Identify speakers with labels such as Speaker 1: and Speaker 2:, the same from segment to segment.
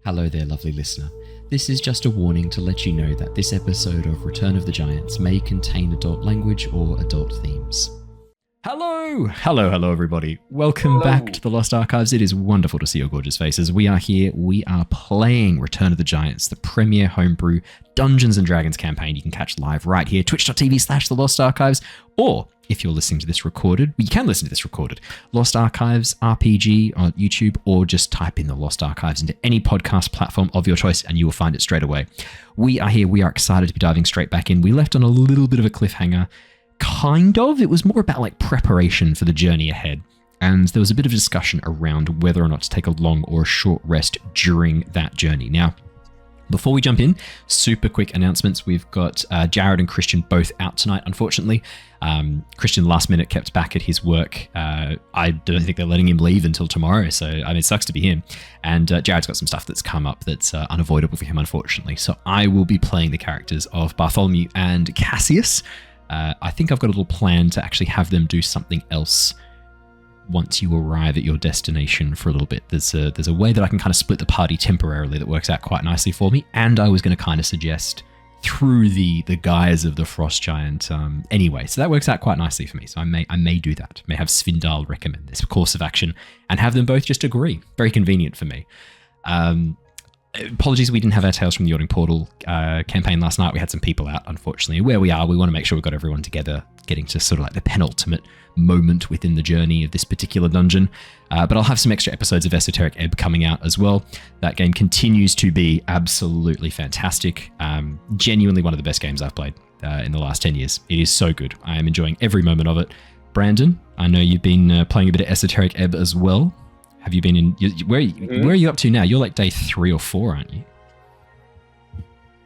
Speaker 1: Hello there, lovely listener. This is just a warning to let you know that this episode of Return of the Giants may contain adult language or adult themes. Hello, everybody. Welcome back to the Lost Archives. It is wonderful to see your gorgeous faces. We are here. We are playing Return of the Giants, the premier homebrew Dungeons & Dragons campaign you can catch live right here, twitch.tv/The Lost Archives, or if you're listening to this recorded, you can listen to this recorded, Lost Archives RPG on YouTube, or just type in the Lost Archives into any podcast platform of your choice and you will find it straight away. We are here. We are excited to be diving straight back in. We left on a little bit of a cliffhanger. Kind of. It was more about like preparation for the journey ahead. And there was a bit of discussion around whether or not to take a long or a short rest during that journey. Now, before we jump in, super quick announcements. We've got Jared and Christian both out tonight, unfortunately. Christian last minute kept back at his work. I don't think they're letting him leave until tomorrow. So, I mean, it sucks to be him. And Jared's got some stuff that's come up that's unavoidable for him, unfortunately. So I will be playing the characters of Bartholomew and Cassius. I think I've got a little plan to actually have them do something else once you arrive at your destination for a little bit. There's a way that I can kind of split the party temporarily that works out quite nicely for me. And I was going to kind of suggest through the guise of the Frost Giant anyway. So that works out quite nicely for me. So I may do that. May have Svindal recommend this course of action and have them both just agree. Very convenient for me. Apologies we didn't have our Tales from the Yawning Portal campaign last night. We had some people out, unfortunately. Where we are, we want to make sure we've got everyone together, getting to sort of like the penultimate moment within the journey of this particular dungeon. But I'll have some extra episodes of Esoteric Ebb coming out as well. That game continues to be absolutely fantastic. Genuinely one of the best games I've played in the last 10 years. It is so good. I am enjoying every moment of it. Brandon, I know you've been playing a bit of Esoteric Ebb as well. Have you been in... Where are you up to now? You're like day 3 or 4, aren't you?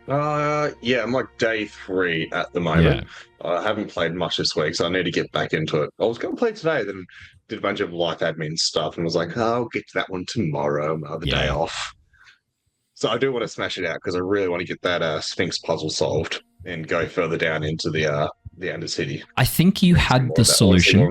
Speaker 2: Yeah, I'm like day 3 at the moment. Yeah. I haven't played much this week, so I need to get back into it. I was going to play today, then did a bunch of life admin stuff and was like, I'll get to that one tomorrow, my other day off. So I do want to smash it out because I really want to get that Sphinx puzzle solved and go further down into the Undercity.
Speaker 1: I think you had the solution.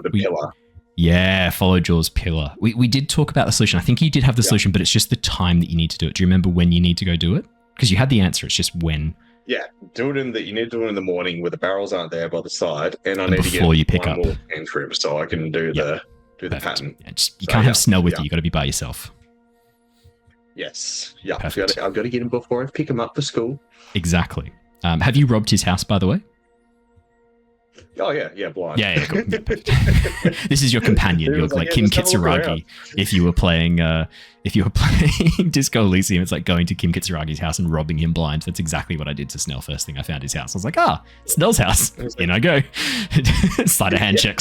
Speaker 1: Yeah, follow Jaw's pillar. We did talk about the solution. I think you did have the solution, but it's just the time that you need to do it. Do you remember when you need to go do it? Because you had the answer. It's just when. Yeah,
Speaker 2: you need to do it in the morning where the barrels aren't there by the side, and I need to get
Speaker 1: you pick up
Speaker 2: more cantrip so I can do the pattern.
Speaker 1: Yeah, you can't have Snell with you. You got to be by yourself.
Speaker 2: Yes. Yeah. I've got to get him before I pick him up for school.
Speaker 1: Exactly. Have you robbed his house, by the way?
Speaker 2: Oh yeah, blind.
Speaker 1: Yeah, cool. This is your companion. You're like Kim Kitsuragi. If you were playing Disco Elysium, it's like going to Kim Kitsuragi's house and robbing him blind. That's exactly what I did to Snell first thing I found his house. I was like, Snell's house. In I go. Slide a hand check.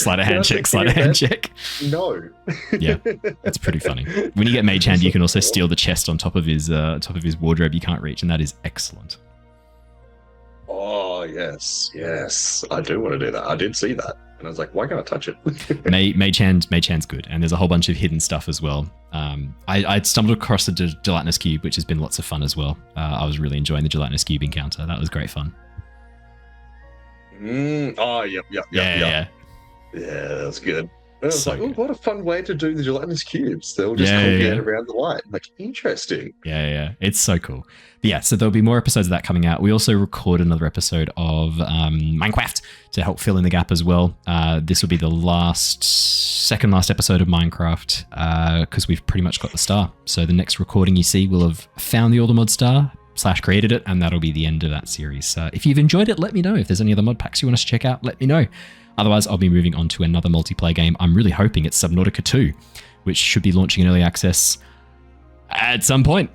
Speaker 2: No.
Speaker 1: Yeah, that's pretty funny. When you get Mage Hand, you can also steal the chest on top of his wardrobe you can't reach, and that is excellent.
Speaker 2: Oh, yes. I do want to do that. I did see that. And I was like, why can't I touch it?
Speaker 1: Mage Hand's good. And there's a whole bunch of hidden stuff as well. I stumbled across the Gelatinous Cube, which has been lots of fun as well. I was really enjoying the Gelatinous Cube encounter. That was great fun.
Speaker 2: Oh, yep. Yeah, that's good. And I was like, what a fun way to do the Gelatinous Cubes. They'll just congregate around the light. Like, interesting.
Speaker 1: Yeah. It's so cool. But yeah, so there'll be more episodes of that coming out. We also record another episode of Minecraft to help fill in the gap as well. This will be the second last episode of Minecraft because we've pretty much got the star. So the next recording you see will have found the Aldermod star / created it, and that'll be the end of that series. If you've enjoyed it, let me know. If there's any other mod packs you want us to check out, let me know. Otherwise, I'll be moving on to another multiplayer game. I'm really hoping it's Subnautica 2, which should be launching in early access at some point.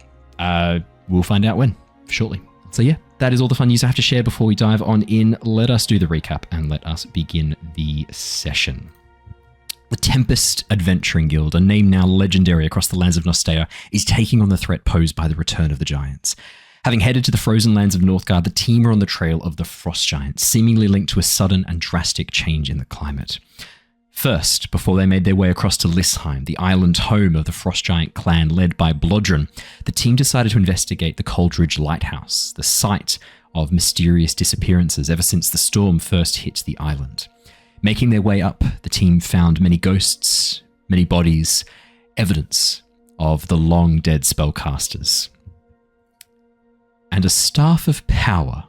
Speaker 1: We'll find out when, shortly. So yeah, that is all the fun news I have to share before we dive on in. Let us do the recap and let us begin the session. The Tempest Adventuring Guild, a name now legendary across the lands of Nostea, is taking on the threat posed by the return of the Giants. Having headed to the frozen lands of Northgard, the team are on the trail of the Frost Giants, seemingly linked to a sudden and drastic change in the climate. First, before they made their way across to Lysheim, the island home of the Frost Giant clan led by Blodren, the team decided to investigate the Coldridge Lighthouse, the site of mysterious disappearances ever since the storm first hit the island. Making their way up, the team found many ghosts, many bodies, evidence of the long-dead spellcasters. and a staff of power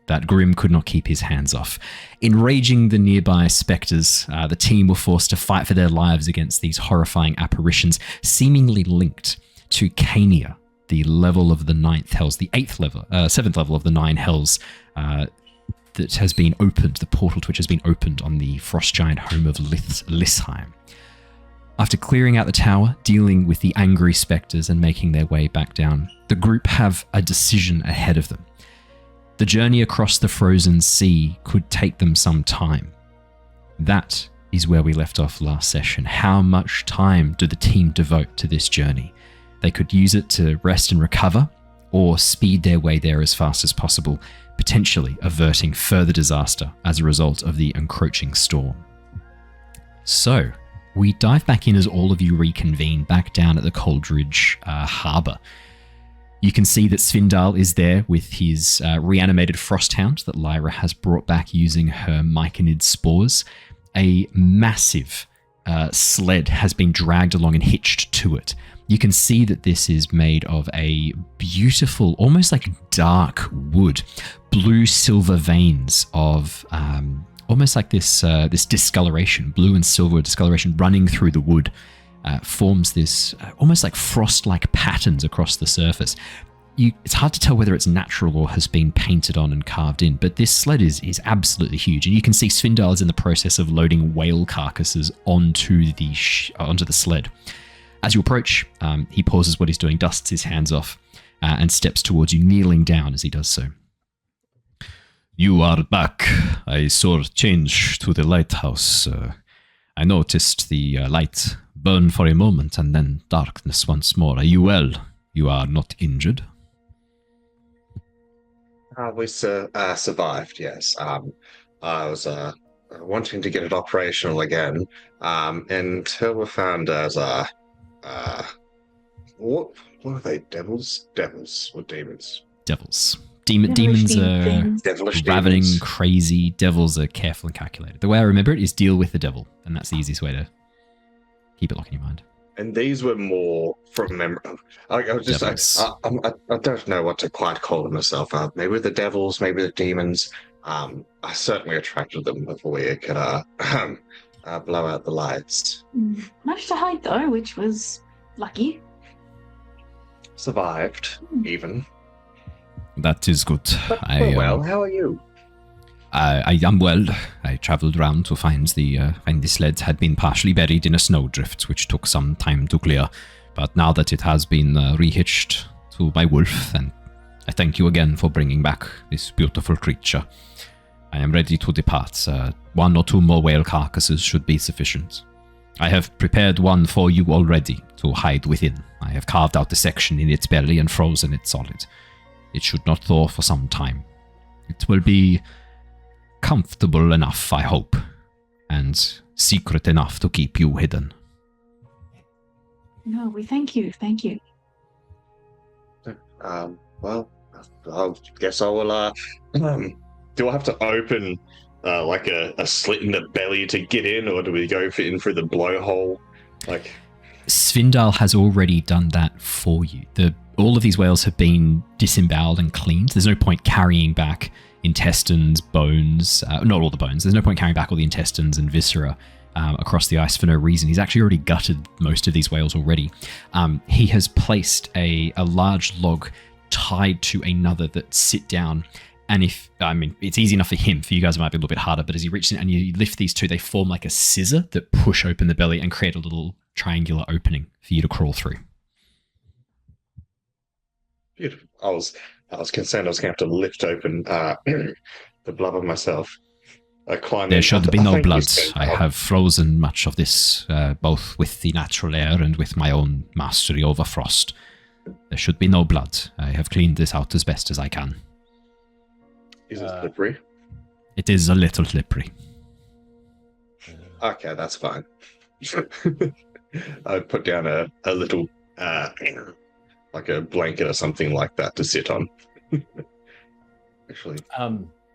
Speaker 1: that Grim could not keep his hands off. Enraging the nearby spectres, the team were forced to fight for their lives against these horrifying apparitions, seemingly linked to Cania, the level of the 9th hells, the 7th level of the 9 hells that has been opened, the portal to which has been opened on the frost giant home of Lysheim. After clearing out the tower, dealing with the angry spectres and making their way back down, the group have a decision ahead of them. The journey across the frozen sea could take them some time. That is where we left off last session. How much time do the team devote to this journey? They could use it to rest and recover, or speed their way there as fast as possible, potentially averting further disaster as a result of the encroaching storm. So, we dive back in as all of you reconvene back down at the Coldridge harbour. You can see that Svindal is there with his reanimated Frosthound that Lyra has brought back using her Myconid spores. A massive sled has been dragged along and hitched to it. You can see that this is made of a beautiful, almost like dark wood, blue silver veins of almost like this discoloration, blue and silver discoloration running through the wood. Forms this almost like frost-like patterns across the surface. It's hard to tell whether it's natural or has been painted on and carved in, but this sled is absolutely huge, and you can see Svindal is in the process of loading whale carcasses onto the sled. As you approach, he pauses what he's doing, dusts his hands off, and steps towards you, kneeling down as he does so. You are back. I saw change to the lighthouse. I noticed the light burn for a moment and then darkness once more. Are you well? You are not injured?
Speaker 2: We survived, yes. I was wanting to get it operational again until we found as what are they? Devils or demons?
Speaker 1: Devils. Demons are ravening,
Speaker 2: demons.
Speaker 1: crazy. Devils are careful and calculated. The way I remember it is deal with the devil, and that's the easiest way to keep it locked in your mind.
Speaker 2: And these were more from memory. I was just I don't know what to quite call them myself. Maybe the devils, maybe the demons. I certainly attracted them before we could blow out the lights.
Speaker 3: Managed to hide though, which was lucky.
Speaker 2: Survived, even.
Speaker 1: That is good.
Speaker 2: Well, how are you?
Speaker 1: I am well. I travelled around to find the sled had been partially buried in a snowdrift, which took some time to clear. But now that it has been rehitched to my wolf, and I thank you again for bringing back this beautiful creature. I am ready to depart. 1 or 2 more whale carcasses should be sufficient. I have prepared one for you already to hide within. I have carved out a section in its belly and frozen it solid. It should not thaw for some time. It will be comfortable enough, I hope, and secret enough to keep you hidden.
Speaker 3: No, we thank you.
Speaker 2: Well, I guess I will, do I have to open, like a slit in the belly to get in, or do we go in through the blowhole? Like,
Speaker 1: Svindal has already done that for you. All of these whales have been disemboweled and cleaned. There's no point carrying back intestines, bones, not all the bones. There's no point carrying back all the intestines and viscera across the ice for no reason. He's actually already gutted most of these whales already. He has placed a large log tied to another that sit down. And it's easy enough for him. For you guys, it might be a little bit harder. But as you reach in and you lift these two, they form like a scissor that push open the belly and create a little triangular opening for you to crawl through.
Speaker 2: beautiful. I was concerned I was going to have to lift open the blubber myself.
Speaker 1: There should be no blood. I have frozen much of this, both with the natural air and with my own mastery over frost. There should be no blood. I have cleaned this out as best as I can.
Speaker 2: Is it slippery?
Speaker 1: It is a little slippery.
Speaker 2: Okay, that's fine. I put down a little, like a blanket or something like that to sit on. Actually.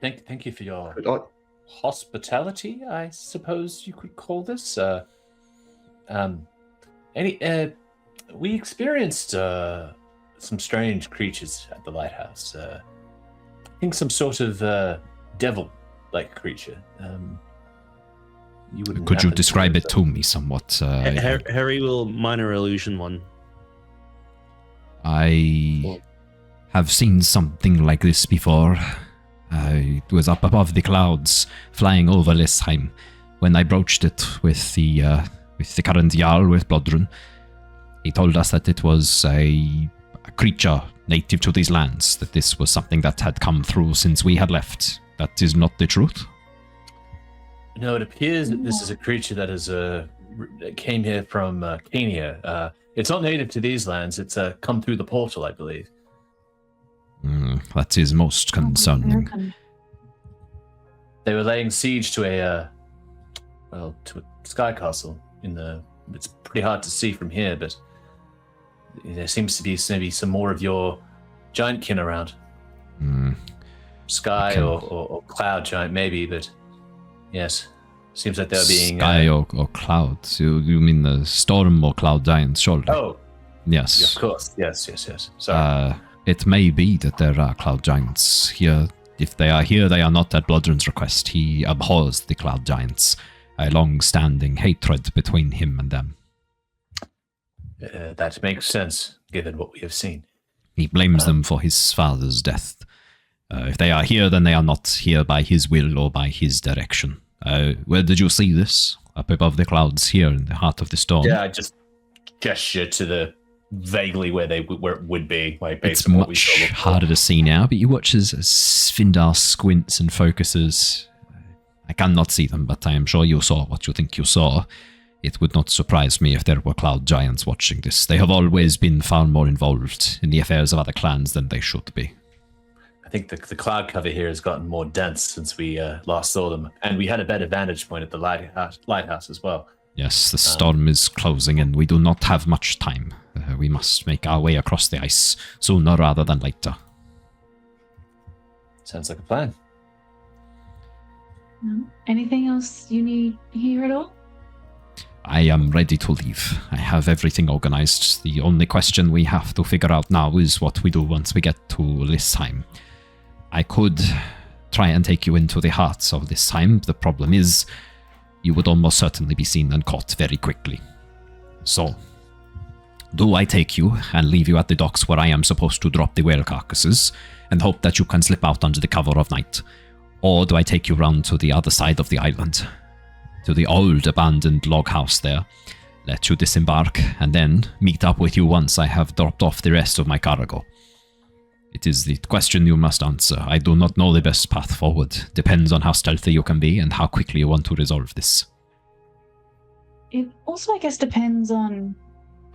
Speaker 4: Thank you for your hospitality, I suppose you could call this. We experienced some strange creatures at the lighthouse. I think some sort of devil-like creature.
Speaker 1: Could you describe it to me somewhat?
Speaker 5: Harry will minor illusion one.
Speaker 1: I have seen something like this before. It was up above the clouds, flying over Lysheim. When I broached it with the current Jarl, with Blodren, he told us that it was a creature native to these lands, that this was something that had come through since we had left. That is not the truth?
Speaker 4: No, it appears that this is a creature that came here from Cania. It's not native to these lands. It's come through the portal, I believe.
Speaker 1: That is most concerning.
Speaker 4: They were laying siege to a sky castle. It's pretty hard to see from here, but there seems to be maybe some more of your giant kin around. Sky or cloud giant, maybe, but yes, seems like they're being
Speaker 1: sky or cloud. So you mean the storm or cloud giants? Surely.
Speaker 4: Oh,
Speaker 1: yes,
Speaker 4: of course. Yes. Sorry.
Speaker 1: It may be that there are cloud giants here. If they are here, they are not at Blodren's request. He abhors the cloud giants. A long-standing hatred between him and them.
Speaker 4: That makes sense, given what we have seen.
Speaker 1: He blames them for his father's death. If they are here, then they are not here by his will or by his direction. Where did you see this? Up above the clouds here in the heart of the storm?
Speaker 4: Yeah, I just gesture to the vaguely where it would be. Like, based
Speaker 1: it's
Speaker 4: on what we saw
Speaker 1: much
Speaker 4: before.
Speaker 1: harder to see now, but you watch as Svindar squints and focuses. I cannot see them, but I am sure you saw what you think you saw. It would not surprise me if there were cloud giants watching this. They have always been far more involved in the affairs of other clans than they should be.
Speaker 4: I think the cloud cover here has gotten more dense since we last saw them, and we had a better vantage point at the lighthouse as well.
Speaker 1: Yes, the storm is closing in. We do not have much time. We must make our way across the ice sooner rather than later.
Speaker 4: Sounds like a plan.
Speaker 3: Anything else you need here at all?
Speaker 1: I am ready to leave. I have everything organized. The only question we have to figure out now is what we do once we get to Lysheim. I could try and take you into the heart of Lysheim. The problem is, you would almost certainly be seen and caught very quickly. So, do I take you and leave you at the docks where I am supposed to drop the whale carcasses and hope that you can slip out under the cover of night? Or do I take you round to the other side of the island, to the old abandoned log house there, let you disembark, and then meet up with you once I have dropped off the rest of my cargo? It is the question you must answer. I do not know the best path forward. Depends on how stealthy you can be and how quickly you want to resolve this.
Speaker 3: It also, I guess, depends on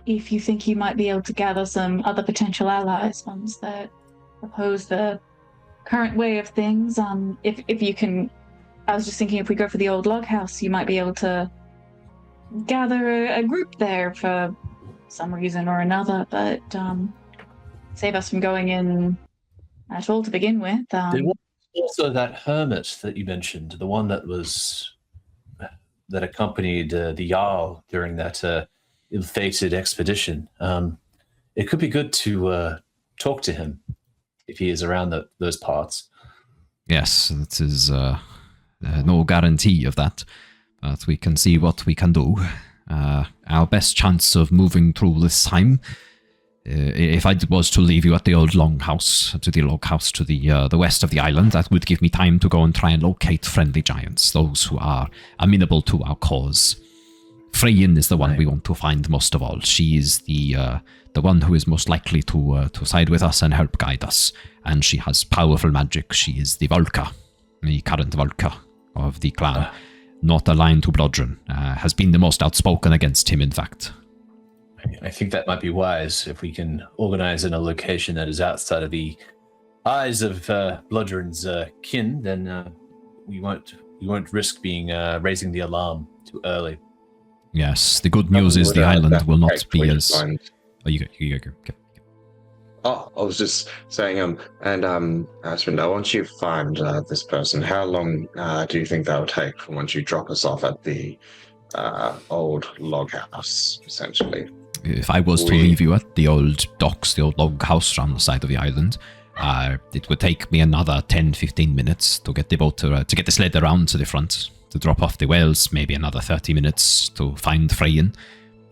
Speaker 3: if you think you might be able to gather some other potential allies, ones that oppose the current way of things. If you can, I was just thinking, if we go for the old log house, you might be able to gather a group there for some reason or another, but save us from going in at all to begin with.
Speaker 4: There was also that hermit that you mentioned, the one that accompanied the Jarl during that ill-fated expedition. It could be good to talk to him if he is around those parts.
Speaker 1: Yes, that is no guarantee of that, but we can see what we can do. Our best chance of moving through this time, if I was to leave you at the old log house to the west of the island, that would give me time to go and try and locate friendly giants, those who are amenable to our cause. Freyin is the one we want to find most of all. She is the one who is most likely to side with us and help guide us, and she has powerful magic. She is the Volka, the current Volka of the clan, not aligned to Blodren, has been the most outspoken against him, in fact.
Speaker 4: I think that might be wise if we can organize in a location that is outside of the eyes of Blodren's kin. Then we won't risk being raising the alarm too early.
Speaker 1: Yes, the good news is the island will not be as. Oh, you go. Okay.
Speaker 2: Oh, I was just saying, Asmund, once you find this person, how long do you think that will take from once you drop us off at the old log house, essentially?
Speaker 1: if I was to leave you at the old docks, the old log house on the side of the island, it would take me another 10-15 minutes to get the boat to get the sled around to the front to drop off the whales. Maybe another 30 minutes to find Freyin.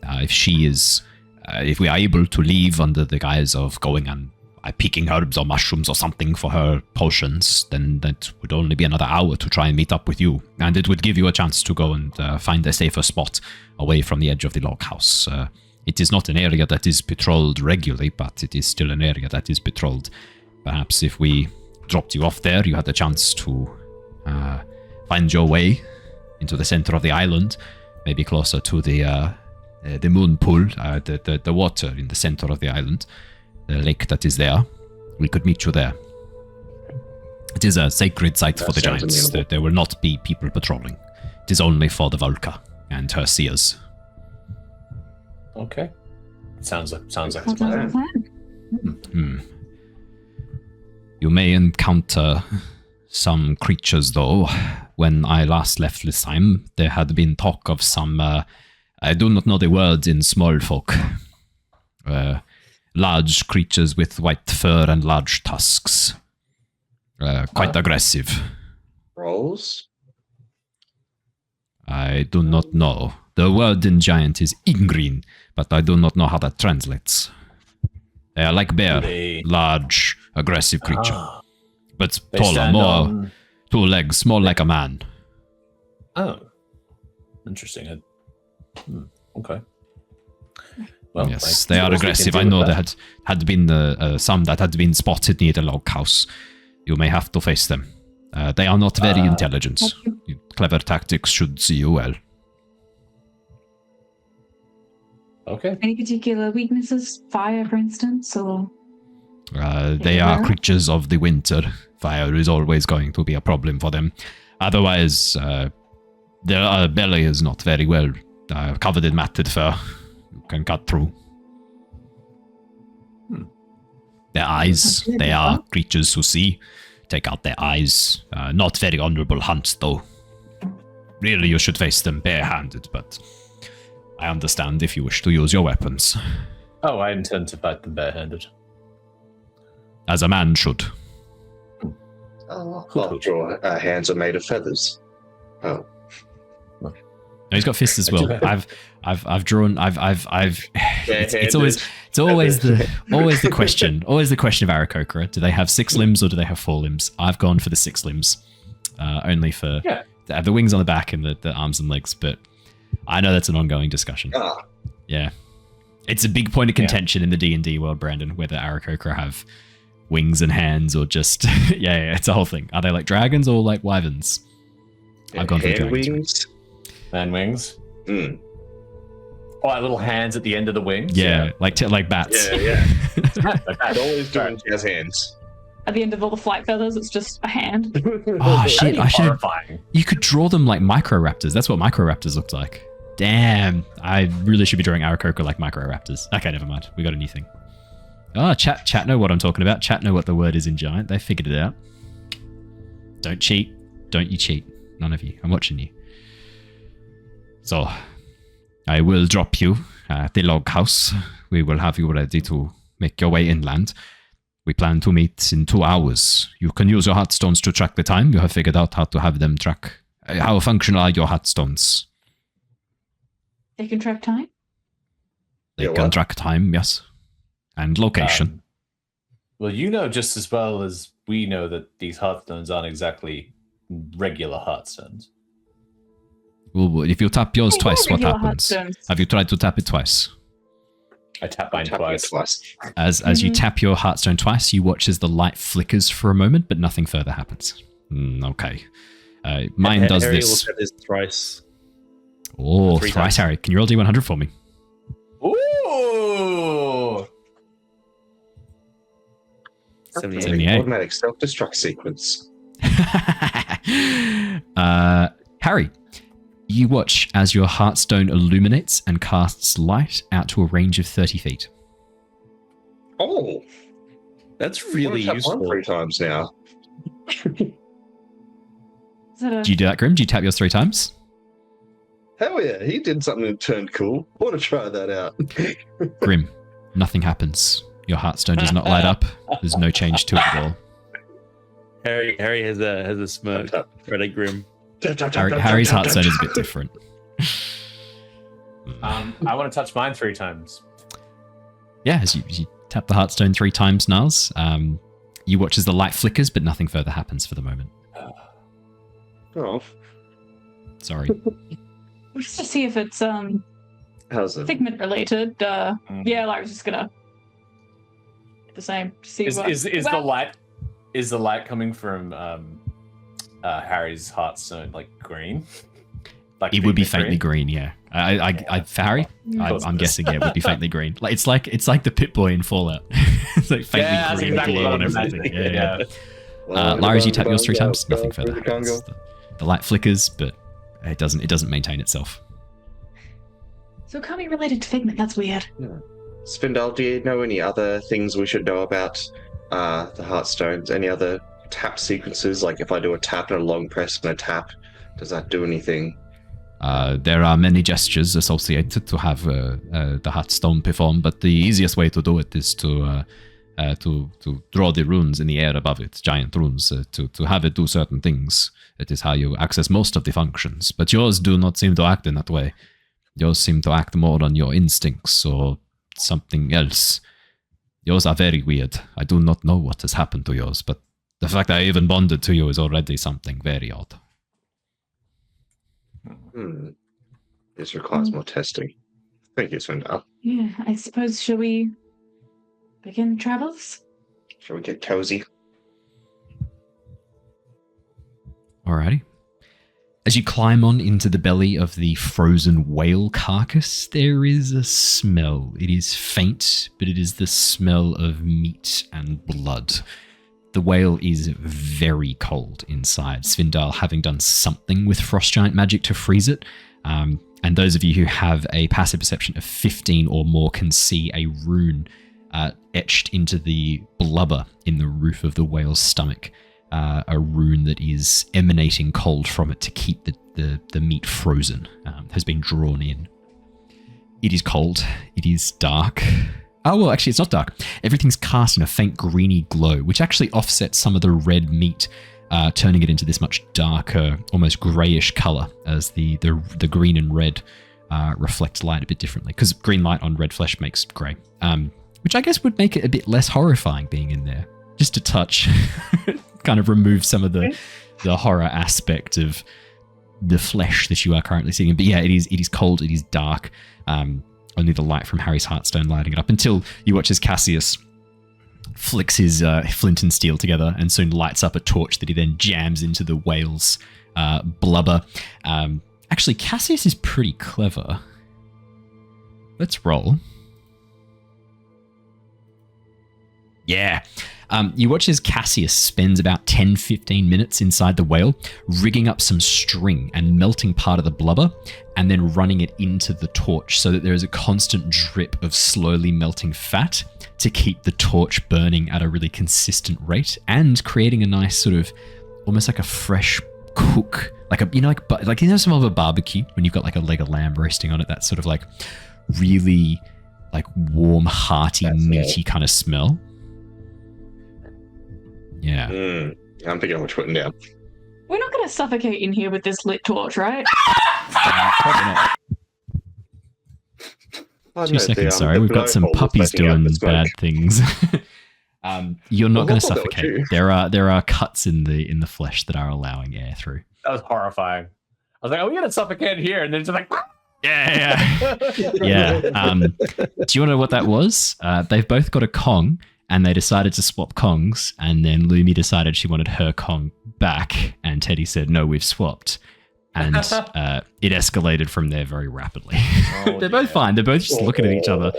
Speaker 1: If we are able to leave under the guise of going and picking herbs or mushrooms or something for her potions, then that would only be another hour to try and meet up with you, and it would give you a chance to go and find a safer spot away from the edge of the log house. It is not an area that is patrolled regularly, but it is still an area that is patrolled. Perhaps if we dropped you off there, you had a chance to find your way into the center of the island, maybe closer to the moon pool, the water in the center of the island, the lake that is there. We could meet you there. It is a sacred site for the giants. There will not be people patrolling. It is only for the Volca and her seers.
Speaker 4: Okay. Sounds like a plan.
Speaker 1: You may encounter some creatures, though. When I last left Lysheim, there had been talk of some, I do not know the word in small folk. Large creatures with white fur and large tusks. Quite aggressive.
Speaker 2: Trolls?
Speaker 1: I do not know. The word in giant is Ingrin, but I do not know how that translates. They are like bear, large, aggressive creature. But taller, more 2 legs, more like a man.
Speaker 4: Oh. Interesting. Okay. Well,
Speaker 1: yes, they are aggressive. I know there had been some that had been spotted near the log house. You may have to face them. They are not very intelligent. Clever tactics should see you well.
Speaker 4: Okay.
Speaker 3: Any particular weaknesses? Fire, for instance, or?
Speaker 1: They are creatures of the winter. Fire is always going to be a problem for them. Otherwise, their belly is not very well covered in matted fur. You can cut through. Their eyes, they are creatures who see. Take out their eyes. Not very honorable hunts, though. Really, you should face them barehanded, but I understand if you wish to use your weapons.
Speaker 4: Oh, I intend to fight them barehanded.
Speaker 1: As a man should.
Speaker 2: Oh, after our hands are made of feathers. Oh.
Speaker 1: No, he's got fists as well. I've drawn. It's always the question. Always the question of Aarakocra. Do they have 6 limbs or do they have 4 limbs? I've gone for the 6 limbs, only for they have the wings on the back and the arms and legs. But I know that's an ongoing discussion. Yeah, it's a big point of contention in the D&D world, Brandon. Whether Aarakocra have wings and hands or just yeah, it's a whole thing. Are they like dragons or like wyverns? I've gone for dragons.
Speaker 2: Wings.
Speaker 4: Man wings. Oh, like little hands at the end of the wings.
Speaker 1: Yeah, like bats.
Speaker 2: Yeah. It's always doing jazz hands.
Speaker 3: At the end of all the flight feathers, it's just a hand.
Speaker 1: Oh shit! I should.
Speaker 4: Horrifying.
Speaker 1: You could draw them like microraptors. That's what microraptors looked like. Damn! I really should be drawing Aarakocra like microraptors. Okay, never mind. We got a new thing. Oh, chat know what I'm talking about. Chat know what the word is in giant. They figured it out. Don't cheat. Don't you cheat. None of you. I'm watching you. So, I will drop you at the log house. We will have you ready to make your way inland. We plan to meet in 2 hours. You can use your heartstones to track the time. You have figured out how to have them track. How functional are your heartstones?
Speaker 3: They can track time?
Speaker 1: They can track time, yes. And location.
Speaker 4: Well, you know just as well as we know that these heartstones aren't exactly regular heartstones.
Speaker 1: Well, if you tap yours twice, what happens? Have you tried to tap it twice?
Speaker 4: I tap mine twice.
Speaker 1: As you tap your heartstone twice, you watch as the light flickers for a moment, but nothing further happens. Okay. Mine does
Speaker 5: Harry
Speaker 1: this.
Speaker 5: will tap his thrice.
Speaker 1: Oh,
Speaker 5: 3
Speaker 1: thrice,
Speaker 5: times.
Speaker 1: Harry. Can you roll D100 for me?
Speaker 4: Ooh!
Speaker 1: 78.
Speaker 2: Automatic self-destruct sequence.
Speaker 1: Harry, you watch as your heartstone illuminates and casts light out to a range of 30 feet.
Speaker 2: Oh,
Speaker 5: That's really
Speaker 2: I've
Speaker 5: useful.
Speaker 2: 3 times now.
Speaker 3: Is that
Speaker 1: Do you do that, Grim? Do you tap yours 3 times?
Speaker 2: hell yeah, he did something that turned cool. Want to try that out?
Speaker 1: Grim, nothing happens. Your heartstone does not light up. There's no change to it at all.
Speaker 5: Harry has a smirk. Right, like Grim.
Speaker 1: Harry's heartstone is a bit different.
Speaker 4: I want to touch mine 3 times.
Speaker 1: Yeah, as you tap the heartstone 3 times, Niles, you watch as the light flickers, but nothing further happens for the moment.
Speaker 2: Oh,
Speaker 1: Sorry.
Speaker 3: Just to see if it's
Speaker 2: how's it?
Speaker 3: figment related. Yeah, I was just gonna the same. See
Speaker 4: Is
Speaker 3: what,
Speaker 4: the light coming from Harry's heartstone like green? Like
Speaker 1: It would be faintly green, yeah. For Harry, I'm guessing it would be faintly green. Like it's like the Pit Boy in Fallout. It's like faintly
Speaker 4: that's
Speaker 1: green
Speaker 4: exactly
Speaker 1: glow
Speaker 4: what
Speaker 1: and
Speaker 4: I'm
Speaker 1: everything.
Speaker 4: imagining.
Speaker 1: Yeah.
Speaker 2: Well,
Speaker 1: Lyra, as you tap yours 3
Speaker 2: Harengon,
Speaker 1: times, nothing further
Speaker 2: Harengon.
Speaker 1: happens. The light flickers, but it doesn't maintain itself.
Speaker 3: So can't be related to figment. That's weird.
Speaker 2: Svindal, do you know any other things we should know about the Heartstones? Any other tap sequences? Like if I do a tap and a long press and a tap, does that do anything?
Speaker 1: There are many gestures associated to have the Heartstone perform, but the easiest way to do it is to draw the runes in the air above it, giant runes, to have it do certain things. It is how you access most of the functions, but yours do not seem to act in that way. Yours seem to act more on your instincts or something else. Yours are very weird. I do not know what has happened to yours, but the fact that I even bonded to you is already something very odd.
Speaker 2: This requires more testing. Thank you, Svindal.
Speaker 3: Yeah, I suppose shall we begin travels?
Speaker 2: Shall we get cozy?
Speaker 1: Alrighty. As you climb on into the belly of the frozen whale carcass, there is a smell. It is faint, but it is the smell of meat and blood. The whale is very cold inside, Svindal having done something with frost giant magic to freeze it. And those of you who have a passive perception of 15 or more can see a rune etched into the blubber in the roof of the whale's stomach. A rune that is emanating cold from it to keep the meat frozen, has been drawn in. It is cold. It is dark. Oh, well, actually, it's not dark. Everything's cast in a faint greeny glow, which actually offsets some of the red meat, turning it into this much darker, almost greyish colour as the green and red reflect light a bit differently. Because green light on red flesh makes grey, which I guess would make it a bit less horrifying being in there. Just a touch. Kind of remove some of the horror aspect of the flesh that you are currently seeing. But yeah, it is cold, it is dark. Only the light from Harry's Heartstone lighting it up until you watch as Cassius flicks his flint and steel together and soon lights up a torch that he then jams into the whale's blubber. Actually, Cassius is pretty clever. Let's roll. Yeah. You watch as Cassius spends about 10-15 minutes inside the whale, rigging up some string and melting part of the blubber, and then running it into the torch so that there is a constant drip of slowly melting fat to keep the torch burning at a really consistent rate and creating a nice sort of almost like a fresh cook, like some of a barbecue when you've got like a leg of lamb roasting on it, that sort of like really like warm, hearty, meaty kind of smell. Yeah.
Speaker 2: I'm thinking how much putting down.
Speaker 3: We're not going to suffocate in here with this lit torch, right?
Speaker 1: Probably not. 2 seconds, sorry. We've got some puppies doing bad things. You're not going to suffocate. There are cuts in the flesh that are allowing air through.
Speaker 4: That was horrifying. I was like, "Oh, we're gonna suffocate here," and then it's just like,
Speaker 1: yeah. Do you want to know what that was? They've both got a Kong. And they decided to swap Kongs, and then Lumi decided she wanted her Kong back, and Teddy said, no, we've swapped. And it escalated from there very rapidly. They're both fine. They're both just looking at each other.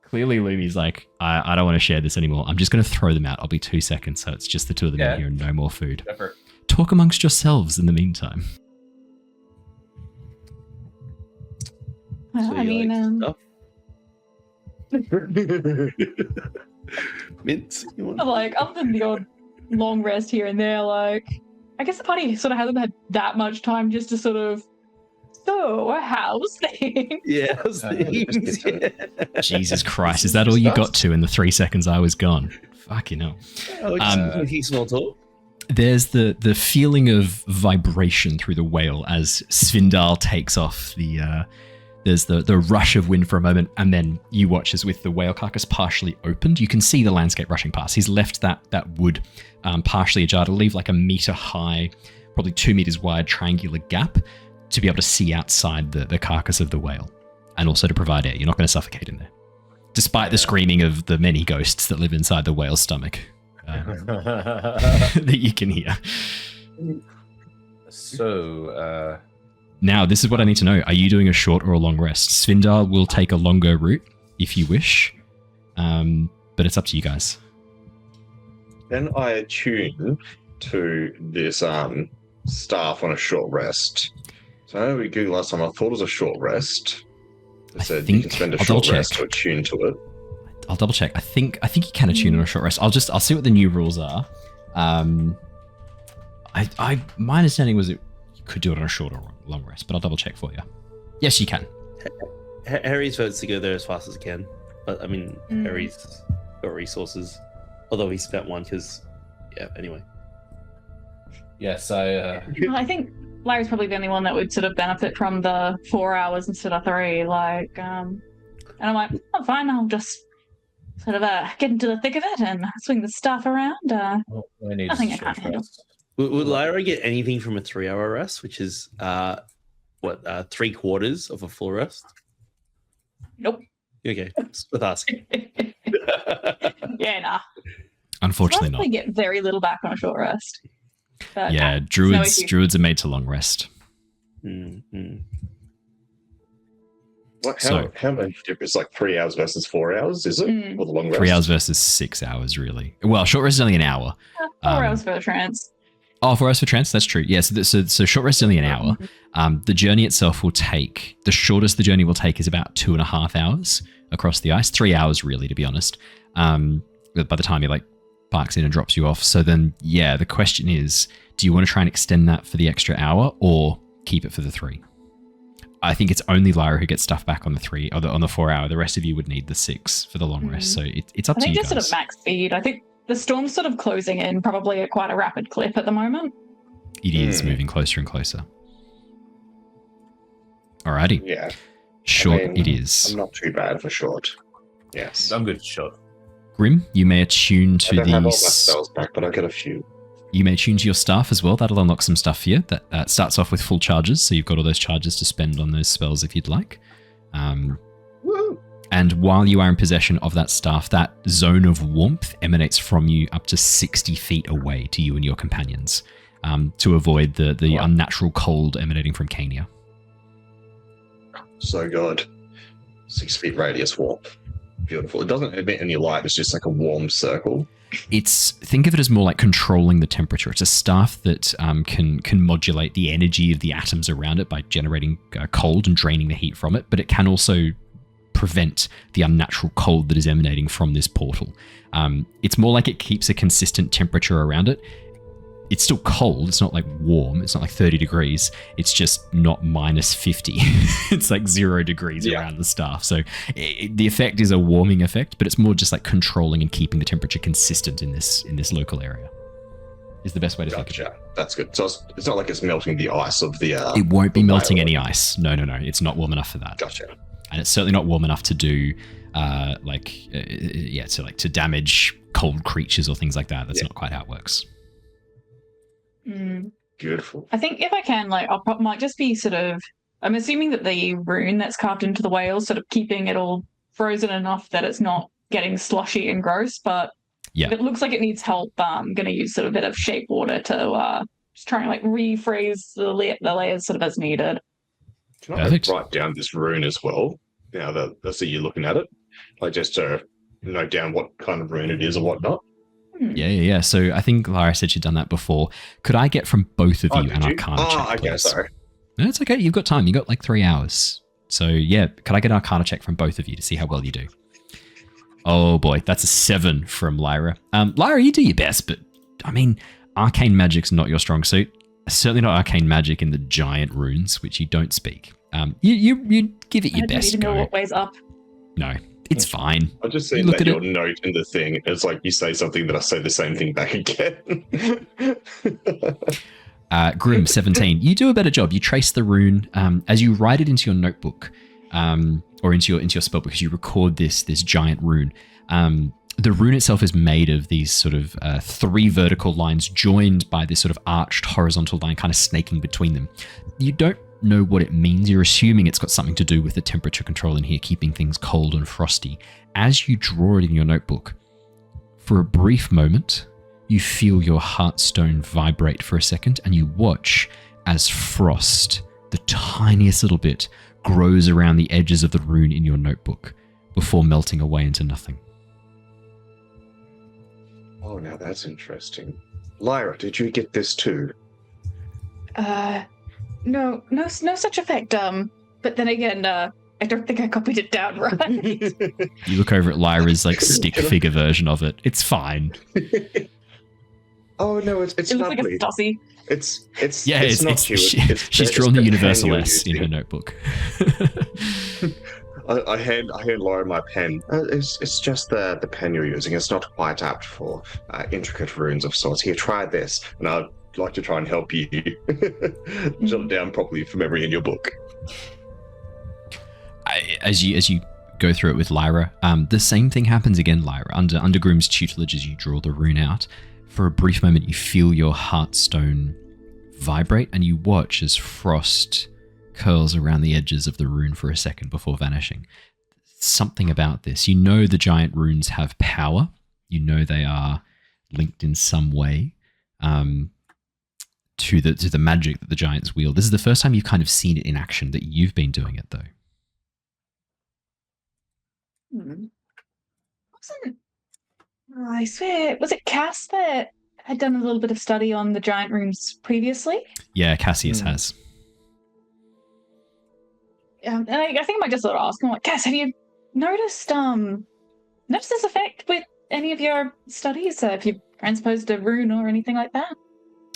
Speaker 1: Clearly, Lumi's like, I don't want to share this anymore. I'm just going to throw them out. I'll be 2 seconds, so it's just the two of them in here and no more food.
Speaker 4: Effort.
Speaker 1: Talk amongst yourselves in the meantime.
Speaker 3: Well,
Speaker 5: So
Speaker 3: I
Speaker 5: you
Speaker 3: mean,
Speaker 5: Mint. You want?
Speaker 3: like, other than the odd long rest here and there, like, I guess the party sort of hasn't had that much time just to sort of So, how's things?
Speaker 5: Yeah, how's things?
Speaker 1: Jesus Christ, is that all you got to in the 3 seconds I was gone? Fucking hell.
Speaker 5: Small talk.
Speaker 1: There's the feeling of vibration through the whale as Svindal takes off there's the rush of wind for a moment, and then you watch as with the whale carcass partially opened, you can see the landscape rushing past. He's left that wood partially ajar to leave like a meter high, probably 2 meters wide triangular gap to be able to see outside the carcass of the whale, and also to provide air. You're not going to suffocate in there, despite the screaming of the many ghosts that live inside the whale's stomach that you can hear.
Speaker 4: So,
Speaker 1: now, this is what I need to know. Are you doing a short or a long rest? Svindal will take a longer route if you wish, but it's up to you guys.
Speaker 2: Then I attune to this staff on a short rest. So I know we Googled last time. I thought it was a short rest. It said you can spend a short rest to attune to it.
Speaker 1: I'll double check. I think you can attune on a short rest. I'll see what the new rules are. My understanding was you could do it on a short or long rest, but I'll double check for you. Yes, you can.
Speaker 5: Harry's votes to go there as fast as he can, but I mean, Harry's got resources, although he spent one because, yeah. Anyway.
Speaker 4: yes,
Speaker 3: I think Larry's probably the only one that would sort of benefit from the 4 hours instead of 3. Like, and I'm like, oh, fine, I'll just sort of get into the thick of it and swing the stuff around. Nothing I can't handle.
Speaker 5: Would Lyra get anything from a 3-hour rest, which is 3/4 of a full rest?
Speaker 3: Nope.
Speaker 5: Okay, with asking.
Speaker 3: Yeah, nah.
Speaker 1: Unfortunately,
Speaker 3: I get very little back on a short rest. But,
Speaker 1: yeah, druids are made to long rest.
Speaker 5: Mm-hmm.
Speaker 2: How many difference? Like 3 hours versus 4 hours, is it? Or the long rest?
Speaker 1: 3 hours versus 6 hours, really. Well, short rest is only an hour.
Speaker 3: 4 hours for the trance.
Speaker 1: Oh, 4 hours for trance? That's true. Yeah, so short rest is only an hour. The journey itself will take, the shortest the journey will take is about 2.5 hours across the ice. 3 hours, really, to be honest. By the time he parks in and drops you off. So then, yeah, the question is, do you want to try and extend that for the extra hour or keep it for the 3? I think it's only Lyra who gets stuff back on the 3 or on the 4 hour. The rest of you would need the 6 for the long rest. So it's up to you guys.
Speaker 3: I think just sort of max speed. I think the storm's sort of closing in probably at quite a rapid clip at the moment.
Speaker 1: It is moving closer and closer. Alrighty.
Speaker 2: Yeah.
Speaker 1: Short it is.
Speaker 2: I'm not too bad for short. Yes.
Speaker 4: I'm good for short.
Speaker 1: Grim, you may attune to
Speaker 2: I don't have all my
Speaker 1: these.
Speaker 2: spells back, but I get a few.
Speaker 1: You may tune to your staff as well. That'll unlock some stuff for you. That starts off with full charges, so you've got all those charges to spend on those spells if you'd like.
Speaker 2: Woo!
Speaker 1: And while you are in possession of that staff, that zone of warmth emanates from you up to 60 feet away to you and your companions, to avoid the unnatural cold emanating from Cania.
Speaker 2: So good. 6 feet radius warmth. Beautiful. It doesn't emit any light. It's just like a warm circle.
Speaker 1: Think of it as more like controlling the temperature. It's a staff that can modulate the energy of the atoms around it by generating cold and draining the heat from it, but it can also prevent the unnatural cold that is emanating from this portal. It's more like it keeps a consistent temperature around it. It's still cold. It's not like warm. It's not like 30 degrees. It's just not minus 50. It's like 0 degrees around the staff. So the effect is a warming effect, but it's more just like controlling and keeping the temperature consistent in this local area. Is the best way to think of it.
Speaker 2: That's good. So it's not like it's melting the ice of the...
Speaker 1: it won't be melting any ice. No. It's not warm enough for that.
Speaker 2: Gotcha.
Speaker 1: And it's certainly not warm enough to do, to damage cold creatures or things like that. That's not quite how it works.
Speaker 2: Beautiful.
Speaker 3: I think if I can, might just be sort of, I'm assuming that the rune that's carved into the whale sort of keeping it all frozen enough that it's not getting slushy and gross, but if it looks like it needs help, I'm going to use sort of a bit of shape water to just try and rephrase the layers sort of as needed.
Speaker 2: Can I write down this rune as well? Now that I see you looking at it, just to note down what kind of rune it is or whatnot.
Speaker 1: Yeah. So I think Lyra said she'd done that before. Could I get from both of you an Arcana check, please?
Speaker 2: Sorry.
Speaker 1: No, it's okay. You've got time. You've got 3 hours. So yeah, could I get an Arcana check from both of you to see how well you do? Oh boy, that's a 7 from Lyra. Lyra, you do your best, but I mean, arcane magic's not your strong suit. Certainly not arcane magic in the giant runes, which you don't speak. You give it your best
Speaker 3: I don't even
Speaker 1: go.
Speaker 3: know what way's up.
Speaker 1: No, it's fine.
Speaker 2: I've just seen
Speaker 1: Look
Speaker 2: that
Speaker 1: at
Speaker 2: your note in the thing. It's like you say something that I say the same thing back again.
Speaker 1: Grim 17. You do a better job. You trace the rune as you write it into your notebook, or into your spellbook, because you record this giant rune. The rune itself is made of these sort of 3 vertical lines joined by this sort of arched horizontal line kind of snaking between them. You don't know what it means. You're assuming it's got something to do with the temperature control in here, keeping things cold and frosty. As you draw it in your notebook, for a brief moment, you feel your heartstone vibrate for a second, and you watch as frost, the tiniest little bit, grows around the edges of the rune in your notebook before melting away into nothing.
Speaker 2: Oh, now that's interesting. Lyra, did you get this too?
Speaker 3: No such effect. But then again, I don't think I copied it down right.
Speaker 1: You look over at Lyra's like stick figure version of it. It's fine.
Speaker 2: Oh no, it's
Speaker 3: it looks like a
Speaker 2: lovely.
Speaker 3: Stossie.
Speaker 2: It's not you.
Speaker 1: She's drawn the universal S in her notebook.
Speaker 2: I hand Lyra my pen. It's just the pen you're using. It's not quite apt for intricate runes of sorts. Here, try this, and I'd like to try and help you jot it down properly from memory in your book.
Speaker 1: As you go through it with Lyra, the same thing happens again, Lyra. Under Grim's tutelage, as you draw the rune out, for a brief moment, you feel your heartstone vibrate, and you watch as frost curls around the edges of the rune for a second before vanishing. Something about this. You know the giant runes have power. You know they are linked in some way to the magic that the giants wield. This is the first time you've kind of seen it in action, that you've been doing it, though.
Speaker 3: I swear, was it Cass that had done a little bit of study on the giant runes previously?
Speaker 1: Yeah, Cassius has.
Speaker 3: And I think I might just sort of ask him, like, Cass, have you noticed this effect with any of your studies? If you've transposed a rune or anything like that?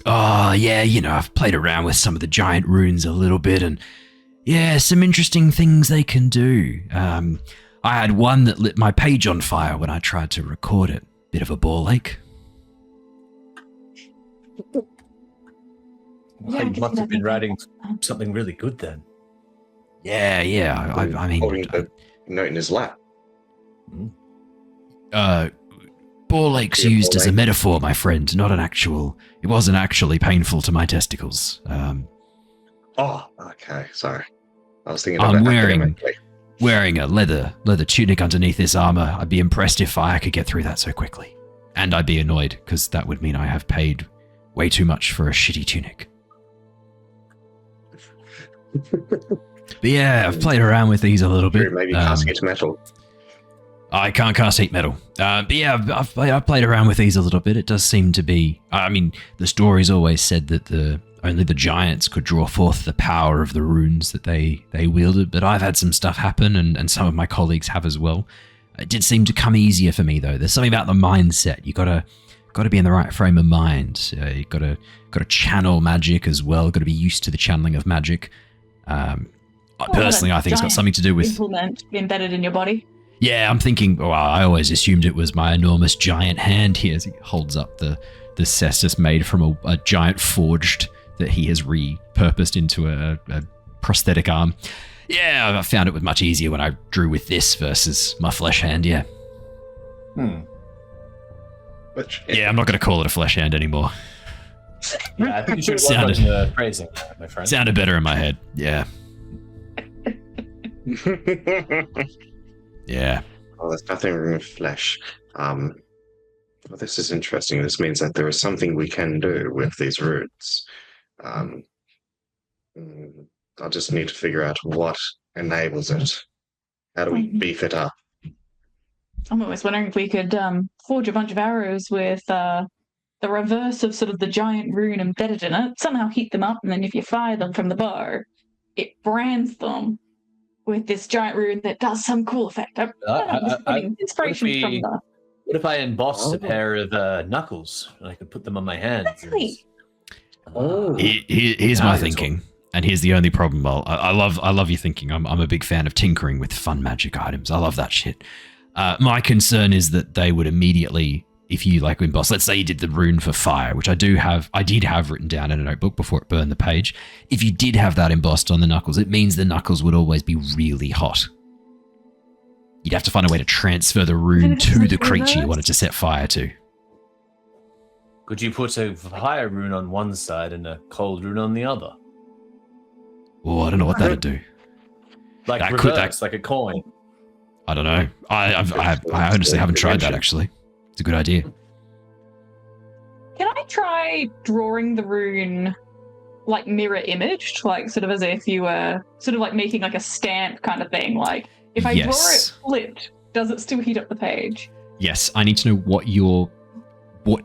Speaker 1: Oh, yeah, I've played around with some of the giant runes a little bit, and yeah, some interesting things they can do. I had one that lit my page on fire when I tried to record it. Bit of a ball ache.
Speaker 4: Well, you must have been writing something really good then.
Speaker 1: Yeah. I mean,
Speaker 2: holding the note in his lap.
Speaker 1: Ball ache's used as a metaphor, my friend, not an actual. It wasn't actually painful to my testicles.
Speaker 2: Oh, okay. Sorry, I was thinking.
Speaker 1: I'm wearing a leather tunic underneath this armor. I'd be impressed if I could get through that so quickly, and I'd be annoyed because that would mean I have paid way too much for a shitty tunic. But yeah, I've played around with these a little bit.
Speaker 2: Maybe casting it to metal.
Speaker 1: I can't cast heat metal. But yeah, I've played around with these a little bit. It does seem to be... I mean, the stories always said that only the giants could draw forth the power of the runes that they wielded, but I've had some stuff happen, and some of my colleagues have as well. It did seem to come easier for me, though. There's something about the mindset. You gotta be in the right frame of mind. You gotta channel magic as well. Got to be used to the channeling of magic. Personally, I think it's got something to do with
Speaker 3: implement embedded in your body.
Speaker 1: Yeah, I'm thinking. Well, I always assumed it was my enormous giant hand here. As he holds up the cestus made from a giant forged that he has repurposed into a prosthetic arm. Yeah, I found it was much easier when I drew with this versus my flesh hand. Yeah. Yeah, I'm not going to call it a flesh hand anymore.
Speaker 4: Yeah, I think you should work on the phrasing, my friend.
Speaker 1: Sounded better in my head. Yeah. Yeah.
Speaker 2: Oh, there's nothing wrong with flesh. Well, this is interesting. This means that there is something we can do with these runes. I just need to figure out what enables it. How do we beef it up?
Speaker 3: I'm always wondering if we could forge a bunch of arrows with the reverse of sort of the giant rune embedded in it, somehow heat them up, and then if you fire them from the bow, it brands them with this giant rune that does some cool effect. I'm just getting inspiration from the...
Speaker 4: What if I embossed a pair of knuckles and I could put them on my hands?
Speaker 3: Exactly.
Speaker 2: Oh.
Speaker 1: Here's my thinking, and here's the only problem. I love your thinking. I'm a big fan of tinkering with fun magic items. I love that shit. My concern is that they would immediately, if you like emboss, let's say you did the rune for fire, which I did have written down in a notebook before it burned the page. If you did have that embossed on the knuckles, it means the knuckles would always be really hot. You'd have to find a way to transfer the rune to the creature you wanted to set fire to.
Speaker 4: Could you put a fire rune on one side and a cold rune on the other?
Speaker 1: Oh, I don't know what that'd do.
Speaker 4: Like reverse, like a coin.
Speaker 1: I don't know. I honestly haven't tried that, actually. It's a good idea.
Speaker 3: Can I try drawing the rune like mirror imaged, like sort of as if you were sort of like making like a stamp kind of thing? Like if I draw it flipped, does it still heat up the page?
Speaker 1: Yes, I need to know what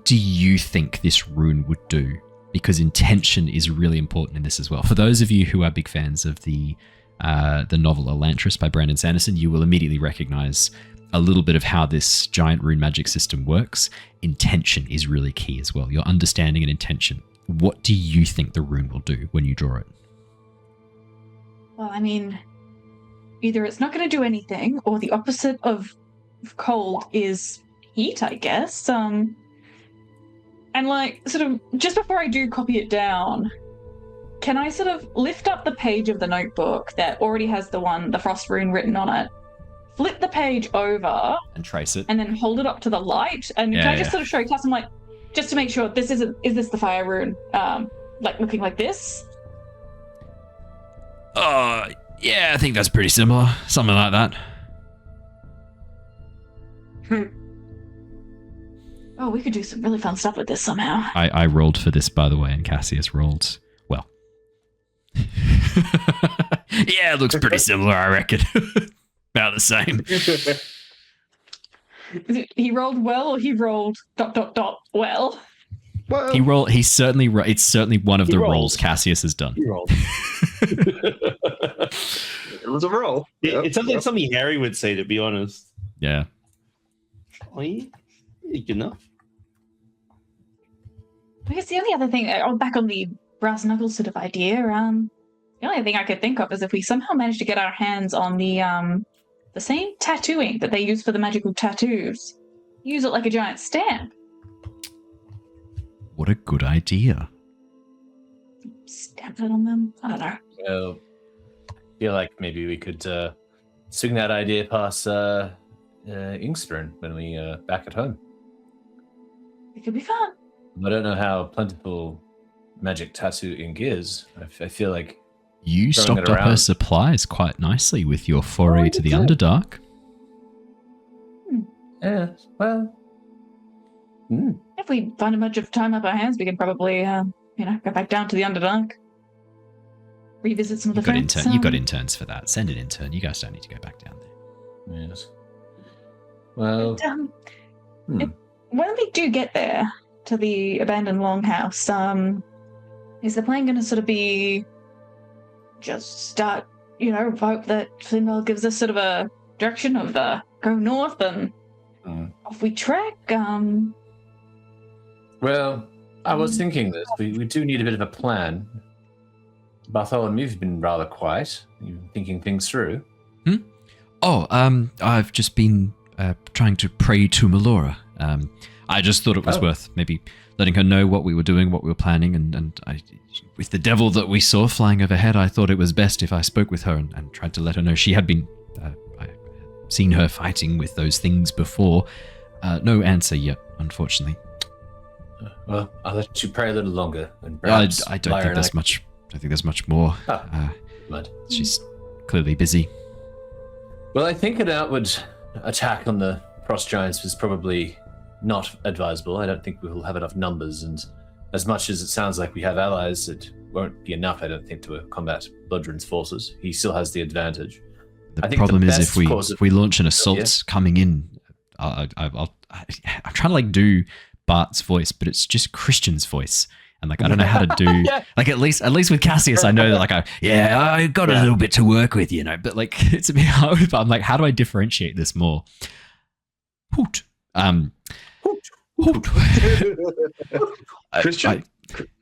Speaker 1: do you think this rune would do? Because intention is really important in this as well. For those of you who are big fans of the novel Elantris by Brandon Sanderson, you will immediately recognize a little bit of how this giant rune magic system works. Intention is really key as well. Your understanding and intention. What do you think the rune will do when you draw it?
Speaker 3: Well, I mean, either it's not going to do anything, or the opposite of cold is heat, I guess. And like, sort of, just before I do copy it down, can I sort of lift up the page of the notebook that already has the frost rune written on it, flip the page over,
Speaker 1: and trace it,
Speaker 3: and then hold it up to the light? And can I just sort of show Cass, I'm like, just to make sure is this the fire rune, like looking like this?
Speaker 1: Yeah, I think that's pretty similar. Something like that.
Speaker 3: Oh, we could do some really fun stuff with this somehow.
Speaker 1: I rolled for this, by the way, and Cassius rolled well. Yeah, it looks pretty similar, I reckon. About the same.
Speaker 3: He rolled well, or he rolled ... well?
Speaker 2: Well,
Speaker 1: It's certainly one of the rolls Cassius has done.
Speaker 5: He rolled.
Speaker 2: it was a roll.
Speaker 5: It sounds like something Harry would say, to be honest.
Speaker 1: Yeah.
Speaker 5: Good enough.
Speaker 3: I guess the only other thing, back on the brass knuckles sort of idea, the only thing I could think of is if we somehow managed to get our hands on the same tattooing that they use for the magical tattoos, use it like a giant stamp.
Speaker 1: What a good idea.
Speaker 3: Stamp it on them? I don't know.
Speaker 4: Well, I feel like maybe we could swing that idea past Inkstern when we back at home.
Speaker 3: It could be fun.
Speaker 4: I don't know how plentiful magic tattoo ink is. I feel like
Speaker 1: you stocked up her supplies quite nicely with your foray to the Underdark.
Speaker 4: Yeah, well.
Speaker 3: If we find a bunch of time up our hands, we can probably, go back down to the Underdark. Revisit some of the friends.
Speaker 1: You've got interns for that. Send an intern. You guys don't need to go back down there.
Speaker 4: Yes. Well.
Speaker 3: When we do get there to the abandoned longhouse, is the plan going to sort of be just start, hope that Finwell gives us sort of a direction of go north and off we trek?
Speaker 4: Well, I was thinking this. We do need a bit of a plan. Bartholomew, you've been rather quiet. You've been thinking things through.
Speaker 1: I've just been trying to pray to Meloran. I just thought it was worth maybe letting her know what we were doing, what we were planning, and with the devil that we saw flying overhead, I thought it was best if I spoke with her and tried to let her know she had been... I had seen her fighting with those things before. No answer yet, unfortunately.
Speaker 4: Well, I'll let you pray a little longer. And perhaps
Speaker 1: I don't think there's much. I don't think there's much more. She's clearly busy.
Speaker 4: Well, I think an outward attack on the frost giants was probably not advisable. I don't think we'll have enough numbers, and as much as it sounds like we have allies, it won't be enough, I don't think, to combat Blodren's forces. He still has the advantage.
Speaker 1: The problem is if we launch an assault coming in, I'm trying to do Bart's voice, but it's just Christian's voice. And I don't know how to do at least with Cassius, I know that I got a little bit to work with, but it's a bit hard. But I'm like, how do I differentiate this more?
Speaker 2: Christian,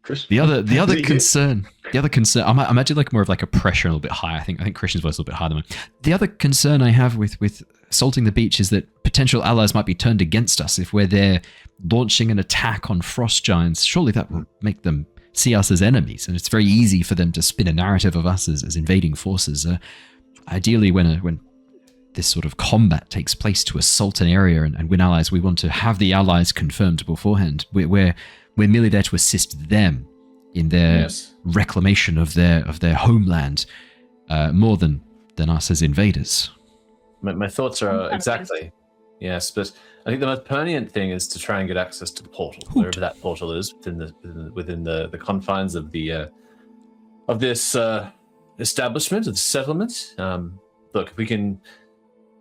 Speaker 2: Chris?
Speaker 1: The other concern. I imagine like more of like a pressure a little bit higher. I think Christian's voice is a little bit higher than mine. The other concern I have with assaulting the beach is that potential allies might be turned against us if we're there launching an attack on frost giants. Surely that will make them see us as enemies, and it's very easy for them to spin a narrative of us as invading forces. Ideally, when this sort of combat takes place to assault an area and win allies, we want to have the allies confirmed beforehand. We're merely there to assist them in their reclamation of their homeland, more than us as invaders.
Speaker 4: My thoughts are exactly. Yes, but I think the most pertinent thing is to try and get access to the portal, wherever that portal is within the confines of this establishment, of the settlement. Look, if we can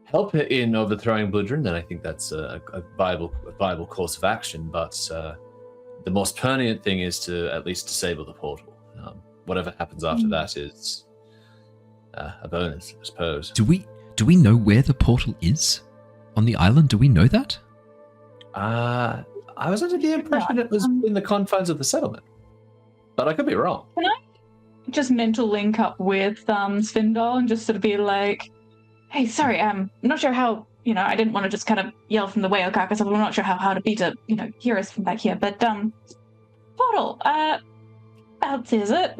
Speaker 4: help in overthrowing Blodren, then I think that's a viable course of action. But the most pertinent thing is to at least disable the portal. Whatever happens after that is a bonus, I suppose.
Speaker 1: Do we know where the portal is on the island? Do we know that?
Speaker 4: I was under the impression it was in the confines of the settlement, but I could be wrong.
Speaker 3: Can I just mental link up with Svindal and just sort of be like, hey, sorry, I'm not sure how, I didn't want to just kind of yell from the whale carcass. I'm not sure how to be to, hear us from back here. But, portal, else is it?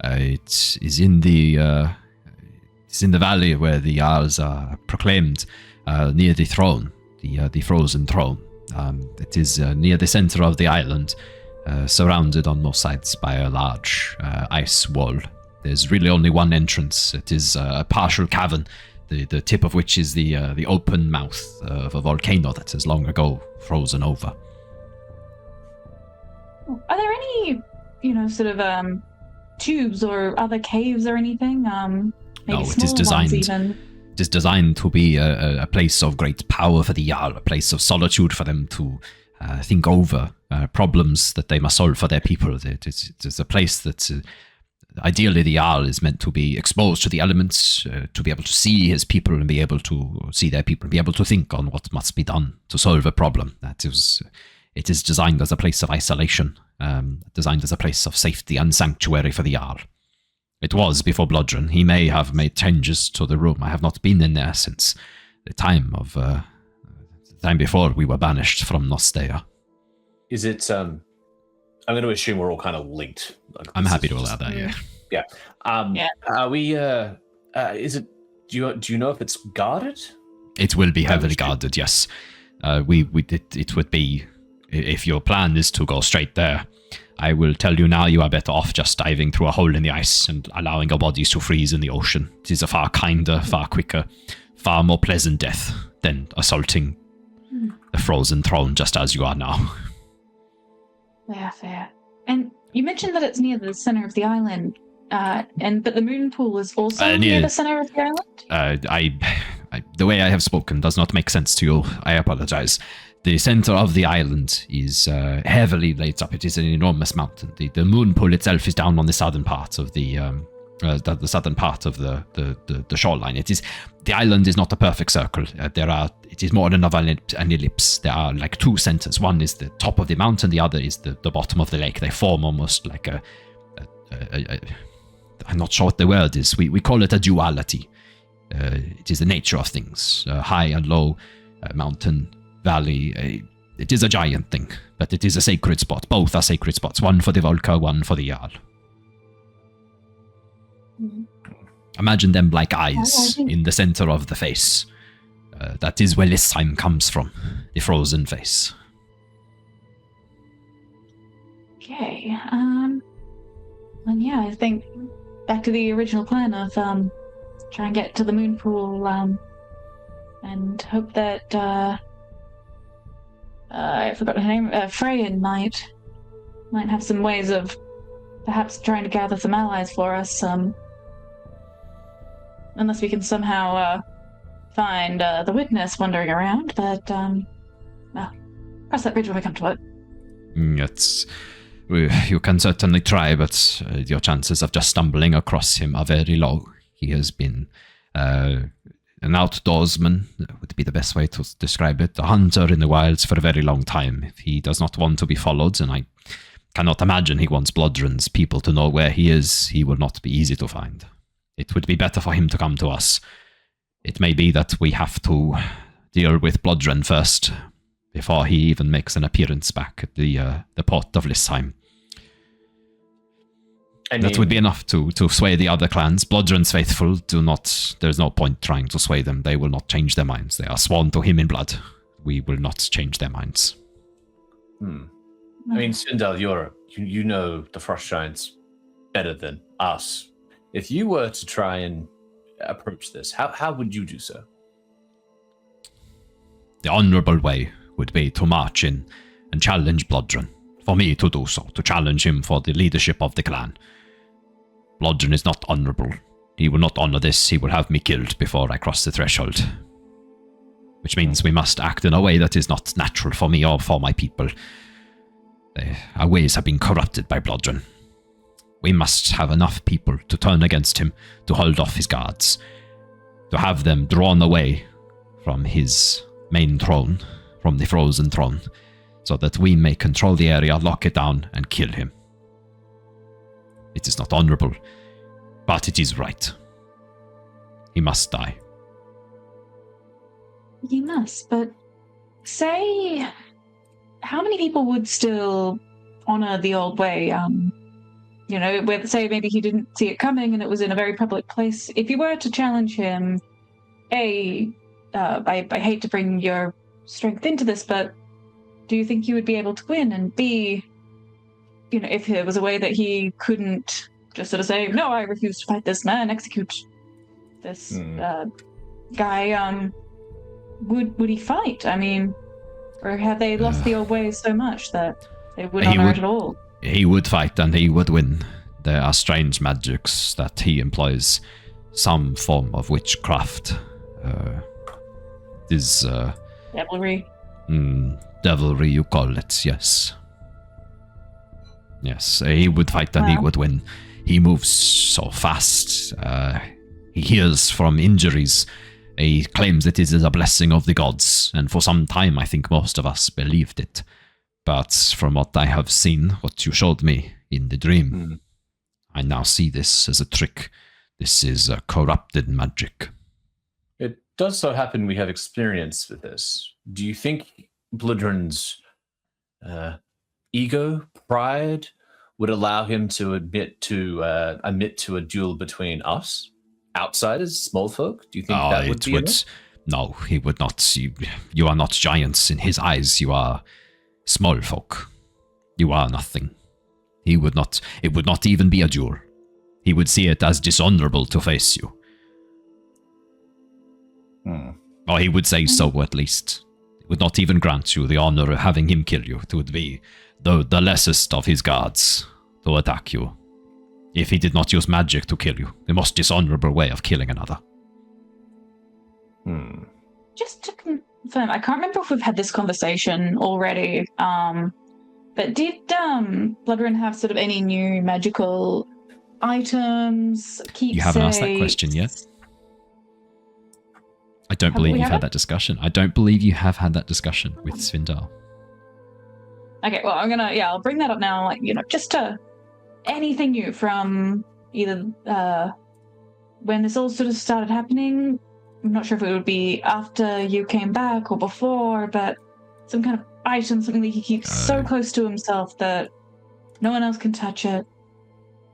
Speaker 1: It is in the valley where the Jarls are proclaimed, near the throne, the frozen throne. It is near the center of the island, surrounded on most sides by a large ice wall. There's really only one entrance. It is a partial cavern, the tip of which is the open mouth of a volcano that has long ago frozen over.
Speaker 3: Are there any, sort of tubes or other caves or anything? Maybe
Speaker 1: no, it is designed. It is designed to be a place of great power for the Jarl, a place of solitude for them to think over problems that they must solve for their people. It is a place that ideally the Jarl is meant to be exposed to the elements, to be able to see his people and be able to see their people, and be able to think on what must be done to solve a problem. It is designed as a place of isolation, designed as a place of safety and sanctuary for the Jarl. It was before Blodren. He may have made changes to the room. I have not been in there since the time before we were banished from Nostea.
Speaker 4: Is it? I'm going to assume we're all kind of linked.
Speaker 1: I'm happy to allow that. Yeah.
Speaker 4: Yeah. Are we? Is it? Do you know if it's guarded?
Speaker 1: It will be heavily guarded. Yes. It would be, if your plan is to go straight there. I will tell you now, you are better off just diving through a hole in the ice and allowing your bodies to freeze in the ocean. It is a far kinder, far quicker, far more pleasant death than assaulting the frozen throne just as you are now.
Speaker 3: Fair. And you mentioned that it's near the center of the island, but the moon pool is also near the center of the island?
Speaker 1: The way I have spoken does not make sense to you. I apologize. The center of the island is heavily laid up. It is an enormous mountain. The moon pool itself is down on the southern part of the southern part of the shoreline. The island is not a perfect circle. It is more of an ellipse. There are like two centers. One is the top of the mountain. The other is the bottom of the lake. They form almost like I'm not sure what the word is. We call it a duality. It is the nature of things. High and low, mountain, valley. It is a giant thing, but it is a sacred spot. Both are sacred spots. One for the Volca, one for the Jarl. Imagine them like eyes in the center of the face. That is where Lysheim comes from, the frozen face.
Speaker 3: Okay. And yeah, I think back to the original plan of try and get to the moon pool and hope that I forgot her name. Freyan might have some ways of perhaps trying to gather some allies for us. Unless we can somehow find the witness wandering around, but cross that bridge when we come to it.
Speaker 1: You can certainly try, but your chances of just stumbling across him are very low. He has been an outdoorsman, would be the best way to describe it, a hunter in the wilds for a very long time. If he does not want to be followed, and cannot imagine he wants Blodren's people to know where he is. He will not be easy to find. It would be better for him to come to us. It may be that we have to deal with Blodren first, before he even makes an appearance back at the port of Lysheim. That would be enough to sway the other clans. Blodren's faithful there's no point trying to sway them. They will not change their minds. They are sworn to him in blood. We will not change their minds.
Speaker 4: I mean, Svindal, you know the Frost Giants better than us. If you were to try and approach this, how would you do so?
Speaker 1: The honourable way would be to march in and challenge Blodren. For me to do so, to challenge him for the leadership of the clan. Blodren is not honourable. He will not honour this. He will have me killed before I cross the threshold. Which means we must act in a way that is not natural for me or for my people. Our ways have been corrupted by Blodren. We must have enough people to turn against him, to hold off his guards, to have them drawn away from his main throne, from the frozen throne, so that we may control the area, lock it down, and kill him. It is not honourable, but it is right. He must die.
Speaker 3: He must, but say, how many people would still honour the old way? Say maybe he didn't see it coming and it was in a very public place. If you were to challenge him, I hate to bring your strength into this, but do you think you would be able to win? And B, if there was a way that he couldn't just sort of say, no, I refuse to fight this man, execute this guy, would he fight? I mean, or have they lost the old ways so much that they would not honor it at all?
Speaker 1: He would fight and he would win. There are strange magics that he employs, some form of witchcraft.
Speaker 3: Devilry.
Speaker 1: Devilry, you call it, yes. Yes, he would fight and he would win. He moves so fast. He heals from injuries. He claims that it is a blessing of the gods, and for some time I think most of us believed it. But from what I have seen, what you showed me in the dream, I now see this as a trick. This is a corrupted magic.
Speaker 4: It does so happen we have experience with this. Do you think Blodren's ego, pride, would allow him to admit to a duel between us, outsiders, small folk? Do you think that would be enough?
Speaker 1: No, he would not. You are not giants in his eyes. You are small folk. You are nothing. It would not even be a duel. He would see it as dishonorable to face you. Or he would say so, at least. He would not even grant you the honor of having him kill you. It would be the lessest of his guards to attack you. If he did not use magic to kill you, the most dishonorable way of killing another.
Speaker 3: Just to confirm, I can't remember if we've had this conversation already, but did Blodren have sort of any new magical items, keepsakes?
Speaker 1: You haven't asked that question yet. I don't believe you've had that discussion. I don't believe you have had that discussion with Svindal.
Speaker 3: Okay, well, I'll bring that up now, just to anything new from either when this all sort of started happening. I'm not sure if it would be after you came back or before, but some kind of item, something that he keeps so close to himself that no one else can touch it.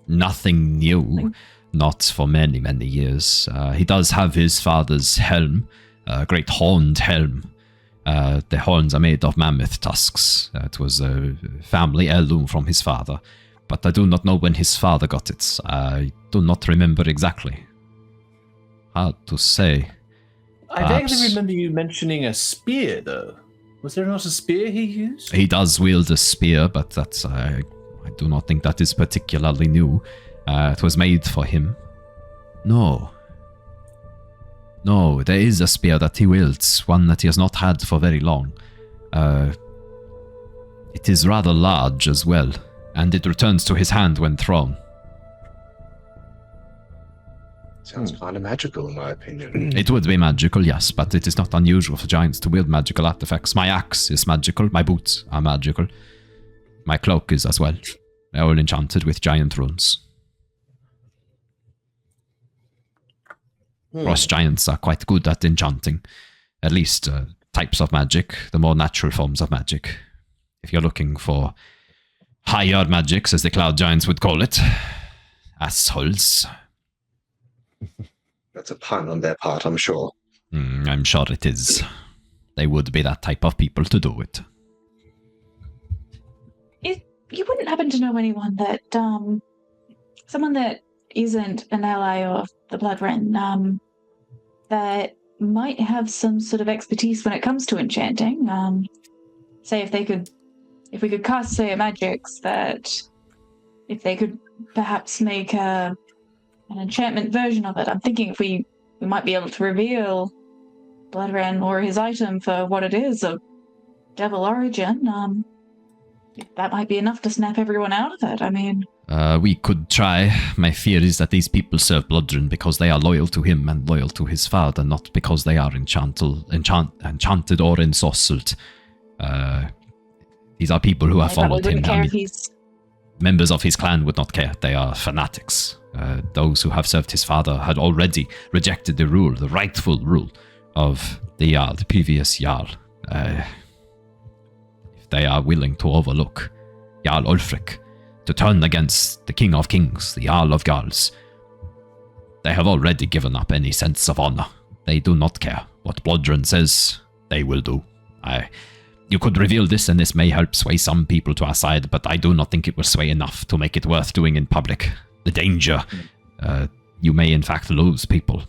Speaker 1: Nothing new. Not for many, many years. He does have his father's helm, a great horned helm. The horns are made of mammoth tusks. It was a family heirloom from his father, but I do not know when his father got it. I do not remember exactly. Hard to say.
Speaker 4: I vaguely remember you mentioning a spear, though. Was there not a spear he used?
Speaker 1: He does wield a spear, but that's I do not think that is particularly new. It was made for him. No, there is a spear that he wields, one that he has not had for very long. It is rather large as well, and it returns to his hand when thrown.
Speaker 2: Sounds kind of magical, in my opinion.
Speaker 1: It would be magical, yes, but it is not unusual for giants to wield magical artifacts. My axe is magical, my boots are magical. My cloak is as well. They're all enchanted with giant runes. Frost giants are quite good at enchanting. At least types of magic, the more natural forms of magic. If you're looking for higher magics, as the cloud giants would call it. Assholes.
Speaker 2: That's a pun on their part, I'm sure.
Speaker 1: I'm sure it is. They would be that type of people to do it.
Speaker 3: You wouldn't happen to know anyone that, someone that isn't an ally of the Blodren, that might have some sort of expertise when it comes to enchanting? Say if we could cast, say, magics, that if they could perhaps make an enchantment version of it. I'm thinking if we might be able to reveal Blodren or his item for what it is, of devil origin, that might be enough to snap everyone out of it. I mean...
Speaker 1: we could try. My fear is that these people serve Blodren because they are loyal to him and loyal to his father, not because they are enchanted or ensorcelled. These are people who have followed him.
Speaker 3: I mean,
Speaker 1: members of his clan would not care. They are fanatics. Those who have served his father had already rejected the rightful rule of the Jarl, the previous Jarl. If they are willing to overlook Jarl Ulfric, to turn against the King of Kings, the Jarl of Jarls, they have already given up any sense of honor. They do not care. What Blodren says, they will do. You could reveal this, and this may help sway some people to our side, but I do not think it will sway enough to make it worth doing in public. The danger. You may in fact lose people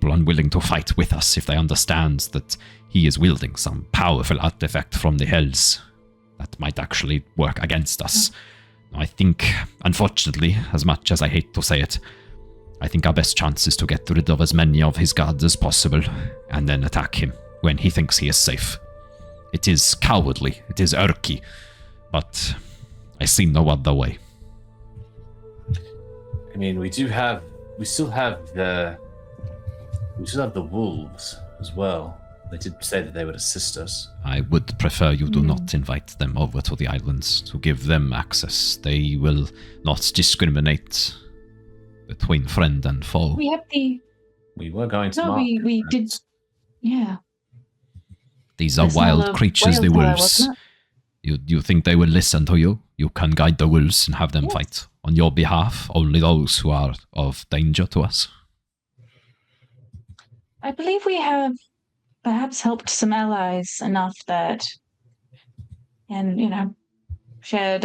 Speaker 1: unwilling to fight with us if they understand that he is wielding some powerful artifact from the Hells that might actually work against us. I think, unfortunately, as much as I hate to say it, I think our best chance is to get rid of as many of his guards as possible, and then attack him when he thinks he is safe. It is cowardly, it is irky, but I see no other way.
Speaker 4: I mean, we still have the wolves as well. They did say that they would assist us.
Speaker 1: I would prefer you do not invite them over to the islands to give them access. They will not discriminate between friend and foe.
Speaker 3: We
Speaker 4: were going to.
Speaker 3: No, we did. Yeah.
Speaker 1: These are wild creatures, the wolves. You think they will listen to you? You can guide the wolves and have them fight on your behalf. Only those who are of danger to us.
Speaker 3: I believe we have perhaps helped some allies enough that, and shared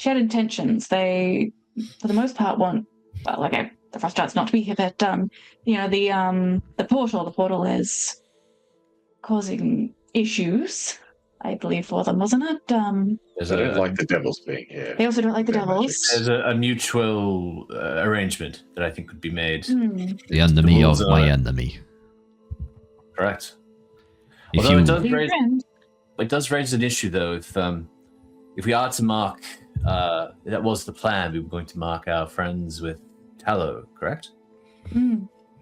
Speaker 3: intentions. They, for the most part, want the Frost Giants not to be here, but the portal is causing issues, I believe, for them, wasn't it?
Speaker 2: They don't like the devils being here.
Speaker 3: They also don't like the devils.
Speaker 4: There's a mutual arrangement that I think could be made.
Speaker 1: The enemy of my enemy.
Speaker 4: Correct. Although it does raise an issue, though. If we are to mark, that was the plan. We were going to mark our friends with tallow, correct?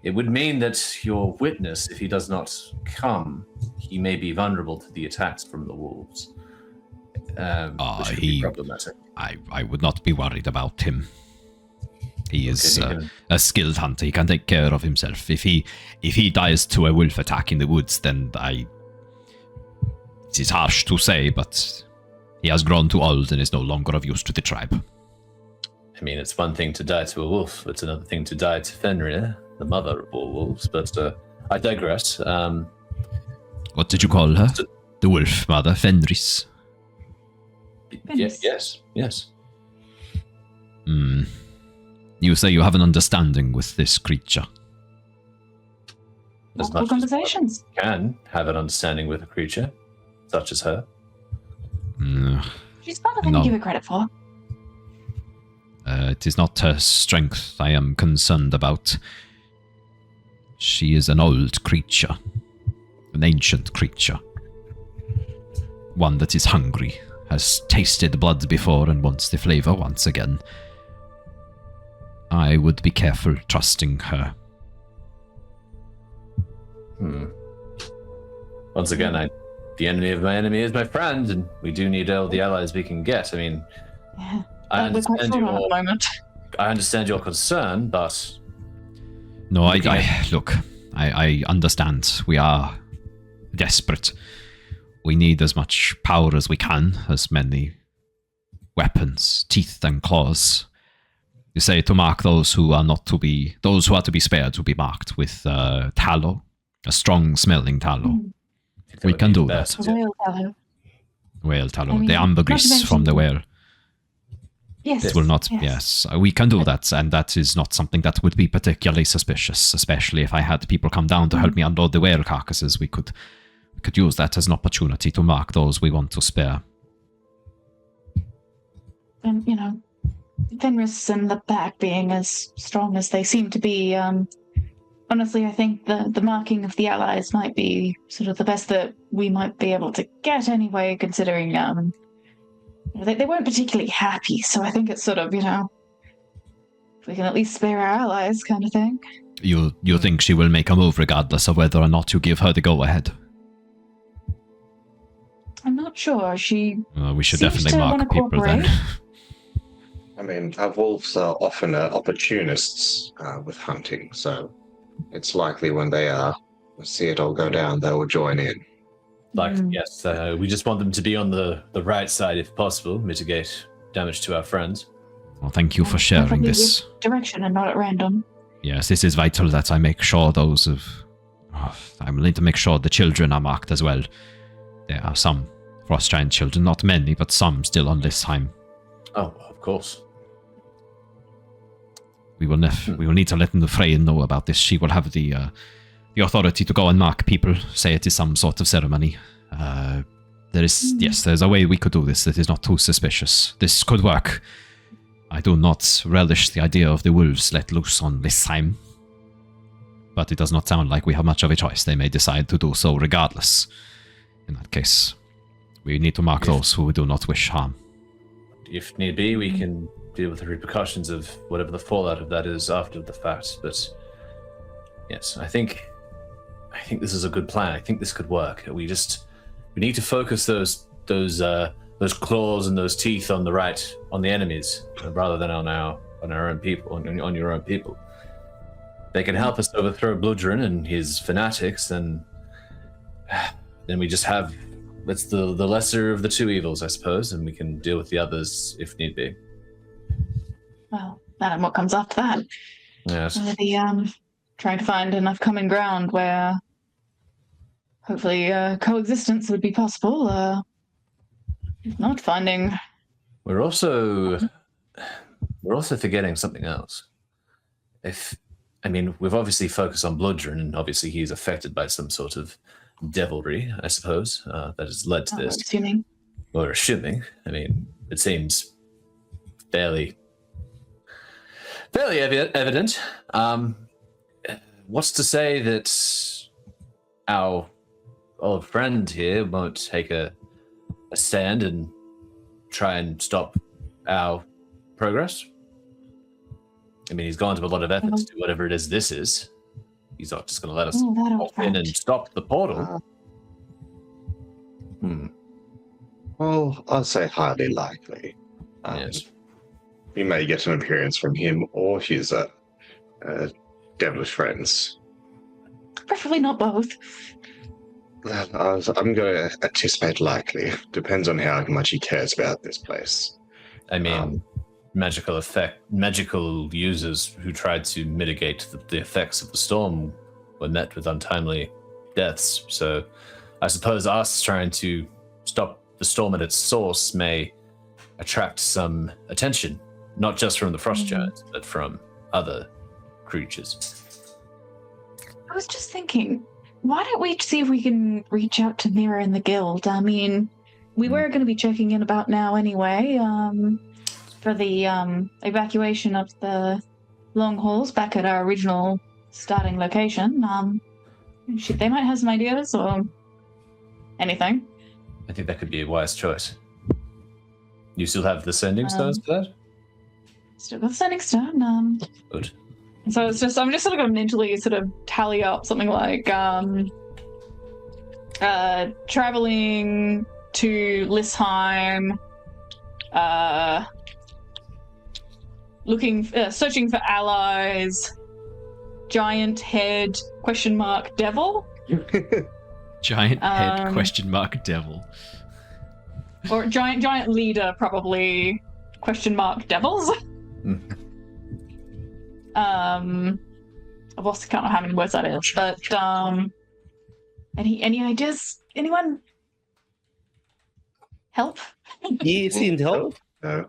Speaker 4: It would mean that your witness, if he does not come, he may be vulnerable to the attacks from the wolves. Which would be problematic.
Speaker 1: I would not be worried about him. He is a skilled hunter. He can take care of himself. If he dies to a wolf attack in the woods, then it is harsh to say, but he has grown too old and is no longer of use to the tribe.
Speaker 4: I mean, it's one thing to die to a wolf, it's another thing to die to Fenrir, the mother of all wolves, but I digress.
Speaker 1: What did you call her? The wolf mother, Fenris?
Speaker 4: Yes.
Speaker 1: You say you have an understanding with this creature.
Speaker 3: Multiple conversations.
Speaker 4: Can have an understanding with a creature, such as her.
Speaker 3: She's smarter than you give her credit for.
Speaker 1: It is not her strength I am concerned about. She is an old creature. An ancient creature. One that is hungry, has tasted blood before and wants the flavor once again. I would be careful trusting her.
Speaker 4: Once again, the enemy of my enemy is my friend, and we do need all the allies we can get. I mean,
Speaker 3: Yeah.
Speaker 4: I
Speaker 3: We're quite
Speaker 4: understand
Speaker 3: short at the
Speaker 4: your
Speaker 3: moment.
Speaker 4: I understand your concern, but
Speaker 1: No, I understand. We are desperate. We need as much power as we can, as many weapons, teeth and claws. You say to mark those who are to be spared to be marked with tallow, a strong smelling tallow. We can do that.
Speaker 3: Whale tallow.
Speaker 1: Whale tallow,
Speaker 3: I mean,
Speaker 1: the ambergris
Speaker 3: not to
Speaker 1: from the
Speaker 3: mention-
Speaker 1: whale.
Speaker 3: Yes.
Speaker 1: It will not. Yes, we can do that, and that is not something that would be particularly suspicious. Especially if I had people come down to help me unload the whale carcasses, we could use that as an opportunity to mark those we want to spare.
Speaker 3: And Fenris and the pack being as strong as they seem to be, honestly, I think the marking of the allies might be sort of the best that we might be able to get anyway, considering they weren't particularly happy. So I think it's sort of, if we can at least spare our allies kind of thing.
Speaker 1: You think she will make a move regardless of whether or not you give her the go-ahead?
Speaker 3: I'm not sure.
Speaker 1: We should
Speaker 3: seems
Speaker 1: definitely
Speaker 3: to
Speaker 1: mark
Speaker 3: wanna
Speaker 1: people then.
Speaker 3: cooperate.
Speaker 2: I mean, our wolves are often opportunists with hunting, so it's likely when they see it all go down, they will join in.
Speaker 4: Yes, we just want them to be on the right side if possible, mitigate damage to our friends.
Speaker 1: Well, thank you for sharing
Speaker 3: Preferably
Speaker 1: this.
Speaker 3: with direction and not at random.
Speaker 1: Yes, this is vital that I make sure I will need to make sure the children are marked as well. There are some Frost Giant children, not many, but some still on Lysheim.
Speaker 4: Oh, of course.
Speaker 1: We will need to let the Freya know about this. She will have the authority to go and mark people, say it is some sort of ceremony. There's a way we could do this that is not too suspicious. This could work. I do not relish the idea of the wolves let loose on Lysheim, but it does not sound like we have much of a choice. They may decide to do so regardless. In that case, we need to mark those who do not wish harm.
Speaker 4: If need be, we can deal with the repercussions of whatever the fallout of that is after the fact. But yes, I think this is a good plan. I think this could work. We need to focus those claws and those teeth on the enemies, rather than on our own people, on your own people. They can help us overthrow Blodren and his fanatics, and then we just have that's the lesser of the two evils, I suppose, and we can deal with the others if need be.
Speaker 3: Well, and what comes after that?
Speaker 4: Yes.
Speaker 3: The trying to find enough common ground where hopefully coexistence would be possible. If not, finding.
Speaker 4: We're also forgetting something else. We've obviously focused on Blodren, and obviously he's affected by some sort of devilry, I suppose, that has led to this. We're assuming. I mean, it seems fairly evident. What's to say that our old friend here won't take a stand and try and stop our progress? I mean, he's gone to a lot of effort to do whatever it is this is. He's not just going to let us pop in and stop the portal.
Speaker 2: Well, I'd say highly likely.
Speaker 4: Yes.
Speaker 2: We may get an appearance from him or his devilish friends.
Speaker 3: Preferably not both.
Speaker 2: I'm going to anticipate likely. Depends on how much he cares about this place.
Speaker 4: I mean, magical users who tried to mitigate the effects of the storm were met with untimely deaths. So I suppose us trying to stop the storm at its source may attract some attention, not just from the Frost Giants, but from other creatures.
Speaker 3: I was just thinking, why don't we see if we can reach out to Mira and the guild? I mean, we were going to be checking in about now anyway, for the evacuation of the long hauls back at our original starting location. They might have some ideas or anything.
Speaker 4: I think that could be a wise choice. You still have the sending stones for that?
Speaker 3: Still got the sending stone.
Speaker 4: Good.
Speaker 3: So I'm just sort of going to mentally sort of tally up something like traveling to Lysheim, searching for allies, giant head, devil?
Speaker 1: Giant head, devil.
Speaker 3: Or giant leader, probably, devils? I've lost count of how many words that is, but, any ideas? Anyone? Help?
Speaker 5: You seem to help.
Speaker 2: No.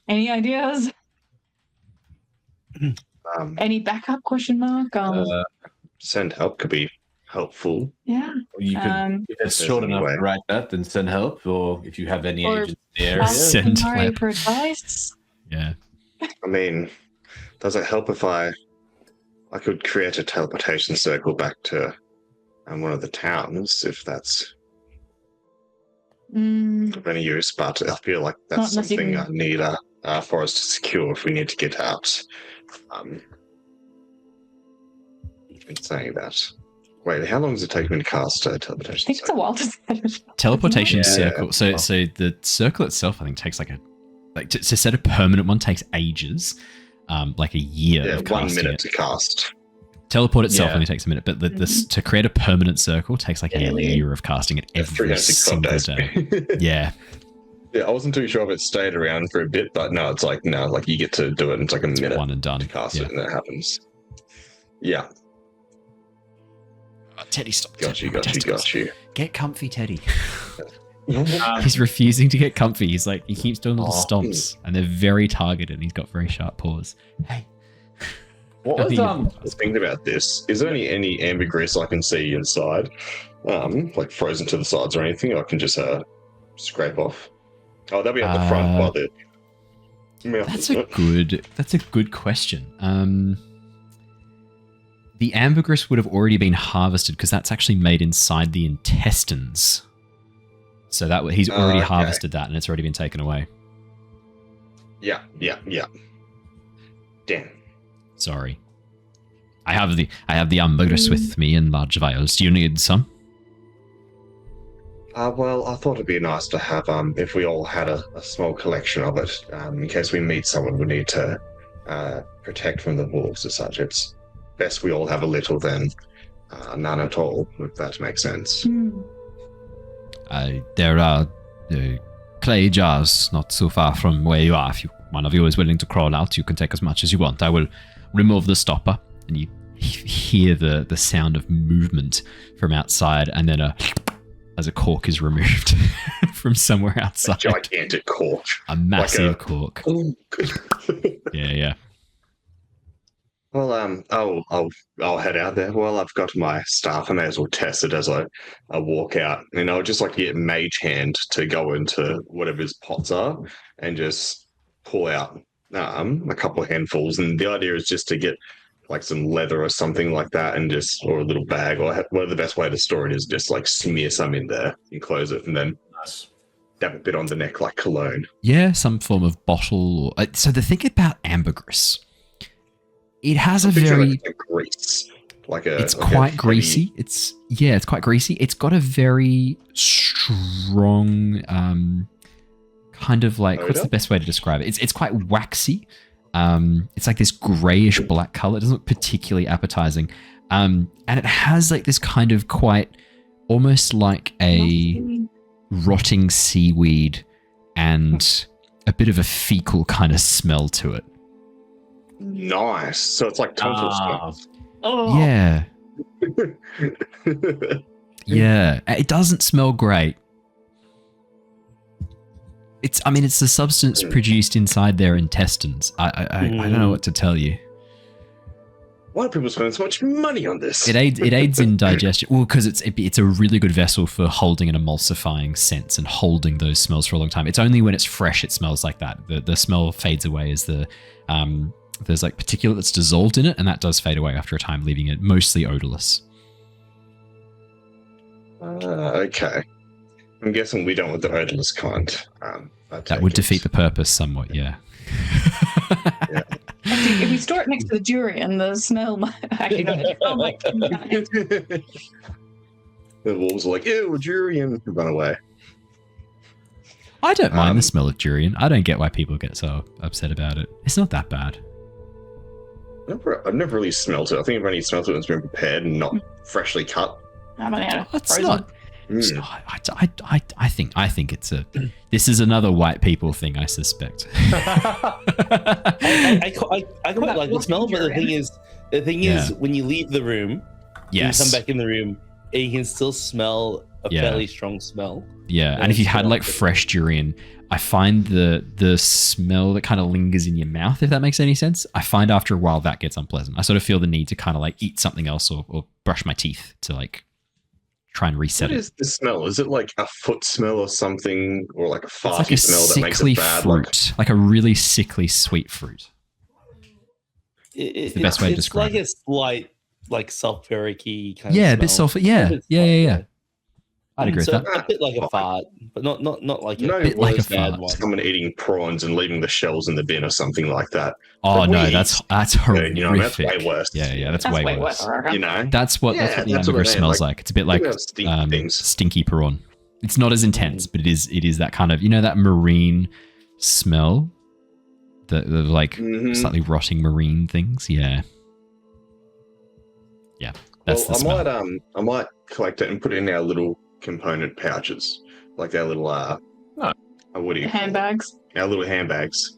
Speaker 3: Any ideas? Any backup?
Speaker 2: Send help could be helpful.
Speaker 3: Yeah.
Speaker 4: You could, if it's short enough to write that, then send help. Or if you have any agents in the area,
Speaker 1: send
Speaker 3: help for advice.
Speaker 1: Yeah.
Speaker 2: I mean, does it help if I could create a teleportation circle back to one of the towns, if that's of any use? But I feel like that's something I need for us to secure if we need to get out. You've been saying that. Wait, how long does it take me to cast a teleportation?
Speaker 3: I think it's a while to set.
Speaker 1: Teleportation circle. So the circle itself, I think, takes to set a permanent one takes ages, like a year.
Speaker 2: Yeah,
Speaker 1: of
Speaker 2: 1 minute to cast.
Speaker 1: Teleport itself only takes a minute, but to create a permanent circle takes like a year of casting it every single day. Yeah.
Speaker 2: Yeah, I wasn't too sure if it stayed around for a bit, but no, it's like you get to do it. It's like a minute,
Speaker 1: one and done
Speaker 2: to cast it, and it happens. Yeah.
Speaker 1: Teddy, stop.
Speaker 2: Got you.
Speaker 1: Get comfy, Teddy. He's refusing to get comfy. He's like, he keeps doing little stomps, and they're very targeted, and he's got very sharp paws. Hey.
Speaker 2: What was thinking about this? Is there any ambergris I can see inside? Like frozen to the sides or anything I can just scrape off? Oh, that'll be at the front while the
Speaker 1: That's a good question. The ambergris would have already been harvested because that's actually made inside the intestines. So that he's already harvested that, and it's already been taken away.
Speaker 2: Yeah. Damn.
Speaker 1: Sorry. I have the ambergris with me in large vials. Do you need some?
Speaker 2: Well, I thought it'd be nice to have if we all had a small collection of it, in case we meet someone we need to protect from the wolves as such. It's best we all have a little than none at all, if that makes sense.
Speaker 1: There are clay jars not so far from where you are. If one of you is willing to crawl out, you can take as much as you want. I will remove the stopper, and you hear the sound of movement from outside, and then as a cork is removed from somewhere outside.
Speaker 2: A gigantic cork.
Speaker 1: A massive cork.
Speaker 2: Oh,
Speaker 1: Yeah.
Speaker 2: Well, I'll head out there. Well, I've got my staff. I may as well test it as I walk out. And I'll just like get Mage Hand to go into whatever his pots are and just pull out a couple of handfuls. And the idea is just to get like some leather or something like that, and or a little bag, or whatever the best way to store it is, just like smear some in there and close it, and then dab a bit on the neck like cologne.
Speaker 1: Yeah, some form of bottle. So the thing about ambergris, it has a very
Speaker 2: like grease,
Speaker 1: it's quite greasy. It's quite greasy. It's got a very strong kind of like, what's the best way to describe it? It's quite waxy. It's like this grayish black color. It doesn't look particularly appetizing. And it has like this kind of quite almost like a rotting seaweed and a bit of a fecal kind of smell to it.
Speaker 2: Nice. So it's like tonsil smell.
Speaker 3: Oh.
Speaker 1: Yeah. Yeah. It doesn't smell great. It's the substance produced inside their intestines. I don't know what to tell you.
Speaker 2: Why do people spend so much money on this?
Speaker 1: It aids in digestion. Well, because it's a really good vessel for holding an emulsifying sense and holding those smells for a long time. It's only when it's fresh it smells like that. The smell fades away as there's like particulate that's dissolved in it, and that does fade away after a time, leaving it mostly odorless.
Speaker 2: Okay. I'm guessing we don't want the odorless kind.
Speaker 1: That would defeat the purpose somewhat, yeah.
Speaker 3: I Actually, if we store it next to the durian, the smell might actually the smell might come down.
Speaker 2: The wolves are like, ew, durian, run away.
Speaker 1: I don't mind the smell of durian. I don't get why people get so upset about it. It's not that bad.
Speaker 2: I've never really smelt it. I think I've only smelt it when it's been prepared and not freshly cut.
Speaker 1: It's not. I think it's a. This is another white people thing, I suspect.
Speaker 5: I quite like the smell, but the thing is, when you leave the room, you come back in the room, and you can still smell a fairly strong smell.
Speaker 1: Yeah, and if you had like fresh durian, I find the smell that kind of lingers in your mouth, if that makes any sense. I find after a while that gets unpleasant. I sort of feel the need to kind of like eat something else or brush my teeth to like try and reset it. What
Speaker 2: is the smell? Is it like a foot smell or something, or like a farty
Speaker 1: like a
Speaker 2: smell that makes it bad?
Speaker 1: Fruit, like a really sickly sweet fruit. It's the best way to describe it.
Speaker 5: It's like a slight, like sulfuric-y kind of smell.
Speaker 1: Yeah, a bit sulfur. Yeah. I'd agree with that.
Speaker 5: A bit like a fart, but not like
Speaker 1: a bit like a fart.
Speaker 2: Someone eating prawns and leaving the shells in the bin or something like that.
Speaker 1: Oh no, that's horrific.
Speaker 2: You know, that's way worse.
Speaker 1: Yeah, that's way worse.
Speaker 2: You know,
Speaker 1: that's what the ambergris smells like. It's a bit like stinky prawn. It's not as intense, but it is that kind of, you know, that marine smell, the like slightly rotting marine things. Yeah. That's the smell.
Speaker 2: I might collect it and put it in our little component pouches, like our little
Speaker 3: handbags.
Speaker 2: Our little handbags,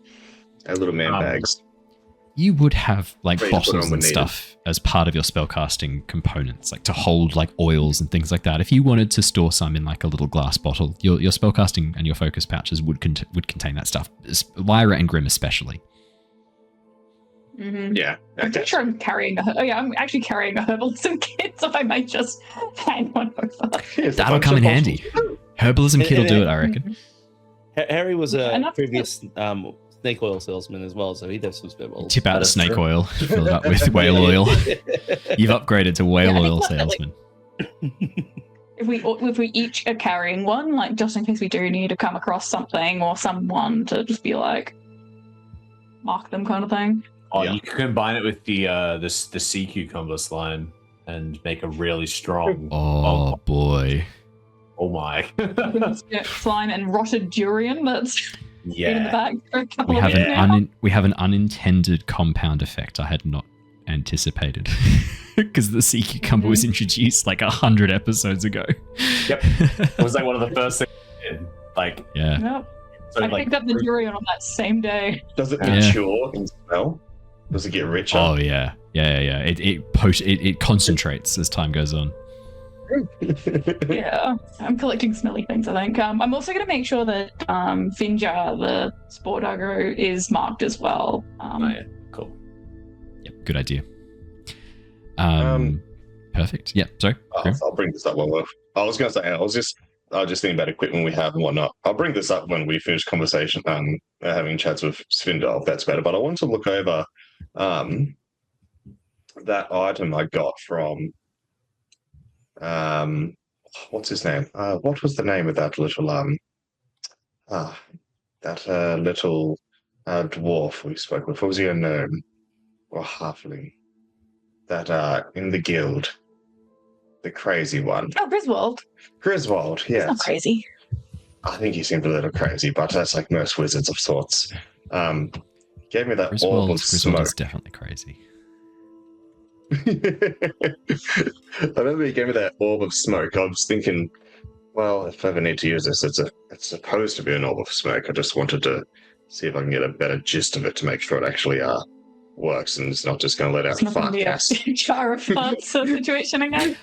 Speaker 2: our little man bags.
Speaker 1: You would have like bottles and stuff as part of your spellcasting components, like to hold like oils and things like that. If you wanted to store some in like a little glass bottle, your spellcasting and your focus pouches would contain that stuff. Lyra and Grim especially.
Speaker 3: Mm-hmm.
Speaker 2: Yeah,
Speaker 3: I'm pretty sure I'm carrying I'm actually carrying a herbalism kit, so I might just hand one over.
Speaker 1: That'll come in handy. Herbalism kit will do it, I reckon.
Speaker 5: Harry was a previous snake oil salesman as well, so he'd have some spare bottles.
Speaker 1: Tip out the snake oil, fill it up with whale oil. You've upgraded to whale oil salesman.
Speaker 3: If we each are carrying one, like just in case we do need to come across something or someone to just be like mark them kind of thing.
Speaker 4: Oh, you can combine it with the sea cucumber slime and make a really strong.
Speaker 1: Oh boy!
Speaker 4: Oh my!
Speaker 3: Slime and rotted durian that's been in the bag for a couple of years now.
Speaker 1: We have an unintended compound effect I had not anticipated because the sea cucumber was introduced like 100 episodes ago.
Speaker 4: Yep, it was like one of the first things. Like
Speaker 3: Yep. So I picked up the durian on that same day.
Speaker 2: Does it mature and smell? Does it get richer?
Speaker 1: Oh yeah. It concentrates as time goes on.
Speaker 3: Yeah, I'm collecting smelly things, I think. I'm also going to make sure that Finjar, the spore doggo, is marked as well.
Speaker 4: Cool.
Speaker 1: Yep, good idea. Perfect. Yeah, sorry.
Speaker 2: I'll bring this up one more. I was going to say, I was just thinking about equipment we have and whatnot. I'll bring this up when we finish conversation, having chats with Svindal, if that's better. But I want to look over that item I got from what's his name? What was the name of that little little dwarf we spoke with? What was he, a gnome or halfling? That in the guild, the crazy one.
Speaker 3: Oh,
Speaker 2: Griswold, yeah.
Speaker 3: He's not crazy.
Speaker 2: I think he seemed a little crazy, but that's like most wizards of sorts. Gave me that orb of smoke.
Speaker 1: Griswold is definitely crazy.
Speaker 2: I remember he gave me that orb of smoke. I was thinking, well, if I ever need to use this, it's supposed to be an orb of smoke. I just wanted to see if I can get a better gist of it to make sure it actually works and it's not just going to let out fart gas.
Speaker 3: Jar of farts situation again.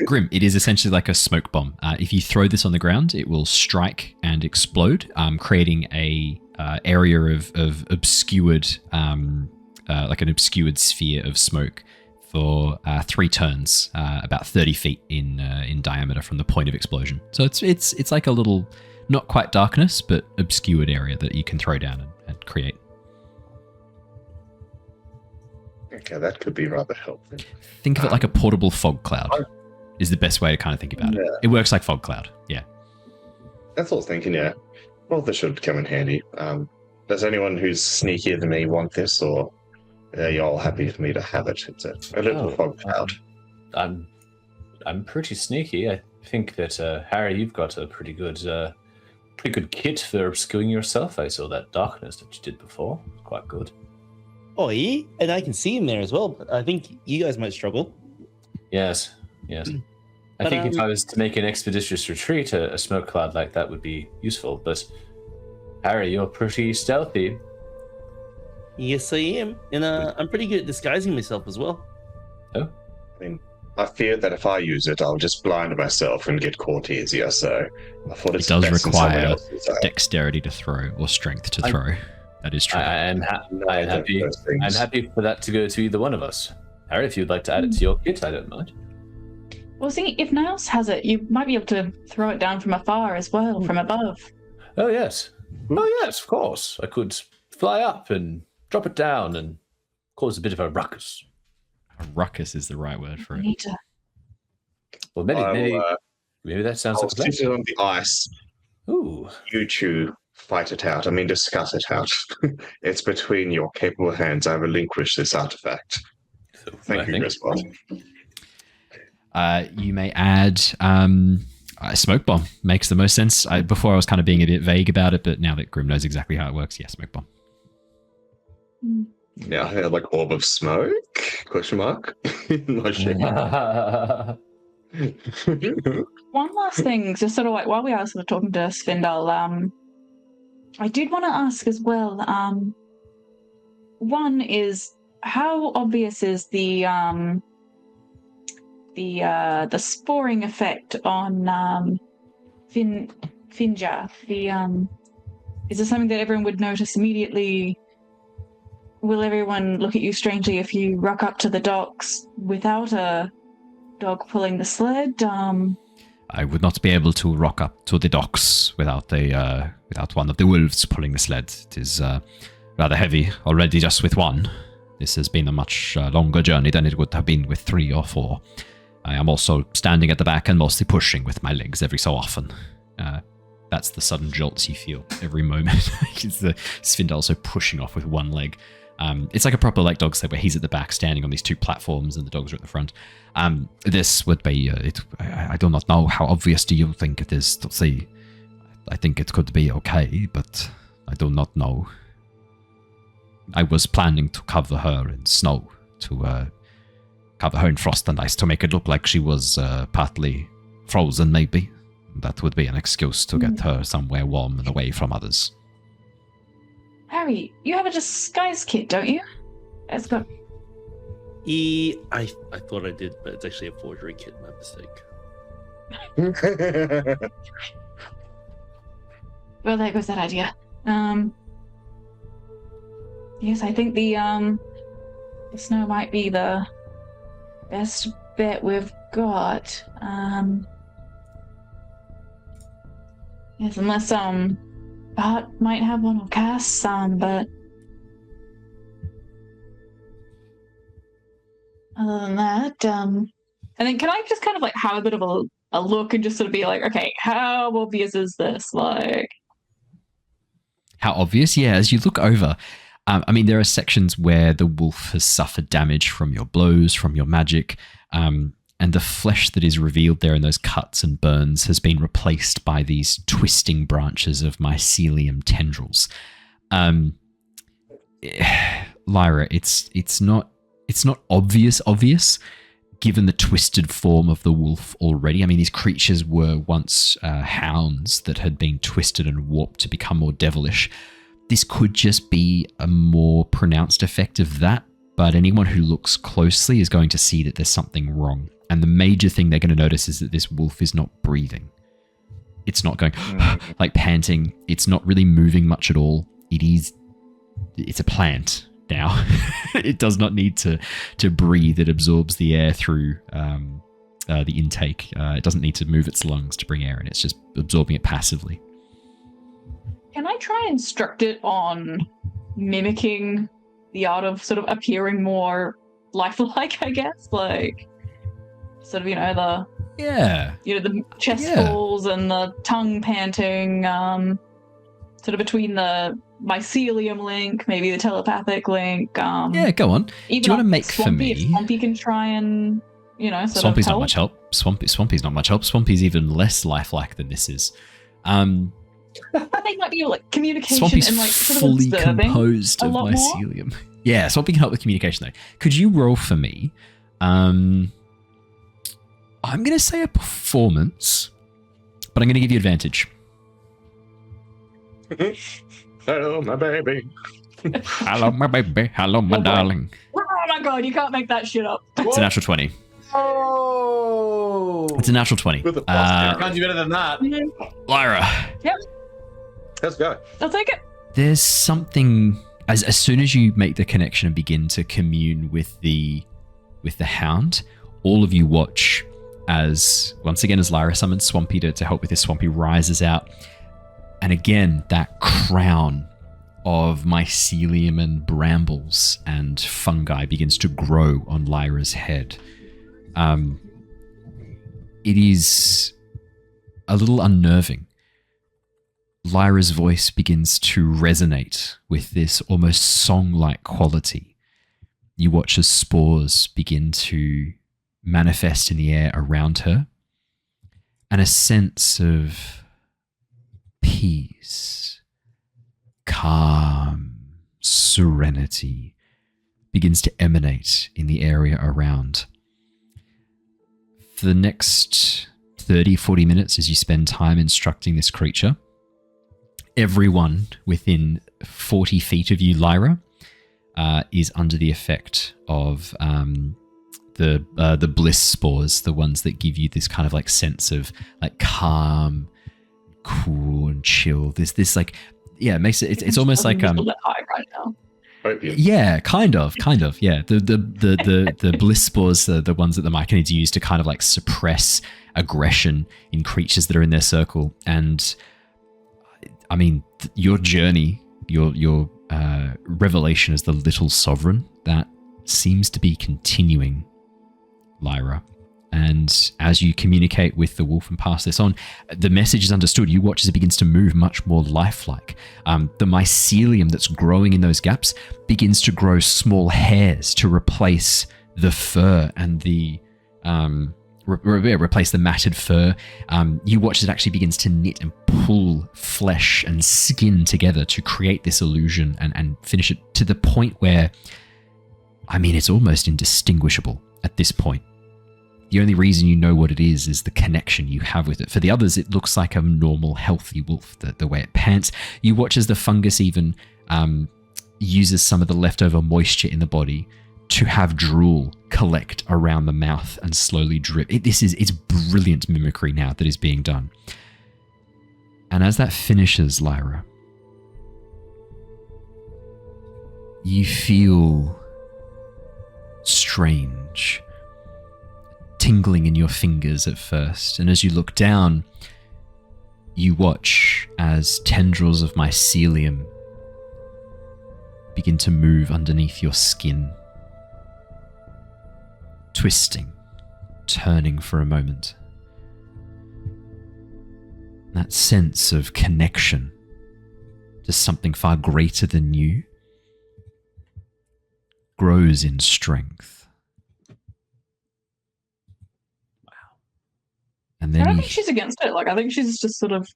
Speaker 1: Grim, it is essentially like a smoke bomb. If you throw this on the ground, it will strike and explode, creating a area of obscured, like an obscured sphere of smoke for 3 turns, about 30 feet in diameter from the point of explosion. So it's like a little, not quite darkness, but obscured area that you can throw down and create.
Speaker 2: Okay, that could be rather helpful.
Speaker 1: Think of it like a portable fog cloud is the best way to kind of think about it. It works like fog cloud, yeah.
Speaker 2: That's what I was thinking, yeah. Well, this should come in handy. Does anyone who's sneakier than me want this, or are you all happy for me to have it? It's a little fog cloud.
Speaker 4: I'm pretty sneaky. I think that Harry, you've got a pretty good kit for obscuring yourself. I saw that darkness that you did before. Quite good.
Speaker 5: Oh, yeah? And I can see him there as well, but I think you guys might struggle.
Speaker 4: Yes. I think if I was to make an expeditious retreat, a smoke cloud like that would be useful. But Harry, you're pretty stealthy.
Speaker 5: Yes, I am. And I'm pretty good at disguising myself as well.
Speaker 4: Oh?
Speaker 2: I mean, I fear that if I use it, I'll just blind myself and get caught easier, so I thought
Speaker 1: it does require dexterity to throw or strength to throw. That is true.
Speaker 4: I'm happy for that to go to either one of us. Harry, if you'd like to add it to your kit, I don't mind.
Speaker 3: Well, see, if Niles has it, you might be able to throw it down from afar as well, from above.
Speaker 4: Oh, yes. Oh, yes, of course. I could fly up and drop it down and cause a bit of a ruckus.
Speaker 1: A ruckus is the right word for it.
Speaker 4: Well, maybe that sounds like a plan.
Speaker 2: I'll sit it on the ice.
Speaker 4: Ooh.
Speaker 2: You two fight it out. I mean, discuss it out. It's between your capable hands. I relinquish this artifact. Thank you, Griswold.
Speaker 1: You may add a smoke bomb. Makes the most sense. Before I was kind of being a bit vague about it, but now that Grim knows exactly how it works, yeah, smoke bomb.
Speaker 2: Yeah, like orb of smoke? Question mark? Not sure.
Speaker 3: One last thing, just sort of like while we are sort of talking to Svindal, I did want to ask as well. One is, how obvious is the sporing effect on Finja? Is it something that everyone would notice immediately? Will everyone look at you strangely if you rock up to the docks without a dog pulling the sled?
Speaker 1: I would not be able to rock up to the docks without one of the wolves pulling the sled. It is rather heavy already just with one. This has been a much longer journey than it would have been with 3 or 4. I am also standing at the back and mostly pushing with my legs every so often. That's the sudden jolts you feel every moment. It's the Svindal also pushing off with one leg. It's like a proper like dog sled where he's at the back standing on these 2 platforms and the dogs are at the front. This would be, I do not know how obvious do you think it is to see. I think it could be okay, but I do not know. I was planning to cover her in snow, to cover her in frost and ice, to make it look like she was partly frozen, maybe. That would be an excuse to get her somewhere warm and away from others.
Speaker 3: Harry, you have a disguise kit, don't you? It's got...
Speaker 5: I thought I did, but it's actually a forgery kit, my mistake.
Speaker 3: Well, there goes that idea. Yes, I think the snow might be the best bet we've got. Yes, unless Bart might have one or Cass, but other than that, and then can I just kind of like have a bit of a look and just sort of be like, okay, how obvious is this? Like,
Speaker 1: how obvious? Yeah, as you look over, I mean, there are sections where the wolf has suffered damage from your blows, from your magic, and the flesh that is revealed there in those cuts and burns has been replaced by these twisting branches of mycelium tendrils. Lyra, it's not obvious given the twisted form of the wolf already. I mean, these creatures were once hounds that had been twisted and warped to become more devilish. This could just be a more pronounced effect of that, but anyone who looks closely is going to see that there's something wrong. And the major thing they're going to notice is that this wolf is not breathing. It's not going like panting. It's not really moving much at all. It's a plant now. It does not need to breathe. It absorbs the air through the intake. It doesn't need to move its lungs to bring air in. It's just absorbing it passively.
Speaker 3: Can I try and instruct it on mimicking the art of sort of appearing more lifelike, I guess? Like, sort of, the chest falls and the tongue panting. sort of between the mycelium link, maybe the telepathic link.
Speaker 1: Yeah, go on.
Speaker 3: Even
Speaker 1: Do you want to make
Speaker 3: Swampy,
Speaker 1: for me?
Speaker 3: If Swampy can try and, sort
Speaker 1: Swampy's
Speaker 3: of help.
Speaker 1: not much help. Swampy's not much help. Swampy's even less lifelike than this is.
Speaker 3: I think might be like communication
Speaker 1: Swampy's
Speaker 3: and like sort of
Speaker 1: fully
Speaker 3: observing
Speaker 1: composed
Speaker 3: a
Speaker 1: of
Speaker 3: lot more.
Speaker 1: mycelium. Yeah, Swampy can help with communication though. Could you roll for me? I'm going to say a performance, but I'm going to give you advantage.
Speaker 2: Hello, my baby.
Speaker 1: Hello, my baby. Hello, my darling.
Speaker 3: Oh my god, you can't make that shit up.
Speaker 1: It's a natural 20.
Speaker 5: Oh!
Speaker 1: It's a natural 20.
Speaker 2: With a plus
Speaker 4: Can't do better than that.
Speaker 1: Lyra.
Speaker 2: Let's go.
Speaker 3: I'll take it.
Speaker 1: There's something as soon as you make the connection and begin to commune with the hound, all of you watch as once again as Lyra summons Swampy to help with this. Swampy rises out, and again that crown of mycelium and brambles and fungi begins to grow on Lyra's head. It is a little unnerving. Lyra's voice begins to resonate with this almost song-like quality. You watch as spores begin to manifest in the air around her, and a sense of peace, calm, serenity begins to emanate in the area around. For the next 30, 40 minutes as you spend time instructing this creature, everyone within 40 feet of you, Lyra, is under the effect of the bliss spores, the ones that give you this kind of like sense of like calm, cool, and chill. This like, yeah, it makes it. It's almost like
Speaker 3: a little bit high right now.
Speaker 1: Yeah, kind of. Yeah, the bliss spores are the ones that the Myconids use to kind of like suppress aggression in creatures that are in their circle. And I mean, your journey, your revelation as the little sovereign, that seems to be continuing, Lyra. And as you communicate with the wolf and pass this on, the message is understood. You watch as it begins to move much more lifelike. The mycelium that's growing in those gaps begins to grow small hairs to replace the fur and the replace the matted fur. You watch as it actually begins to knit and pull flesh and skin together to create this illusion and finish it to the point where, I mean, it's almost indistinguishable at this point. The only reason you know what it is the connection you have with it. For the others, it looks like a normal, healthy wolf, the way it pants. You watch as the fungus even uses some of the leftover moisture in the body to have drool collect around the mouth and slowly drip. It's brilliant mimicry now that is being done. And as that finishes, Lyra, you feel strange, tingling in your fingers at first, and as you look down, you watch as tendrils of mycelium begin to move underneath your skin, twisting, turning for a moment. That sense of connection to something far greater than you grows in strength. And then
Speaker 3: I don't think she's against it. Like, I think she's just sort of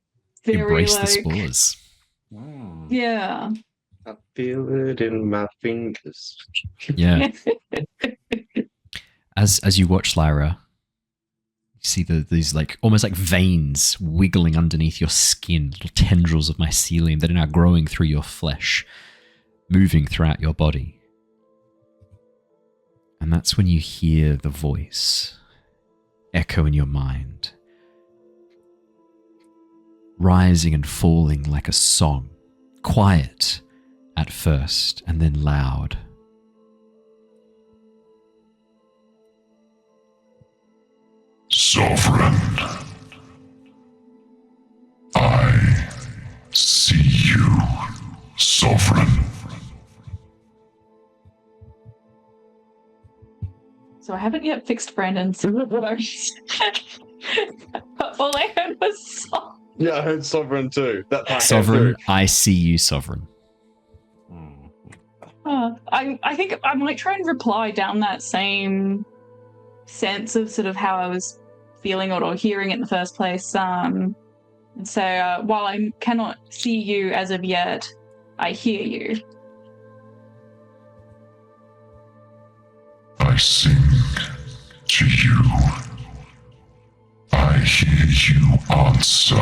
Speaker 3: very
Speaker 1: embrace
Speaker 3: like,
Speaker 1: the spores.
Speaker 3: Yeah.
Speaker 2: I feel it in my fingers.
Speaker 1: Yeah. As you watch Lyra, you see these like almost like veins wiggling underneath your skin, little tendrils of mycelium that are now growing through your flesh, moving throughout your body. And that's when you hear the voice echo in your mind, rising and falling like a song, quiet at first and then loud.
Speaker 6: Sovereign, I see you, Sovereign.
Speaker 3: So I haven't yet fixed Brandon's. But all I heard was song.
Speaker 2: Yeah, I heard sovereign too. That part
Speaker 1: Sovereign, I see you, Sovereign.
Speaker 3: I think I might try and reply down that same sense of sort of how I was feeling or hearing it in the first place. And so while I cannot see you as of yet, I hear you.
Speaker 6: I sing to you. I hear you answer.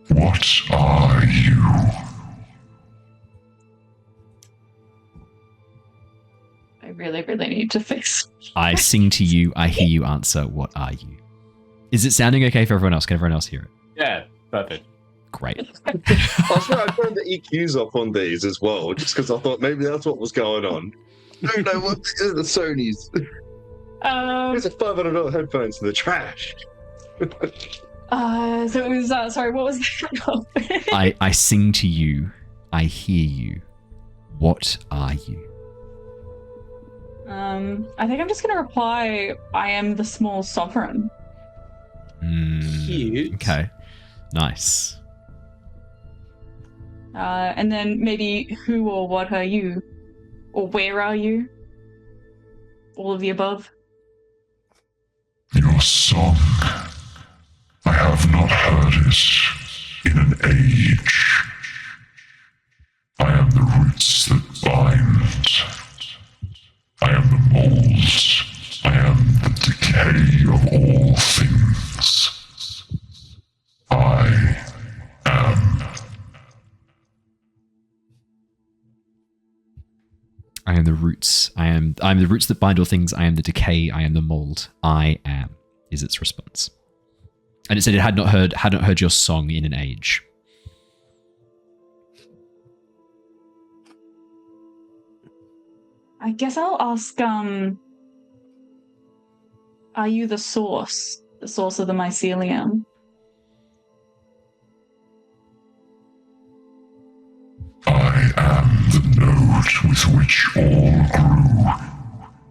Speaker 6: What are you?
Speaker 3: I really, really need to fix.
Speaker 1: I sing to you. I hear you answer. What are you? Is it sounding okay for everyone else? Can everyone else hear it?
Speaker 4: Yeah, perfect.
Speaker 1: Great.
Speaker 2: I turned the EQs off on these as well, just because I thought maybe that's what was going on. I don't know what the Sony's. There's a $500 headphones in the trash.
Speaker 3: So it was. Sorry, what was that?
Speaker 1: I sing to you. I hear you. What are you?
Speaker 3: I think I'm just going to reply, I am the small sovereign.
Speaker 5: Cute.
Speaker 1: Okay. Nice.
Speaker 3: And then maybe who or what are you? Or where are you? All of the above.
Speaker 6: Your song. I have not heard it in an age. I am the roots that bind. I am the mold. I am the decay of all things. I am.
Speaker 1: I am the roots. I am the roots that bind all things. I am the decay. I am the mold. I am is its response. And it said it hadn't heard your song in an age.
Speaker 3: I guess I'll ask, are you the source of the mycelium?
Speaker 6: I am the node with which all grew.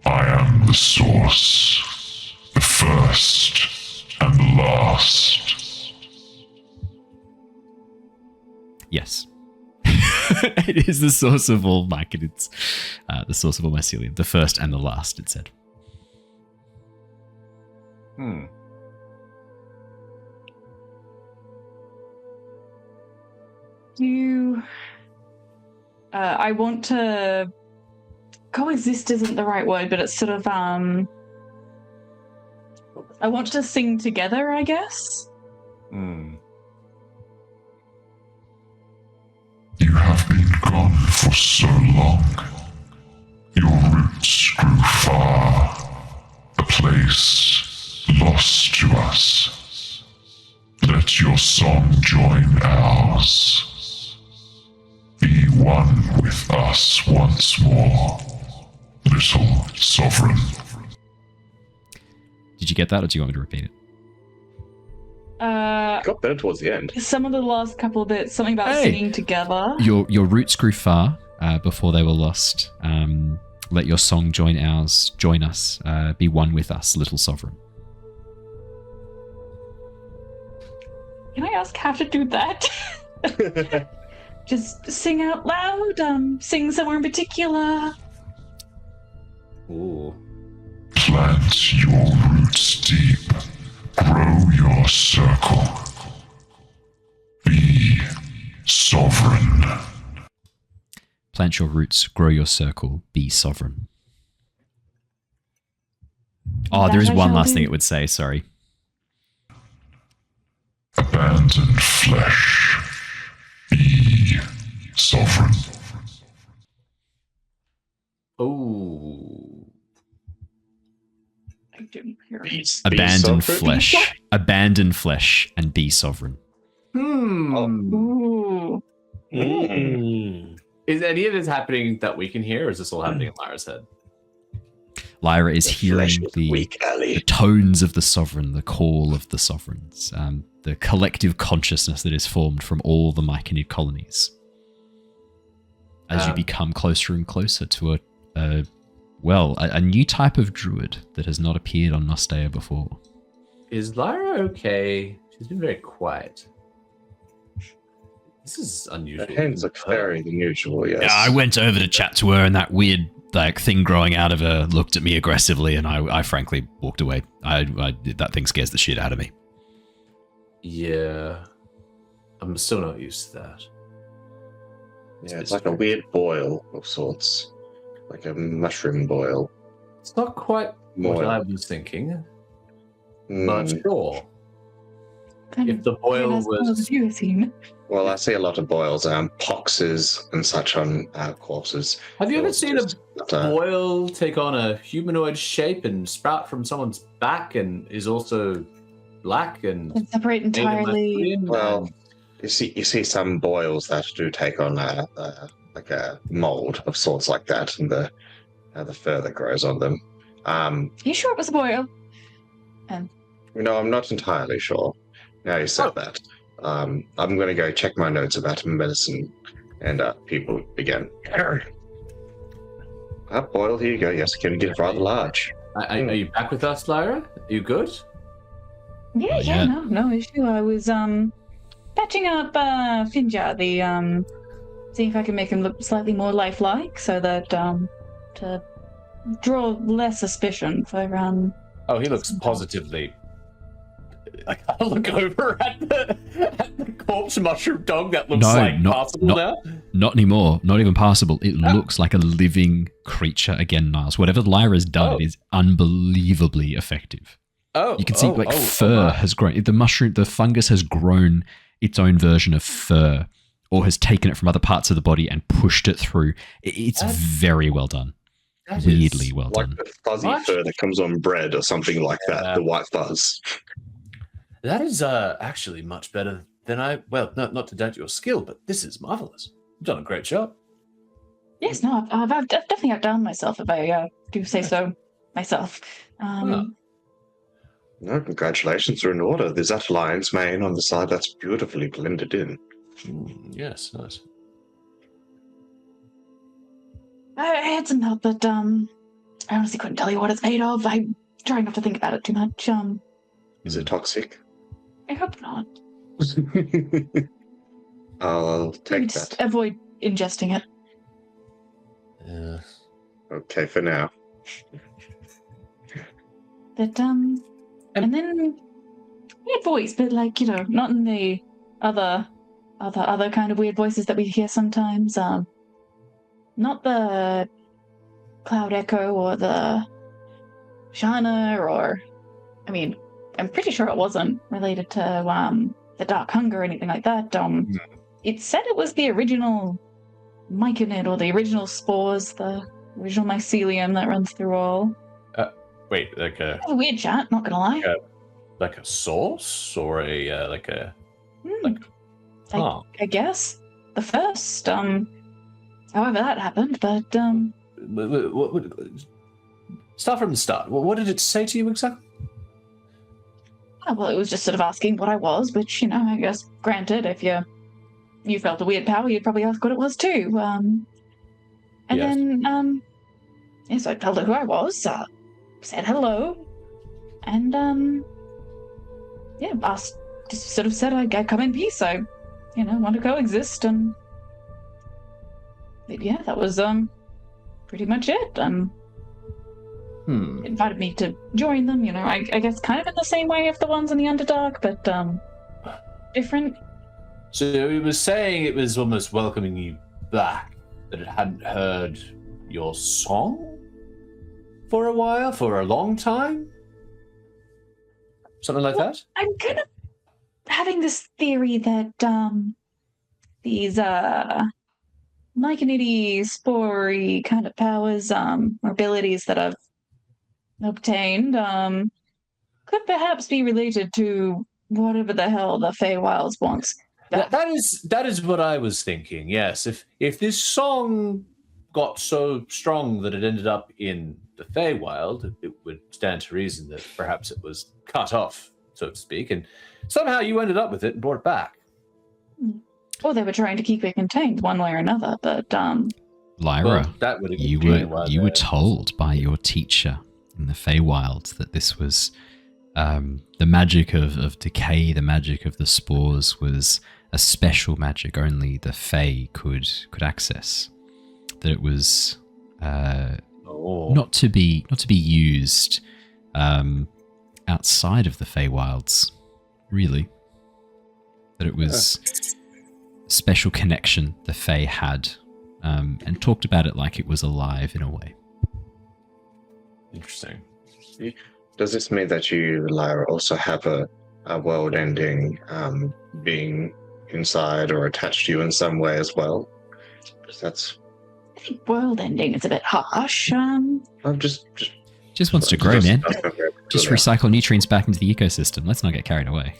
Speaker 6: I am the source, the first and the last.
Speaker 1: Yes. It is the source of all myconids. The source of all mycelium. The first and the last, it said.
Speaker 3: I want to... Coexist isn't the right word, but it's sort of, I want to sing together, I guess?
Speaker 6: You have been gone for so long. Your roots grew far, a place lost to us. Let your song join ours. Be one with us once more, little sovereign.
Speaker 1: Did you get that, or do you want me to repeat it?
Speaker 2: Got better towards the end.
Speaker 3: Some of the last couple of bits, something about singing together.
Speaker 1: Your roots grew far before they were lost. Let your song join ours, join us, be one with us, little sovereign.
Speaker 3: Can I ask how to do that? Just sing out loud, sing somewhere in particular.
Speaker 4: Ooh.
Speaker 6: Plant your roots deep. Grow your circle. Be sovereign.
Speaker 1: Plant your roots, grow your circle, be sovereign. Oh, there is one last thing it would say, sorry.
Speaker 6: Abandon flesh. Be sovereign.
Speaker 4: Oh.
Speaker 3: I didn't hear it.
Speaker 1: Abandon flesh. Abandon flesh and be sovereign.
Speaker 3: Ooh.
Speaker 4: Is any of this happening that we can hear, or is this all happening in Lyra's head?
Speaker 1: Lyra is hearing the tones of the sovereign, the call of the sovereigns, the collective consciousness that is formed from all the myconid colonies. As you become closer and closer to a new type of druid that has not appeared on Nostea before.
Speaker 4: Is Lyra okay? She She's been very quiet. This is unusual.
Speaker 2: Her hands look fairer than usual, yes.
Speaker 1: Yeah, I went over to chat to her, and that weird thing growing out of her looked at me aggressively, and I frankly walked away. That thing scares the shit out of me.
Speaker 4: Yeah. I'm still not used to that.
Speaker 2: Yeah, it's like a weird boil of sorts. Like a mushroom boil.
Speaker 4: It's not quite what I was thinking. But sure. If the boil was...
Speaker 2: Well, I see a lot of boils, poxes and such on corpses.
Speaker 4: Have you ever seen a boil take on a humanoid shape and sprout from someone's back and is also black and
Speaker 3: separate entirely?
Speaker 2: Well, you see some boils that do take on like a mold of sorts like that, and the fur that grows on them.
Speaker 3: You sure it was a boil?
Speaker 2: I'm not entirely sure. Now you said that. I'm going to go check my notes about medicine and people again. Boil, here you go. Yes, can get rather large.
Speaker 4: Are you back with us, Lyra? Are you good?
Speaker 3: Yeah, no issue. I was patching up Finja, seeing if I can make him look slightly more lifelike, so that to draw less suspicion for
Speaker 4: Oh, he looks positively. I gotta look over at the corpse mushroom dog that looks passable now.
Speaker 1: Not anymore. Not even passable. It looks like a living creature again, Niles. Whatever Lyra's done, it is unbelievably effective. You can see fur has grown. The fungus has grown its own version of fur, or has taken it from other parts of the body and pushed it through. It's very well done. Weirdly well done.
Speaker 2: Like the fuzzy fur that comes on bread or something like that, the white fuzz.
Speaker 4: That is actually much better than not to doubt your skill, but this is marvelous. You've done a great job.
Speaker 3: Yes, no, I've definitely outdone myself, if I do say so myself.
Speaker 2: No, congratulations are in order. There's that lion's mane on the side that's beautifully blended in.
Speaker 4: Yes, nice.
Speaker 3: I had some help, but I honestly couldn't tell you what it's made of. I'm trying not to think about it too much.
Speaker 2: Is it toxic?
Speaker 3: I hope not.
Speaker 2: I'll take that.
Speaker 3: Just avoid ingesting it.
Speaker 4: Yeah.
Speaker 2: Okay, for now.
Speaker 3: But and then weird voice, but not in the other kind of weird voices that we hear sometimes. Not the Cloud Echo or the Shana, or I'm pretty sure it wasn't related to the Dark Hunger or anything like that. It said it was the original myconid, or the original spores, the original mycelium that runs through all.
Speaker 4: Wait, like a
Speaker 3: weird chat, not gonna lie.
Speaker 4: Like a source, or I
Speaker 3: guess the first. However that happened, but
Speaker 4: start from the start. What did it say to you exactly?
Speaker 3: Well, it was just sort of asking what I was, which, I guess, granted, if you felt a weird power, you'd probably ask what it was too. Then, yes, I told her who I was, said hello, and, asked, just sort of said I'd come in peace, I, want to coexist, and, yeah, that was, pretty much it, invited me to join them, I guess kind of in the same way of the ones in the Underdark, but different.
Speaker 4: So he was saying it was almost welcoming you back, that it hadn't heard your song for a while, for a long time? Something like that?
Speaker 3: I'm kind of having this theory that these myconid-y, spory kind of powers, or abilities that I've obtained, could perhaps be related to whatever the hell the Feywilds wants.
Speaker 4: That is what I was thinking. Yes, if this song got so strong that it ended up in the Feywild, it would stand to reason that perhaps it was cut off, so to speak, and somehow you ended up with it and brought it back.
Speaker 3: Or they were trying to keep it contained one way or another, but
Speaker 1: Lyra,
Speaker 4: well,
Speaker 1: you were told by your teacher in the Feywild that this was The magic of decay, the magic of the spores was a special magic only the Fae could access. That it was not to be used outside of the Feywilds, really. That it was a special connection the Fae had, and talked about it like it was alive in a way.
Speaker 4: Interesting.
Speaker 2: Does this mean that you, Lyra, also have a world-ending being inside or attached to you in some way as well? Because that's...
Speaker 3: World ending is a bit harsh.
Speaker 2: I'm just
Speaker 1: wants to grow, man. Just recycle nutrients back into the ecosystem. Let's not get carried away.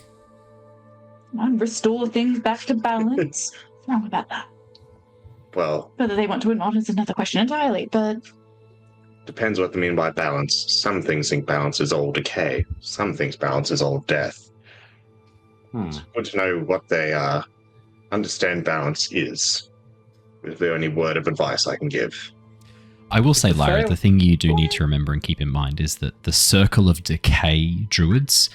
Speaker 3: And restore things back to balance. What's wrong about that?
Speaker 2: Well,
Speaker 3: whether they want to or not is another question entirely, but...
Speaker 2: Depends what they mean by balance. Some things think balance is all decay. Some things balance is all death. It's good to know what they understand balance is. Is there any word of advice I can give?
Speaker 1: I will say, Lyra, the thing you do need to remember and keep in mind is that the Circle of Decay druids,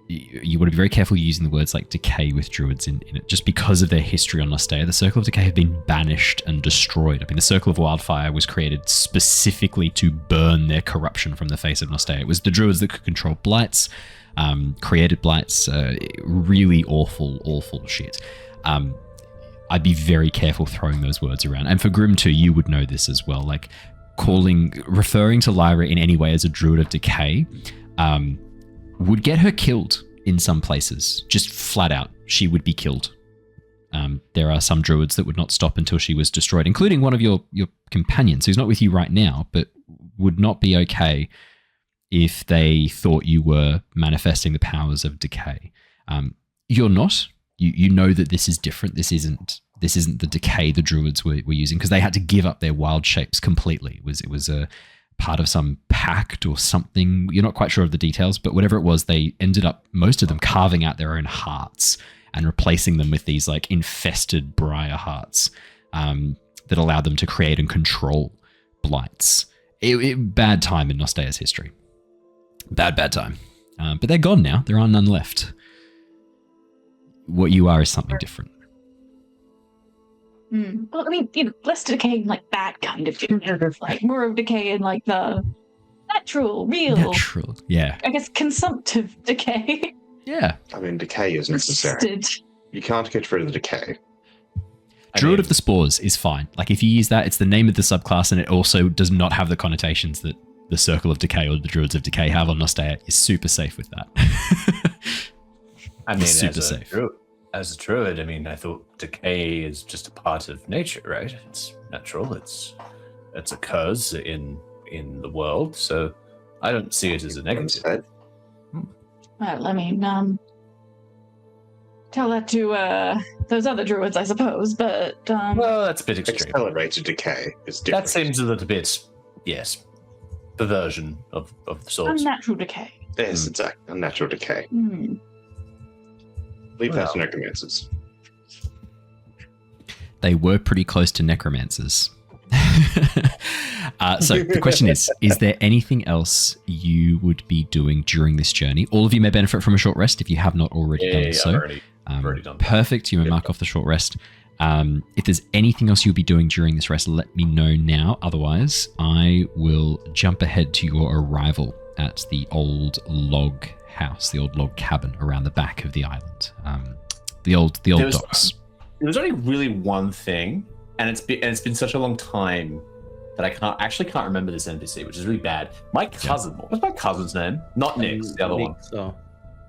Speaker 1: you want to be very careful using the words like decay with druids in it, just because of their history on Nostea. The Circle of Decay have been banished and destroyed. I mean, the Circle of Wildfire was created specifically to burn their corruption from the face of Nostea. It was the druids that could control blights, created blights, really awful shit. I'd be very careful throwing those words around. And for Grim too, you would know this as well. Like referring to Lyra in any way as a druid of decay would get her killed in some places. Just flat out, she would be killed. There are some druids that would not stop until she was destroyed, including one of your companions who's not with you right now, but would not be okay if they thought you were manifesting the powers of decay. You're not. You know that this is different. This isn't the decay the druids were using, because they had to give up their wild shapes completely. It was a part of some pact or something. You're not quite sure of the details, but whatever it was, they ended up, most of them, carving out their own hearts and replacing them with these like infested briar hearts that allowed them to create and control blights. Bad time in Nostea's history. Bad time. But they're gone now. There are none left. What you are is something different.
Speaker 3: Well, I mean, less decay in like that kind of like more of decay in like the natural,
Speaker 1: yeah.
Speaker 3: I guess consumptive decay.
Speaker 1: Yeah.
Speaker 2: I mean, decay is necessary. You can't get rid of the decay.
Speaker 1: Druid of the Spores is fine. Like if you use that, it's the name of the subclass, and it also does not have the connotations that the Circle of Decay or the Druids of Decay have on Nostea. You're super safe with that.
Speaker 4: I mean,
Speaker 1: super safe.
Speaker 4: As a druid, I mean, I thought decay is just a part of nature, right? It's natural. It occurs in the world, so I don't see it as a negative.
Speaker 3: Well, I mean, tell that to those other druids, I suppose. But
Speaker 4: well, that's a bit extreme.
Speaker 2: Accelerated decay is different.
Speaker 4: That seems a little bit, yes, perversion of the sort.
Speaker 3: Unnatural decay.
Speaker 2: Yes, exactly. Unnatural decay. Leave that to necromancers.
Speaker 1: They were pretty close to necromancers. So the question is there anything else you would be doing during this journey? All of you may benefit from a short rest if you have not already done so.
Speaker 4: I've already done
Speaker 1: perfect. You may mark off the short rest. If there's anything else you'll be doing during this rest, let me know now. Otherwise, I will jump ahead to your arrival at the old log house, the old log cabin around the back of the island. The old docks.
Speaker 4: There was only really one thing, and it's been such a long time that I can't remember this NPC, which is really bad. My cousin, what was my cousin's name? Not Nick's, the other one.
Speaker 5: So.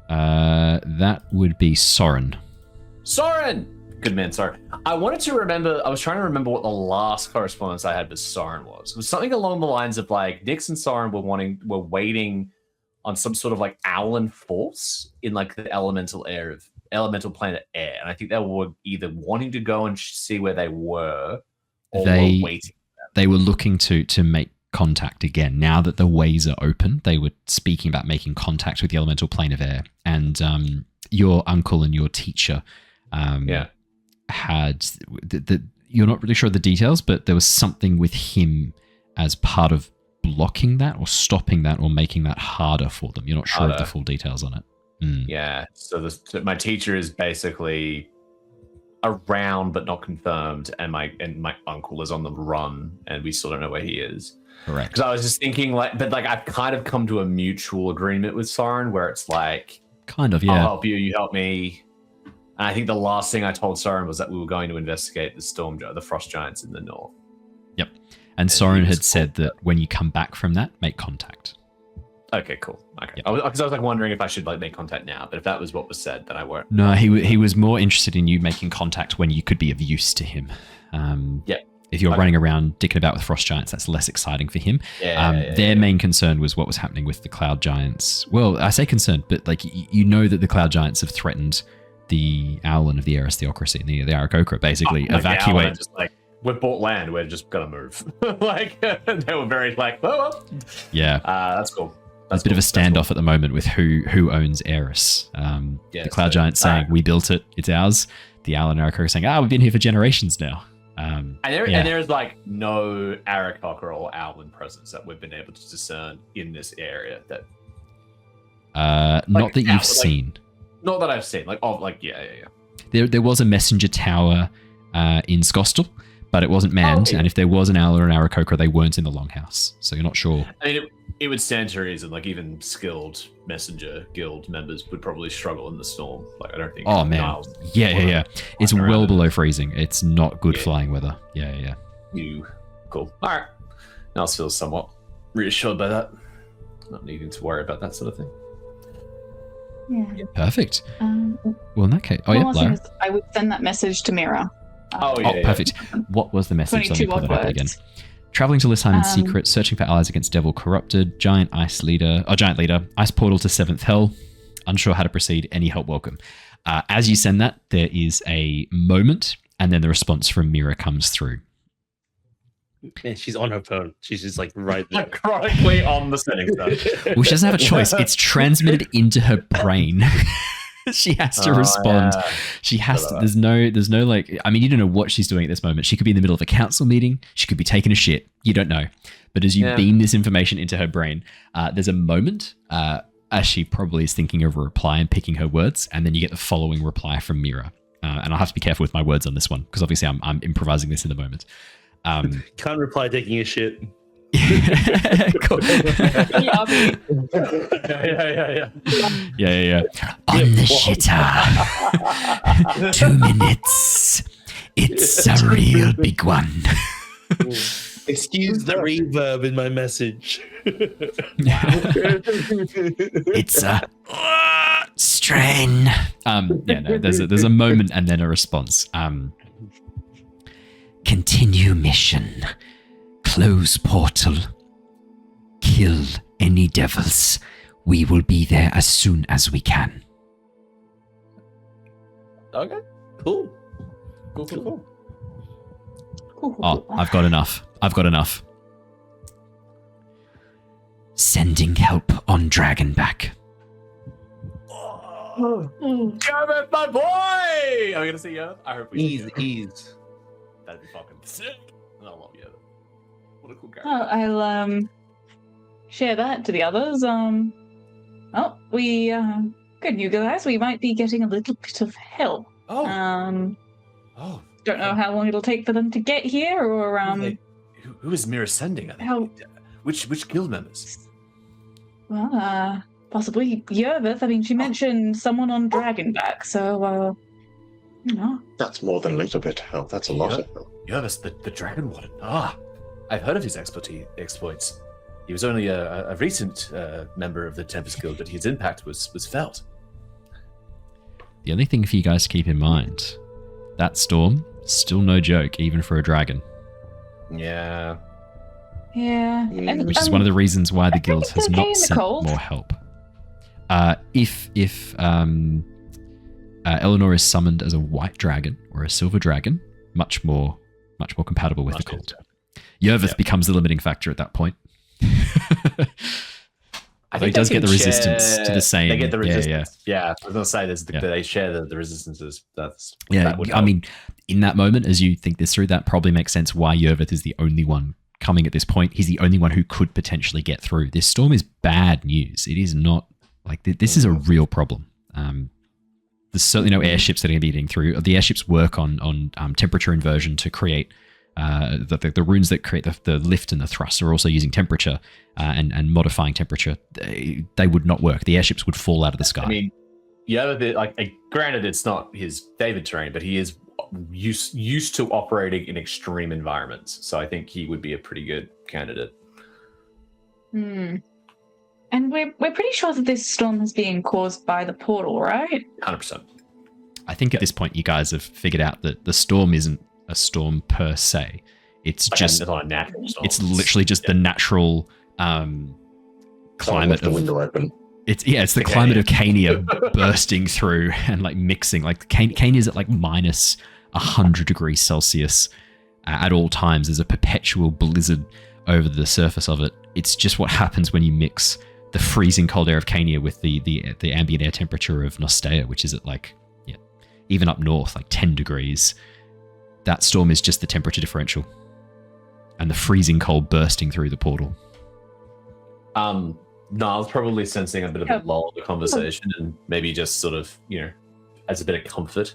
Speaker 1: That would be Soren.
Speaker 4: Soren! Good man, sorry. I was trying to remember what the last correspondence I had with Soren was. It was something along the lines of like, Nix and Soren were waiting on some sort of like Owlin force in like the elemental planet air. And I think they were either wanting to go and see where they were, or were waiting.
Speaker 1: They were looking to make contact again. Now that the ways are open, they were speaking about making contact with the elemental plane of air. And your uncle and your teacher had you're not really sure of the details, but there was something with him as part of blocking that or stopping that or making that harder for them. You're not sure of the full details on it.
Speaker 4: Yeah, so my teacher is basically around but not confirmed, and my uncle is on the run, and we still don't know where he is.
Speaker 1: Correct.
Speaker 4: Because I was just thinking, I've kind of come to a mutual agreement with Soren, where it's like,
Speaker 1: kind of, yeah,
Speaker 4: I'll help you, you help me. And I think the last thing I told Soren was that we were going to investigate the frost giants in the north.
Speaker 1: Yep. And Soren had said that when you come back from that, make contact.
Speaker 4: Okay, cool. Okay.
Speaker 1: Yep.
Speaker 4: Because I was like wondering if I should make contact now, but if that was what was said, then I won't.
Speaker 1: No, he was more interested in you making contact when you could be of use to him.
Speaker 4: Yeah.
Speaker 1: If you're running around dicking about with frost giants, that's less exciting for him. Their main concern was what was happening with the cloud giants. Well, I say concern, but like you know that the cloud giants have threatened the Owlin of the Eris Theocracy and the Aarakocra basically evacuate.
Speaker 4: Just like, we've bought land, we're just gonna move. They were very like, oh,
Speaker 1: yeah,
Speaker 4: that's cool.
Speaker 1: There's a bit of a standoff at the moment with who owns Eris. The cloud giants saying we built it, it's ours. The Owlin and Aarakocra saying, we've been here for generations now.
Speaker 4: And there's like no Aarakocra or Owlin presence that we've been able to discern in this area. That
Speaker 1: not that you've seen.
Speaker 4: Not that I've seen.
Speaker 1: There was a messenger tower in Scostal, but it wasn't manned. And if there was an Owlin and Aarakocra, they weren't in the Longhouse, so you're not sure.
Speaker 4: I mean, it would stand to reason. Like even skilled messenger guild members would probably struggle in the storm. Like I don't think.
Speaker 1: Oh man,
Speaker 4: Niles
Speaker 1: yeah. It's well below freezing. It's not good flying weather. Yeah.
Speaker 4: Cool. All right. Niles feels somewhat reassured by that. Not needing to worry about that sort of thing.
Speaker 3: Yeah.
Speaker 1: Perfect. Well, in that case, Lyra.
Speaker 3: I would send that message to Mira.
Speaker 1: Perfect. What was the message?
Speaker 3: 22
Speaker 1: Let me pull
Speaker 3: odd
Speaker 1: that up again.
Speaker 3: words.
Speaker 1: Traveling to Lysheim in secret, searching for allies against Devil Corrupted, giant leader, ice portal to 7th Hell, unsure how to proceed, any help welcome. As you send that, there is a moment, and then the response from Mira comes through.
Speaker 5: Man, she's on her phone. She's just like right there.
Speaker 4: Chronically on the setting stuff.
Speaker 1: Well, she doesn't have a choice. It's transmitted into her brain. She has to respond. Yeah. She has to. There's no like. I mean, you don't know what she's doing at this moment. She could be in the middle of a council meeting. She could be taking a shit. You don't know. But as you beam this information into her brain, there's a moment as she probably is thinking of a reply and picking her words, and then you get the following reply from Mira. And I'll have to be careful with my words on this one because obviously I'm improvising this in the moment.
Speaker 5: Can't reply taking a shit.
Speaker 1: Cool.
Speaker 4: Yeah.
Speaker 1: On the shitter. 2 minutes. It's a real big one.
Speaker 5: Excuse the reverb in my message.
Speaker 1: It's a strain. There's a moment and then a response. Continue mission. Close portal. Kill any devils. We will be there as soon as we can.
Speaker 5: Okay. Cool.
Speaker 1: Oh, I've got enough. Sending help on Dragonback.
Speaker 4: Yarmouth, my boy! Are we gonna see Yarmouth? I hope we
Speaker 5: Ease.
Speaker 4: That'd be fucking sick. I love Yarmouth. What a cool character.
Speaker 3: Oh, I'll share that to the others. Good you guys. We might be getting a little bit of help. Don't know how long it'll take for them to get here, or
Speaker 4: who is Mira sending? Which guild members?
Speaker 3: Well, possibly Yervith. I mean, she mentioned someone on Dragonback, so
Speaker 2: That's more than a little bit of help. That's a lot of help.
Speaker 4: Yervith, the Dragon Warden. I've heard of his exploits. He was only a recent member of the Tempest Guild, but his impact was felt.
Speaker 1: The only thing for you guys to keep in mind, that storm, still no joke, even for a dragon.
Speaker 4: Yeah.
Speaker 3: Yeah.
Speaker 1: Which is one of the reasons why the guild has not sent more help. If Eleanor is summoned as a white dragon or a silver dragon, much more compatible with the cult. Yervith becomes the limiting factor at that point. I think he does get the resistance to the same.
Speaker 4: They get the resistance. Yeah. I was going to say they share the resistances.
Speaker 1: I mean, in that moment, as you think this through, that probably makes sense why Yervith is the only one coming at this point. He's the only one who could potentially get through. This storm is bad news. It is not like this is a real problem. There's certainly no airships that are going to be getting through. The airships work on temperature inversion to create the runes that create the lift and the thrust are also using temperature and modifying temperature. They would not work. The airships would fall out of the sky.
Speaker 4: I mean, yeah, granted, it's not his favorite terrain, but he is used to operating in extreme environments. So I think he would be a pretty good candidate.
Speaker 3: And we're pretty sure that this storm is being caused by the portal, right?
Speaker 4: 100%.
Speaker 1: I think at this point you guys have figured out that the storm isn't a storm per se. It's just
Speaker 4: it's not a natural storm.
Speaker 1: It's literally just the natural climate
Speaker 2: the window open.
Speaker 1: It's the climate of Cania bursting through and like mixing. Like Cania is at like minus 100 degrees Celsius at all times. There's a perpetual blizzard over the surface of it. It's just what happens when you mix the freezing cold air of Cania with the ambient air temperature of Nostea, which is at like even up north like 10 degrees. That storm is just the temperature differential and the freezing cold bursting through the portal.
Speaker 4: Niles probably sensing a bit of a lull in the conversation and maybe just sort of, as a bit of comfort,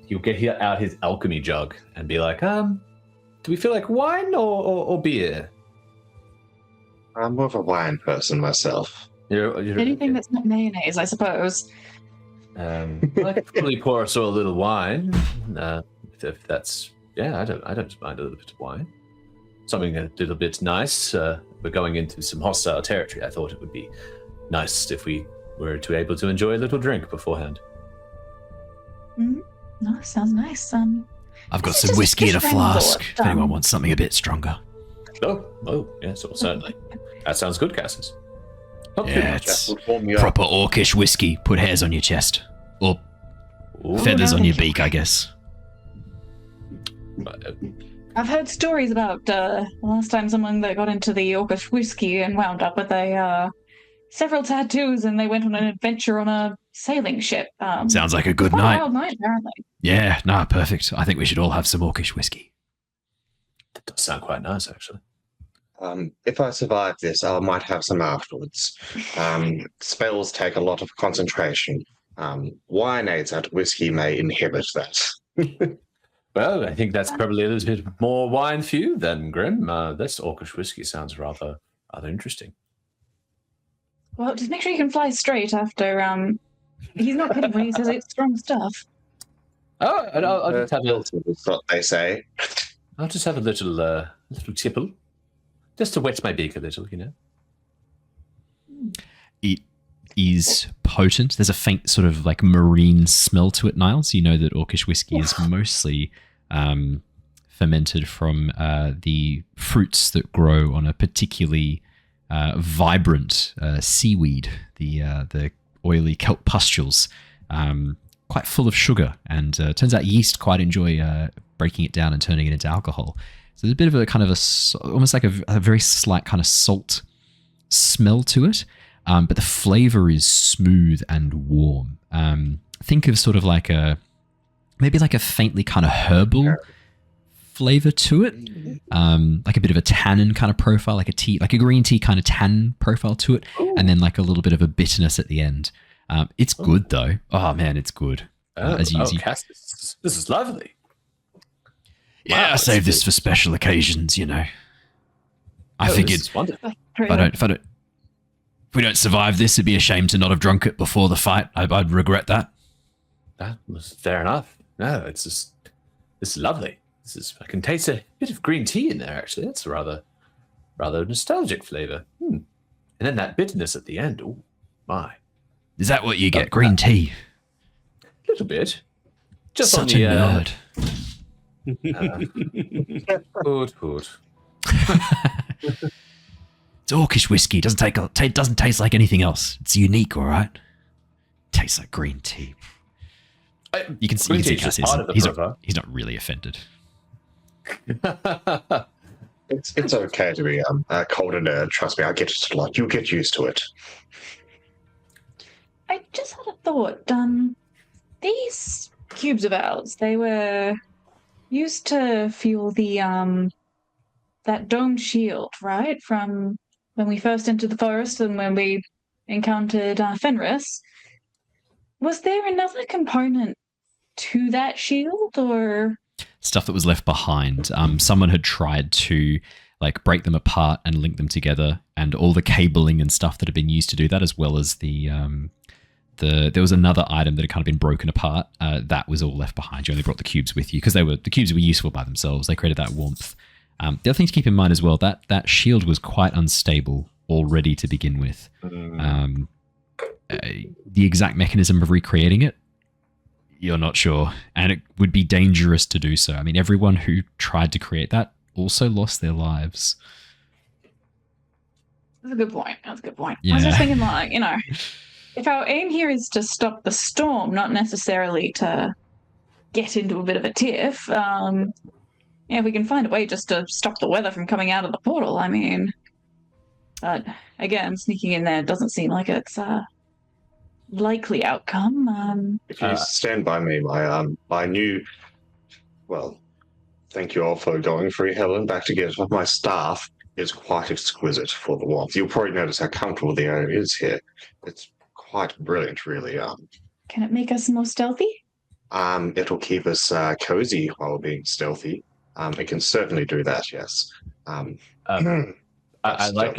Speaker 4: he'll get out his alchemy jug and be like, do we feel like wine or beer?
Speaker 2: I'm more of a wine person myself.
Speaker 4: You're
Speaker 3: Anything that's not mayonnaise, I suppose.
Speaker 4: I could probably pour us all a little wine. If that's, I don't mind a little bit of wine. Something a little bit nice. We're going into some hostile territory. I thought it would be nice if we were able to enjoy a little drink beforehand.
Speaker 3: No, sounds nice.
Speaker 1: I've got some whiskey in a flask. If anyone wants something a bit stronger.
Speaker 4: Oh, yes, certainly. That sounds good, Cassius.
Speaker 1: It's proper orcish whiskey. Put hairs on your chest. Or feathers on your beak, I guess.
Speaker 3: I've heard stories about the last time someone that got into the orcish whiskey and wound up with several tattoos, and they went on an adventure on a sailing ship.
Speaker 1: Sounds like a good
Speaker 3: night.
Speaker 1: night.
Speaker 3: A wild night, apparently.
Speaker 1: Yeah, perfect. I think we should all have some orcish whiskey.
Speaker 4: That does sound quite nice, actually.
Speaker 2: If I survive this, I might have some afterwards. Spells take a lot of concentration. Wine aids out whiskey may inhibit that.
Speaker 4: Well, I think that's probably a little bit more wine for you then, Grim. This orcish whiskey sounds rather interesting.
Speaker 3: Well, just make sure you can fly straight after. He's not kidding when he says it's strong stuff.
Speaker 4: Oh, I'll just have
Speaker 2: That's what they say.
Speaker 4: I'll just have a little tipple, just to wet my beak a little,
Speaker 1: It is potent. There's a faint sort of like marine smell to it, Niles. You know that orcish whiskey is mostly fermented from the fruits that grow on a particularly vibrant seaweed, the oily kelp pustules, quite full of sugar. And turns out yeast quite enjoy breaking it down and turning it into alcohol. So there's a bit of a kind of almost like a very slight kind of salt smell to it. But the flavor is smooth and warm. Think of sort of like maybe like a faintly kind of herbal flavor to it, like a bit of a tannin kind of profile, like a green tea kind of tannin profile to it, and then like a little bit of a bitterness at the end. It's good though. Oh man, it's good.
Speaker 4: Cassius, this is lovely.
Speaker 1: Yeah, wow, I saved this for special occasions. I figured if we don't survive this, it'd be a shame to not have drunk it before the fight. I'd regret that.
Speaker 4: That was fair enough. No, this is lovely. I can taste a bit of green tea in there, actually. That's a rather nostalgic flavor. And then that bitterness at the end. Oh, my.
Speaker 1: Is that what you get? Green tea?
Speaker 4: A little bit. Just
Speaker 1: Such
Speaker 4: on the,
Speaker 1: a nerd.
Speaker 4: Good.
Speaker 1: It's orcish whiskey. It doesn't taste like anything else. It's unique, all right? Tastes like green tea. You can see Cassius. He's not really offended.
Speaker 2: It's okay to be cold and nerd. Trust me, I get it a lot. You get used to it.
Speaker 3: I just had a thought. These cubes of ours, they were used to fuel the that domed shield, right? From when we first entered the forest and when we encountered Fenris. Was there another component to that shield, or
Speaker 1: stuff that was left behind? Someone had tried to like break them apart and link them together, and all the cabling and stuff that had been used to do that, as well as there was another item that had kind of been broken apart. That was all left behind. You only brought the cubes with you because the cubes were useful by themselves. They created that warmth. The other thing to keep in mind as well, that shield was quite unstable already to begin with. The exact mechanism of recreating it, you're not sure, and it would be dangerous to do so. I mean, everyone who tried to create that also lost their lives.
Speaker 3: That's a good point. That's a good point.
Speaker 1: Yeah.
Speaker 3: I was just thinking, like, if our aim here is to stop the storm, not necessarily to get into a bit of a tiff, if we can find a way just to stop the weather from coming out of the portal, I mean, again, sneaking in there doesn't seem like it's likely outcome.
Speaker 2: If you stand by me, my new, well, thank you all for going free, Helen, back to get my staff is quite exquisite for the warmth. You'll probably notice how comfortable the area is here. It's quite brilliant, really.
Speaker 3: Can it make us more stealthy?
Speaker 2: It'll keep us cozy while being stealthy. It can certainly do that, yes.
Speaker 4: I like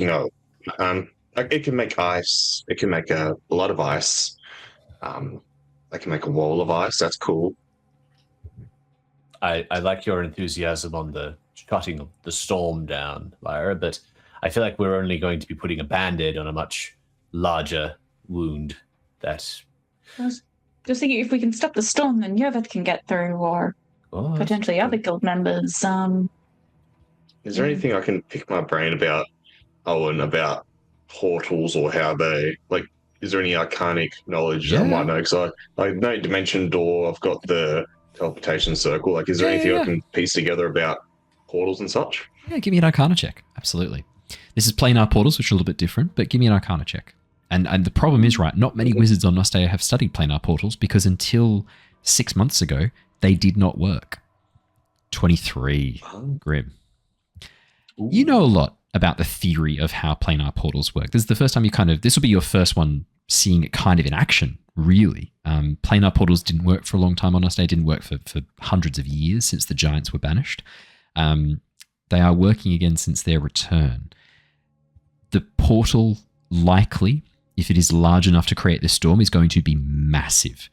Speaker 2: it can make ice. It can make a lot of ice. It can make a wall of ice. That's cool.
Speaker 4: I like your enthusiasm on the shutting the storm down, Lyra, but I feel like we're only going to be putting a band-aid on a much larger wound. That
Speaker 3: I was just thinking, if we can stop the storm, then Yovet can get through, or potentially other guild members.
Speaker 2: Is there anything I can pick my brain about, Owen, about portals or how they, like, is there any arcanic knowledge I might know? Because I know Dimension Door, I've got the teleportation circle. Like, is there anything I can piece together about portals and such?
Speaker 1: Yeah, give me an Arcana check. Absolutely. This is planar portals, which are a little bit different, but give me an Arcana check. And the problem is, right, not many wizards on Nostea have studied planar portals because until 6 months ago, they did not work. 23. Grim.
Speaker 2: Ooh.
Speaker 1: You know a lot about the theory of how planar portals work. This is the first time this will be your first one seeing it kind of in action, really. Planar portals didn't work for a long time on Nostea, didn't work for hundreds of years since the giants were banished. They are working again since their return. The portal, likely, if it is large enough to create this storm, is going to be massive.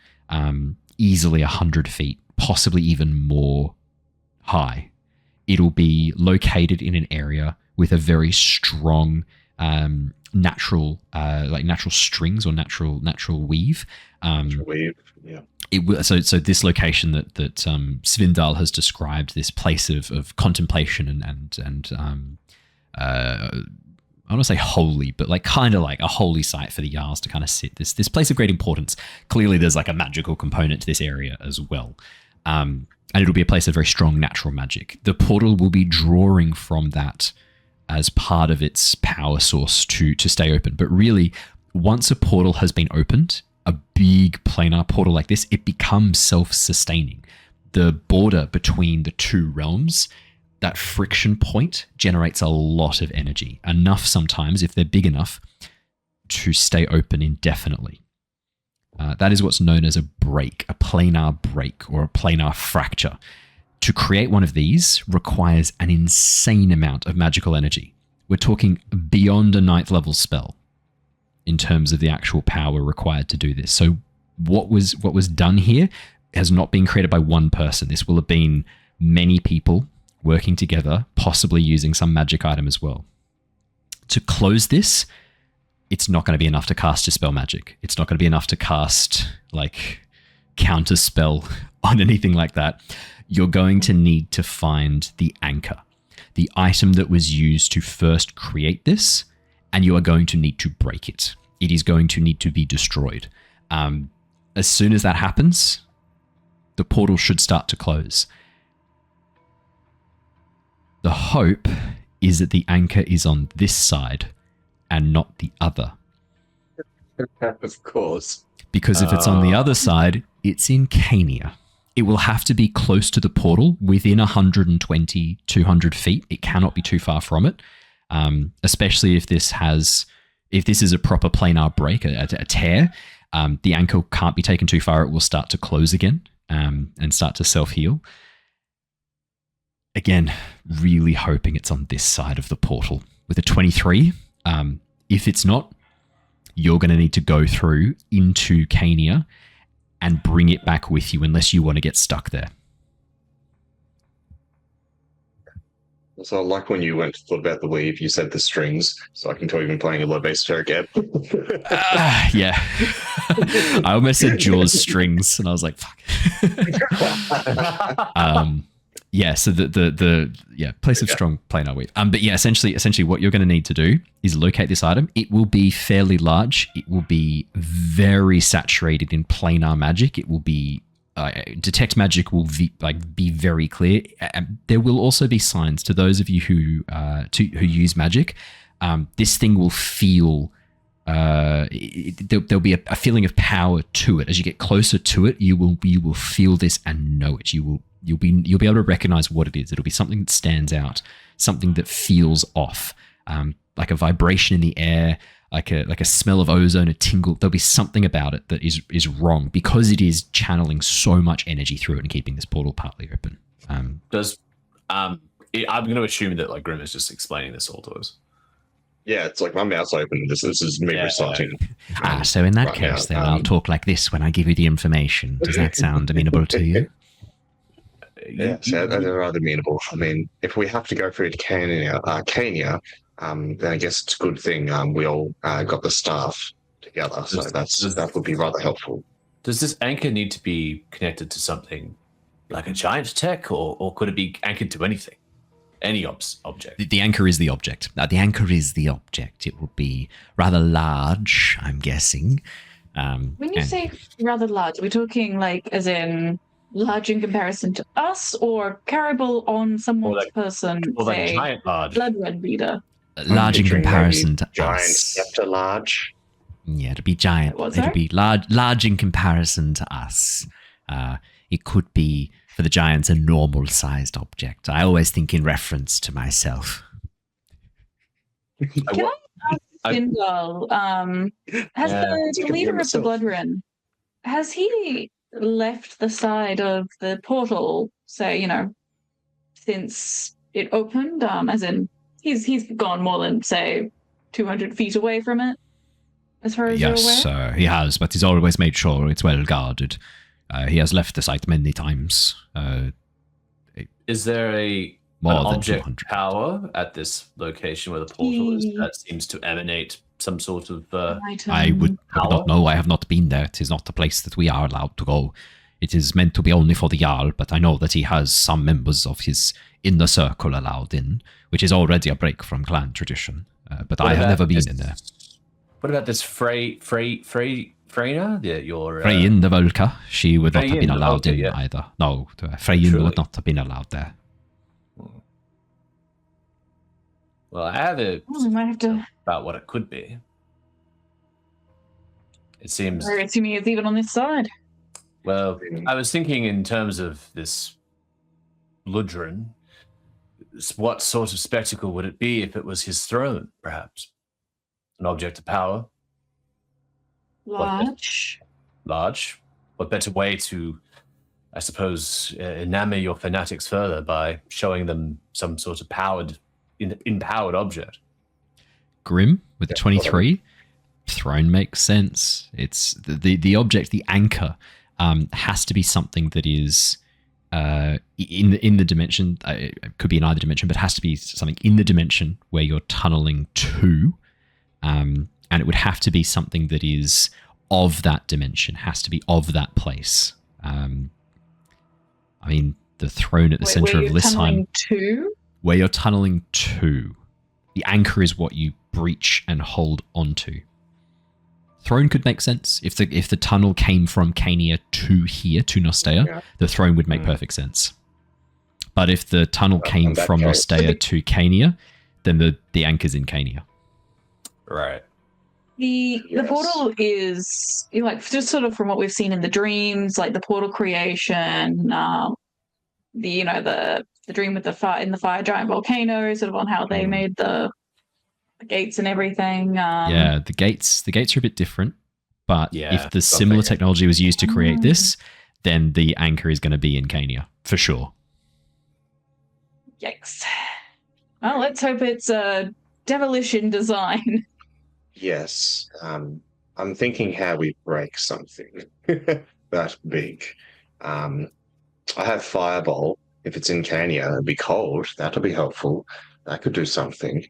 Speaker 1: Easily 100 feet, possibly even more high. It'll be located in an area with a very strong natural strings or natural weave.
Speaker 2: Natural weave, yeah.
Speaker 1: So this location that Svindal has described, this place of contemplation and I don't want to say holy, but like kind of like a holy site for the Jarls to kind of sit. This place of great importance. Clearly, there's like a magical component to this area as well. And it'll be a place of very strong natural magic. The portal will be drawing from that as part of its power source to stay open. But really, once a portal has been opened, a big planar portal like this, it becomes self-sustaining. The border between the two realms, that friction point, generates a lot of energy. Enough sometimes, if they're big enough, to stay open indefinitely. That is what's known as a break, a planar break, or a planar fracture. To create one of these requires an insane amount of magical energy. We're talking beyond a 9th level spell in terms of the actual power required to do this. So what was done here has not been created by one person. This will have been many people working together, possibly using some magic item as well. To close this, it's not going to be enough to cast Dispel Magic. It's not going to be enough to cast, like, Counter Spell on anything like that. You're going to need to find the anchor, the item that was used to first create this, and you are going to need to break it. It is going to need to be destroyed. As soon as that happens, the portal should start to close. The hope is that the anchor is on this side and not the other.
Speaker 2: Of course.
Speaker 1: Because if it's on the other side, it's in Cania. It will have to be close to the portal, within 120, 200 feet. It cannot be too far from it, especially if this is a proper planar break, a tear. The anchor can't be taken too far. It will start to close again and start to self-heal. Again, really hoping it's on this side of the portal. With a 23, if it's not, you're going to need to go through into Cania and bring it back with you unless you want to get stuck there.
Speaker 2: So like when you went to thought about the weave, you said the strings, so I can tell you've been playing a low bass chair again.
Speaker 1: Yeah. I almost said Jaws strings, and I was like, fuck. Yeah, so the place of strong planar weave. But yeah, essentially what you're going to need to do is locate this item. It will be fairly large. It will be very saturated in planar magic. It will be detect magic will be very clear. There will also be signs to those of you who use magic. This thing will feel. There'll be a feeling of power to it. As you get closer to it, you will feel this and know it. You'll be able to recognize what it is. It'll be something that stands out, something that feels off, like a vibration in the air, like a smell of ozone, a tingle. There'll be something about it that is wrong because it is channeling so much energy through it and keeping this portal partly open.
Speaker 4: I'm going to assume that like Grim is just explaining this all to us.
Speaker 2: Yeah, it's like my mouth's open. This is me reciting.
Speaker 1: So in that case, then I'll talk like this when I give you the information. Does that sound amenable to you?
Speaker 2: Yeah, so they're rather amenable. I mean, if we have to go through to Cania, then I guess it's a good thing we all got the staff together. So that would be rather helpful.
Speaker 4: Does this anchor need to be connected to something like a giant tech, or could it be anchored to anything? Any object?
Speaker 1: The anchor is the object. The anchor is the object. It will be rather large, I'm guessing.
Speaker 3: When you say rather large, are we talking like as in large in comparison to us, or carryable on someone's person,
Speaker 4: or like
Speaker 3: say,
Speaker 4: giant large?
Speaker 3: Bloodred leader?
Speaker 1: Large in comparison to
Speaker 2: giant
Speaker 1: us.
Speaker 2: After large.
Speaker 1: Yeah, it'll be giant.
Speaker 3: What's
Speaker 1: it'll
Speaker 3: that?
Speaker 1: be large in comparison to us. It could be, for the giants, a normal-sized object. I always think in reference to myself.
Speaker 3: Can I ask Sindal, has the leader of the Blodren, has he left the side of the portal, say, since it opened? As in, he's gone more than, say, 200 feet away from it, as far as you're aware?
Speaker 1: Yes, he has, but he's always made sure it's well guarded. He has left the site many times.
Speaker 4: Is there an object power at this location where the portal is that seems to emanate some sort of
Speaker 1: I would not know. I have not been there. It is not the place that we are allowed to go. It is meant to be only for the Jarl, but I know that he has some members of his inner circle allowed in, which is already a break from clan tradition. But I have never been in there.
Speaker 4: What about this Freyna?
Speaker 1: Freyin the Volca, she would not have been allowed in either. No, Freyin would not have been allowed there.
Speaker 4: Well, I have about what it could be. It seems.
Speaker 3: We're assuming it's even on this side.
Speaker 4: Well, I was thinking in terms of this Blodren. What sort of spectacle would it be if it was his throne, perhaps? An object of power?
Speaker 3: Large.
Speaker 4: What better way to, I suppose, enamor your fanatics further by showing them some sort of empowered object?
Speaker 1: Grim with the 23. Throne makes sense. It's the object, the anchor, has to be something that is in the dimension. It could be in either dimension, but it has to be something in the dimension where you're tunneling to. And it would have to be something that is of that dimension, has to be of that place. I mean, the throne at the center of Lysheim. Where you're tunneling to. The anchor is what you breach and hold onto. Throne could make sense. If the tunnel came from Cania to here, to Nostea, the throne would make perfect sense. But if the tunnel came from Nostea to Cania, then the anchor's in Cania.
Speaker 4: Right.
Speaker 3: The portal is like just sort of from what we've seen in the dreams, like the portal creation, the dream with the fire giant volcano, sort of on how they made the gates and everything.
Speaker 1: The gates are a bit different, but if the similar technology was used to create this, then the anchor is going to be in Cania for sure.
Speaker 3: Yikes! Well, let's hope it's a devilish in design.
Speaker 2: Yes. I'm thinking how we break something that big. I have Fireball. If it's in Cania, it'd be cold. That'll be helpful. That could do something.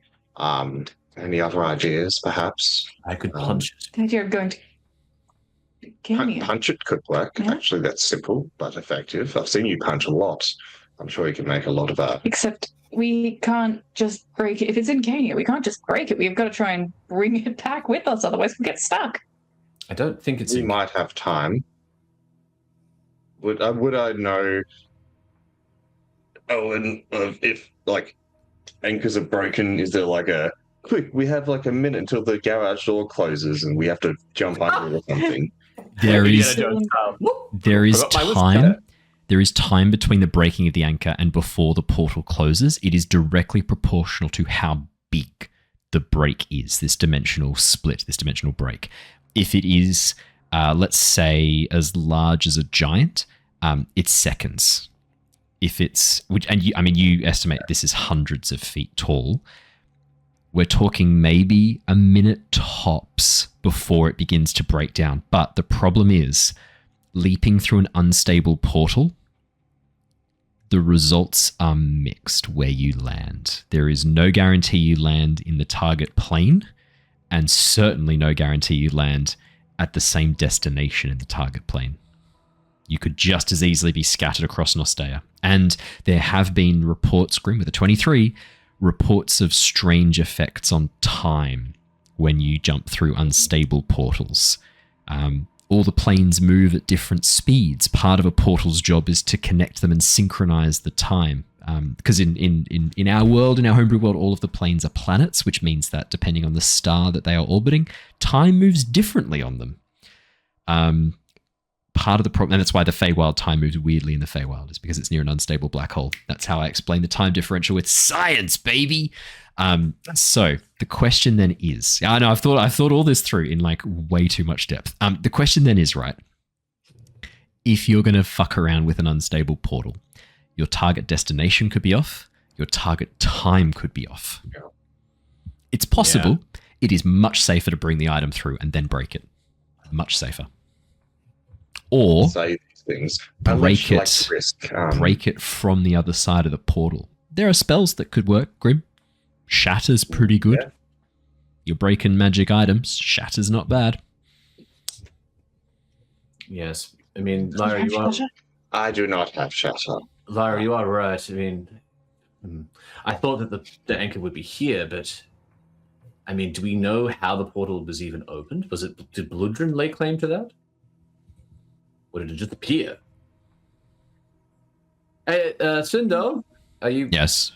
Speaker 2: Any other ideas, perhaps?
Speaker 4: I could punch it.
Speaker 3: The idea of going to Cania.
Speaker 2: Punch it could work. Yeah. Actually, that's simple but effective. I've seen you punch a lot. I'm sure you can make a lot of that.
Speaker 3: Except we can't just break it. If it's in Cania, we can't just break it. We've got to try and bring it back with us, otherwise we'll get stuck.
Speaker 4: I don't think it's...
Speaker 2: We might have time. Would I know, Owen, if, like, anchors are broken, is there like a... Quick, we have like a minute until the garage door closes and we have to jump under or something.
Speaker 1: There is time. There is time between the breaking of the anchor and before the portal closes. It is directly proportional to how big the break is, this dimensional split, this dimensional break. If it is, let's say, as large as a giant, it's seconds. If it's, you estimate this is hundreds of feet tall. We're talking maybe a minute tops before it begins to break down. But the problem is, leaping through an unstable portal, the results are mixed where you land. There is no guarantee you land in the target plane, and certainly no guarantee you land at the same destination in the target plane. You could just as easily be scattered across Nostea. And there have been reports, Grim with a 23, reports of strange effects on time when you jump through unstable portals. All the planes move at different speeds. Part of a portal's job is to connect them and synchronize the time. Because in our world, in our homebrew world, all of the planes are planets, which means that depending on the star that they are orbiting, time moves differently on them. Part of the problem, and that's why the Feywild time moves weirdly in the Feywild, is because it's near an unstable black hole. That's how I explain the time differential with science, baby. So the question then is, I know I've thought all this through in like way too much depth. The question then is, right, if you're going to fuck around with an unstable portal, your target destination could be off, your target time could be off. Yeah. It's possible. Yeah. It is much safer to bring the item through and then break it. Much safer. Or
Speaker 2: say these things.
Speaker 1: Break it from the other side of the portal. There are spells that could work, Grim. Shatter's pretty good. Yeah. You're breaking magic items. Shatter's not bad.
Speaker 4: Yes. I mean, Lyra, you are...
Speaker 2: I do not have Shatter.
Speaker 4: Lyra, you are right. I mean, I thought that the anchor would be here, but... I mean, do we know how the portal was even opened? Did Blodren lay claim to that? Or did it just appear? Hey, Sindo, are you...
Speaker 1: Yes,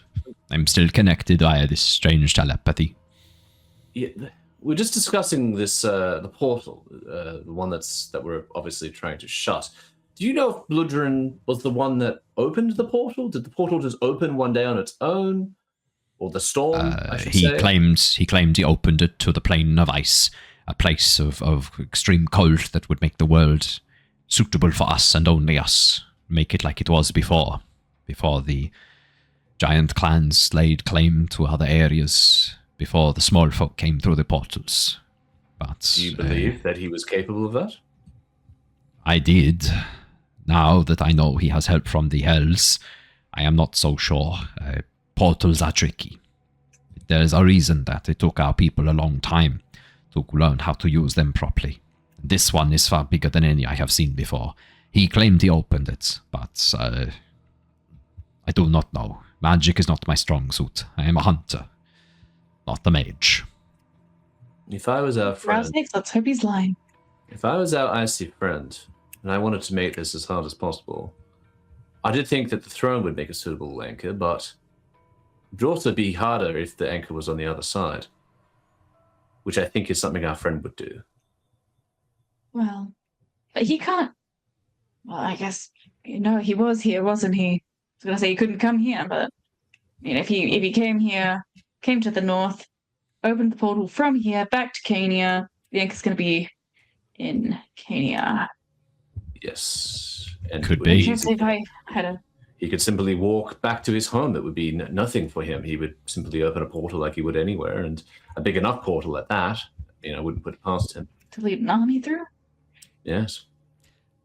Speaker 1: I'm still connected via this strange telepathy.
Speaker 4: Yeah, we're just discussing this, the portal, the one that we're obviously trying to shut. Do you know if Blodren was the one that opened the portal? Did the portal just open one day on its own? Or the storm, I should say?
Speaker 1: He claimed he opened it to the plane of ice, a place of extreme cold that would make the world suitable for us and only us. Make it like it was before the giant clans laid claim to other areas, before the small folk came through the portals. But
Speaker 4: do you believe that he was capable of that?
Speaker 1: I did. Now that I know he has help from the hells, I am not so sure. Portals are tricky. There is a reason that it took our people a long time to learn how to use them properly. This one is far bigger than any I have seen before. He claimed he opened it, but I do not know. Magic is not my strong suit. I am a hunter, not a mage.
Speaker 4: If I was our friend...
Speaker 3: Let's hope he's lying.
Speaker 4: If I was our icy friend, and I wanted to make this as hard as possible, I did think that the throne would make a suitable anchor, but it would also be harder if the anchor was on the other side. which I think is something our friend would do.
Speaker 3: Well, but he can't. Well, I guess he was here, wasn't he? I was gonna say he couldn't come here, but if he came here, came to the north, opened the portal from here back to Cania, the Anchor's gonna be in Cania.
Speaker 4: Yes, and
Speaker 1: could be.
Speaker 3: If I had
Speaker 4: he could simply walk back to his home. It would be nothing for him. He would simply open a portal like he would anywhere, and a big enough portal at that. Wouldn't put it past him.
Speaker 3: To lead an army through?
Speaker 4: Yes.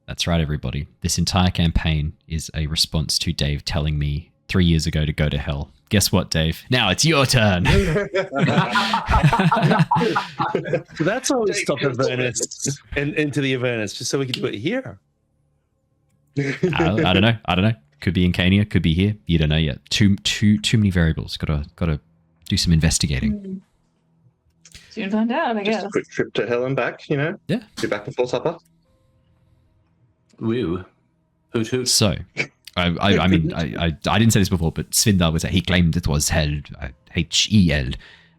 Speaker 1: That's right, everybody. This entire campaign is a response to Dave telling me 3 years ago to go to hell. Guess what, Dave? Now it's your turn.
Speaker 5: So that's why we stopped Avernus and into the Avernus, just so we could do it here.
Speaker 1: I don't know. Could be in Cania, could be here. You don't know yet. Too many variables. Gotta do some investigating.
Speaker 3: Soon find out, I guess.
Speaker 2: Just a quick trip to hell and back,
Speaker 1: Yeah.
Speaker 2: Be back before supper.
Speaker 4: Woo. Hoot hoot.
Speaker 1: So, I mean, I didn't say this before, but Svindal was he claimed it was hell, Hel,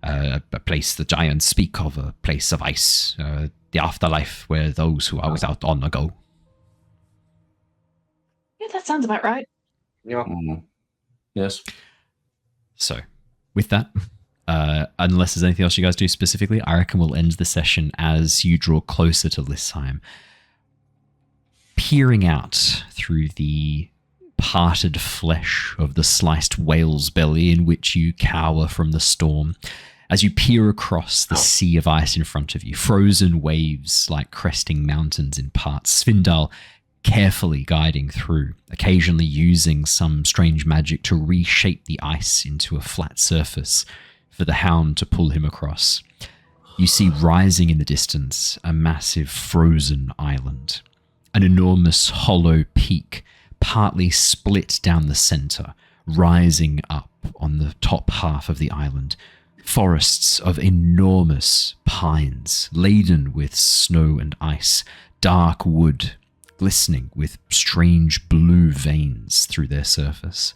Speaker 1: a place the giants speak of, a place of ice, the afterlife where those who are without honor go.
Speaker 3: Yeah, that sounds about right.
Speaker 2: Yeah.
Speaker 4: Yes.
Speaker 1: So, with that, unless there's anything else you guys do specifically, I reckon we'll end the session as you draw closer to Lysheim, peering out through the parted flesh of the sliced whale's belly in which you cower from the storm. As you peer across the sea of ice in front of you, frozen waves like cresting mountains in parts, Svindal carefully guiding through, occasionally using some strange magic to reshape the ice into a flat surface for the hound to pull him across. You see rising in the distance a massive frozen island, an enormous hollow peak, partly split down the center, rising up on the top half of the island. Forests of enormous pines, laden with snow and ice, dark wood, glistening with strange blue veins through their surface.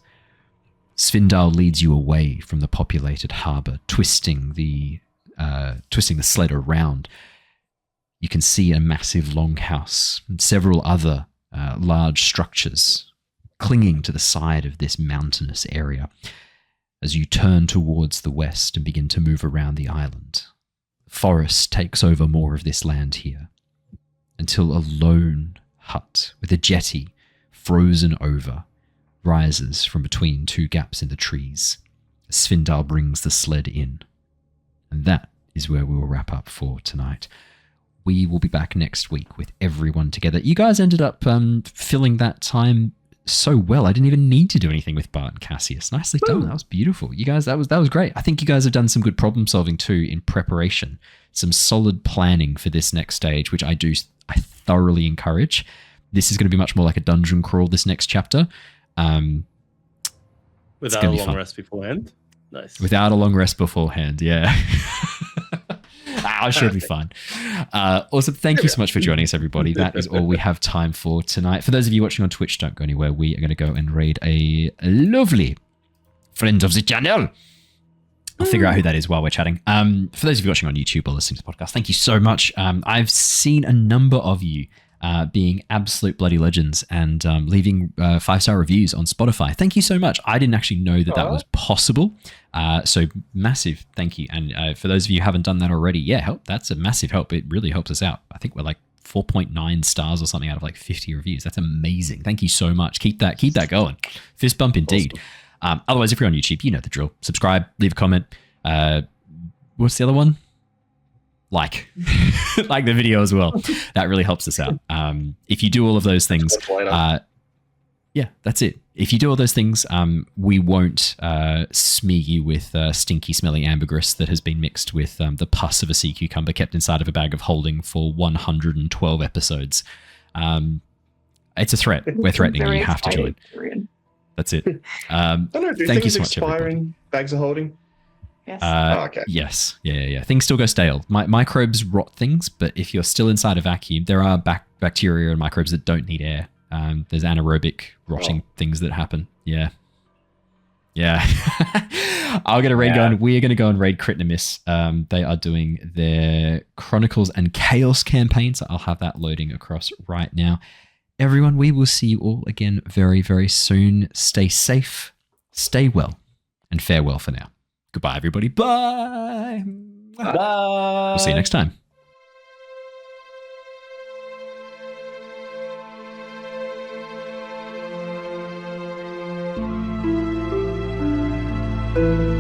Speaker 1: Svindal leads you away from the populated harbour, twisting the sled around. You can see a massive longhouse and several other large structures clinging to the side of this mountainous area as you turn towards the west and begin to move around the island. Forest takes over more of this land here until a lone hut with a jetty frozen over rises from between two gaps in the trees. Svindal brings the sled in. And that is where we will wrap up for tonight. We will be back next week with everyone together. You guys ended up filling that time so well. I didn't even need to do anything with Bart and Cassius. Nicely done. That was beautiful. You guys, that was great. I think you guys have done some good problem solving too in preparation. Some solid planning for this next stage, which I thoroughly encourage. This is going to be much more like a dungeon crawl this next chapter.
Speaker 5: Without a long rest beforehand. Nice.
Speaker 1: Without a long rest beforehand, yeah. I'm sure it'll be fun. Awesome. Thank you so much for joining us, everybody. That is all we have time for tonight. For those of you watching on Twitch, don't go anywhere. We are going to go and raid a lovely friend of the channel. I'll figure out who that is while we're chatting. For those of you watching on YouTube or listening to the podcast, thank you so much. I've seen a number of you being absolute bloody legends and leaving 5-star reviews on Spotify. Thank you so much. I didn't actually know that was possible. So massive thank you. And for those of you who haven't done that already, that's a massive help. It really helps us out. I think we're like 4.9 stars or something out of like 50 reviews. That's amazing. Thank you so much. Keep that going. Fist bump indeed. Awesome. Otherwise, if you're on YouTube, you know the drill. Subscribe, leave a comment. What's the other one? Like the video as well. That really helps us out. If you do all of those things, that's it. If you do all those things, we won't smear you with stinky, smelly ambergris that has been mixed with the pus of a sea cucumber kept inside of a bag of holding for 112 episodes. It's a threat. We're threatening you. You have to join. That's it. Thank you so much, everybody.
Speaker 2: Bags of holding?
Speaker 3: Yes.
Speaker 2: Okay.
Speaker 1: Yes. Yeah. Things still go stale. Microbes rot things, but if you're still inside a vacuum, there are bacteria and microbes that don't need air. There's anaerobic rotting things that happen. Yeah. Yeah. I'll get a raid going. We are going to go and raid Crit and Miss. They are doing their Chronicles and Chaos campaign, so I'll have that loading across right now. Everyone, we will see you all again very, very soon. Stay safe, stay well, and farewell for now. Goodbye, everybody. Bye.
Speaker 5: Bye.
Speaker 1: We'll see you next time.
Speaker 3: Thank you.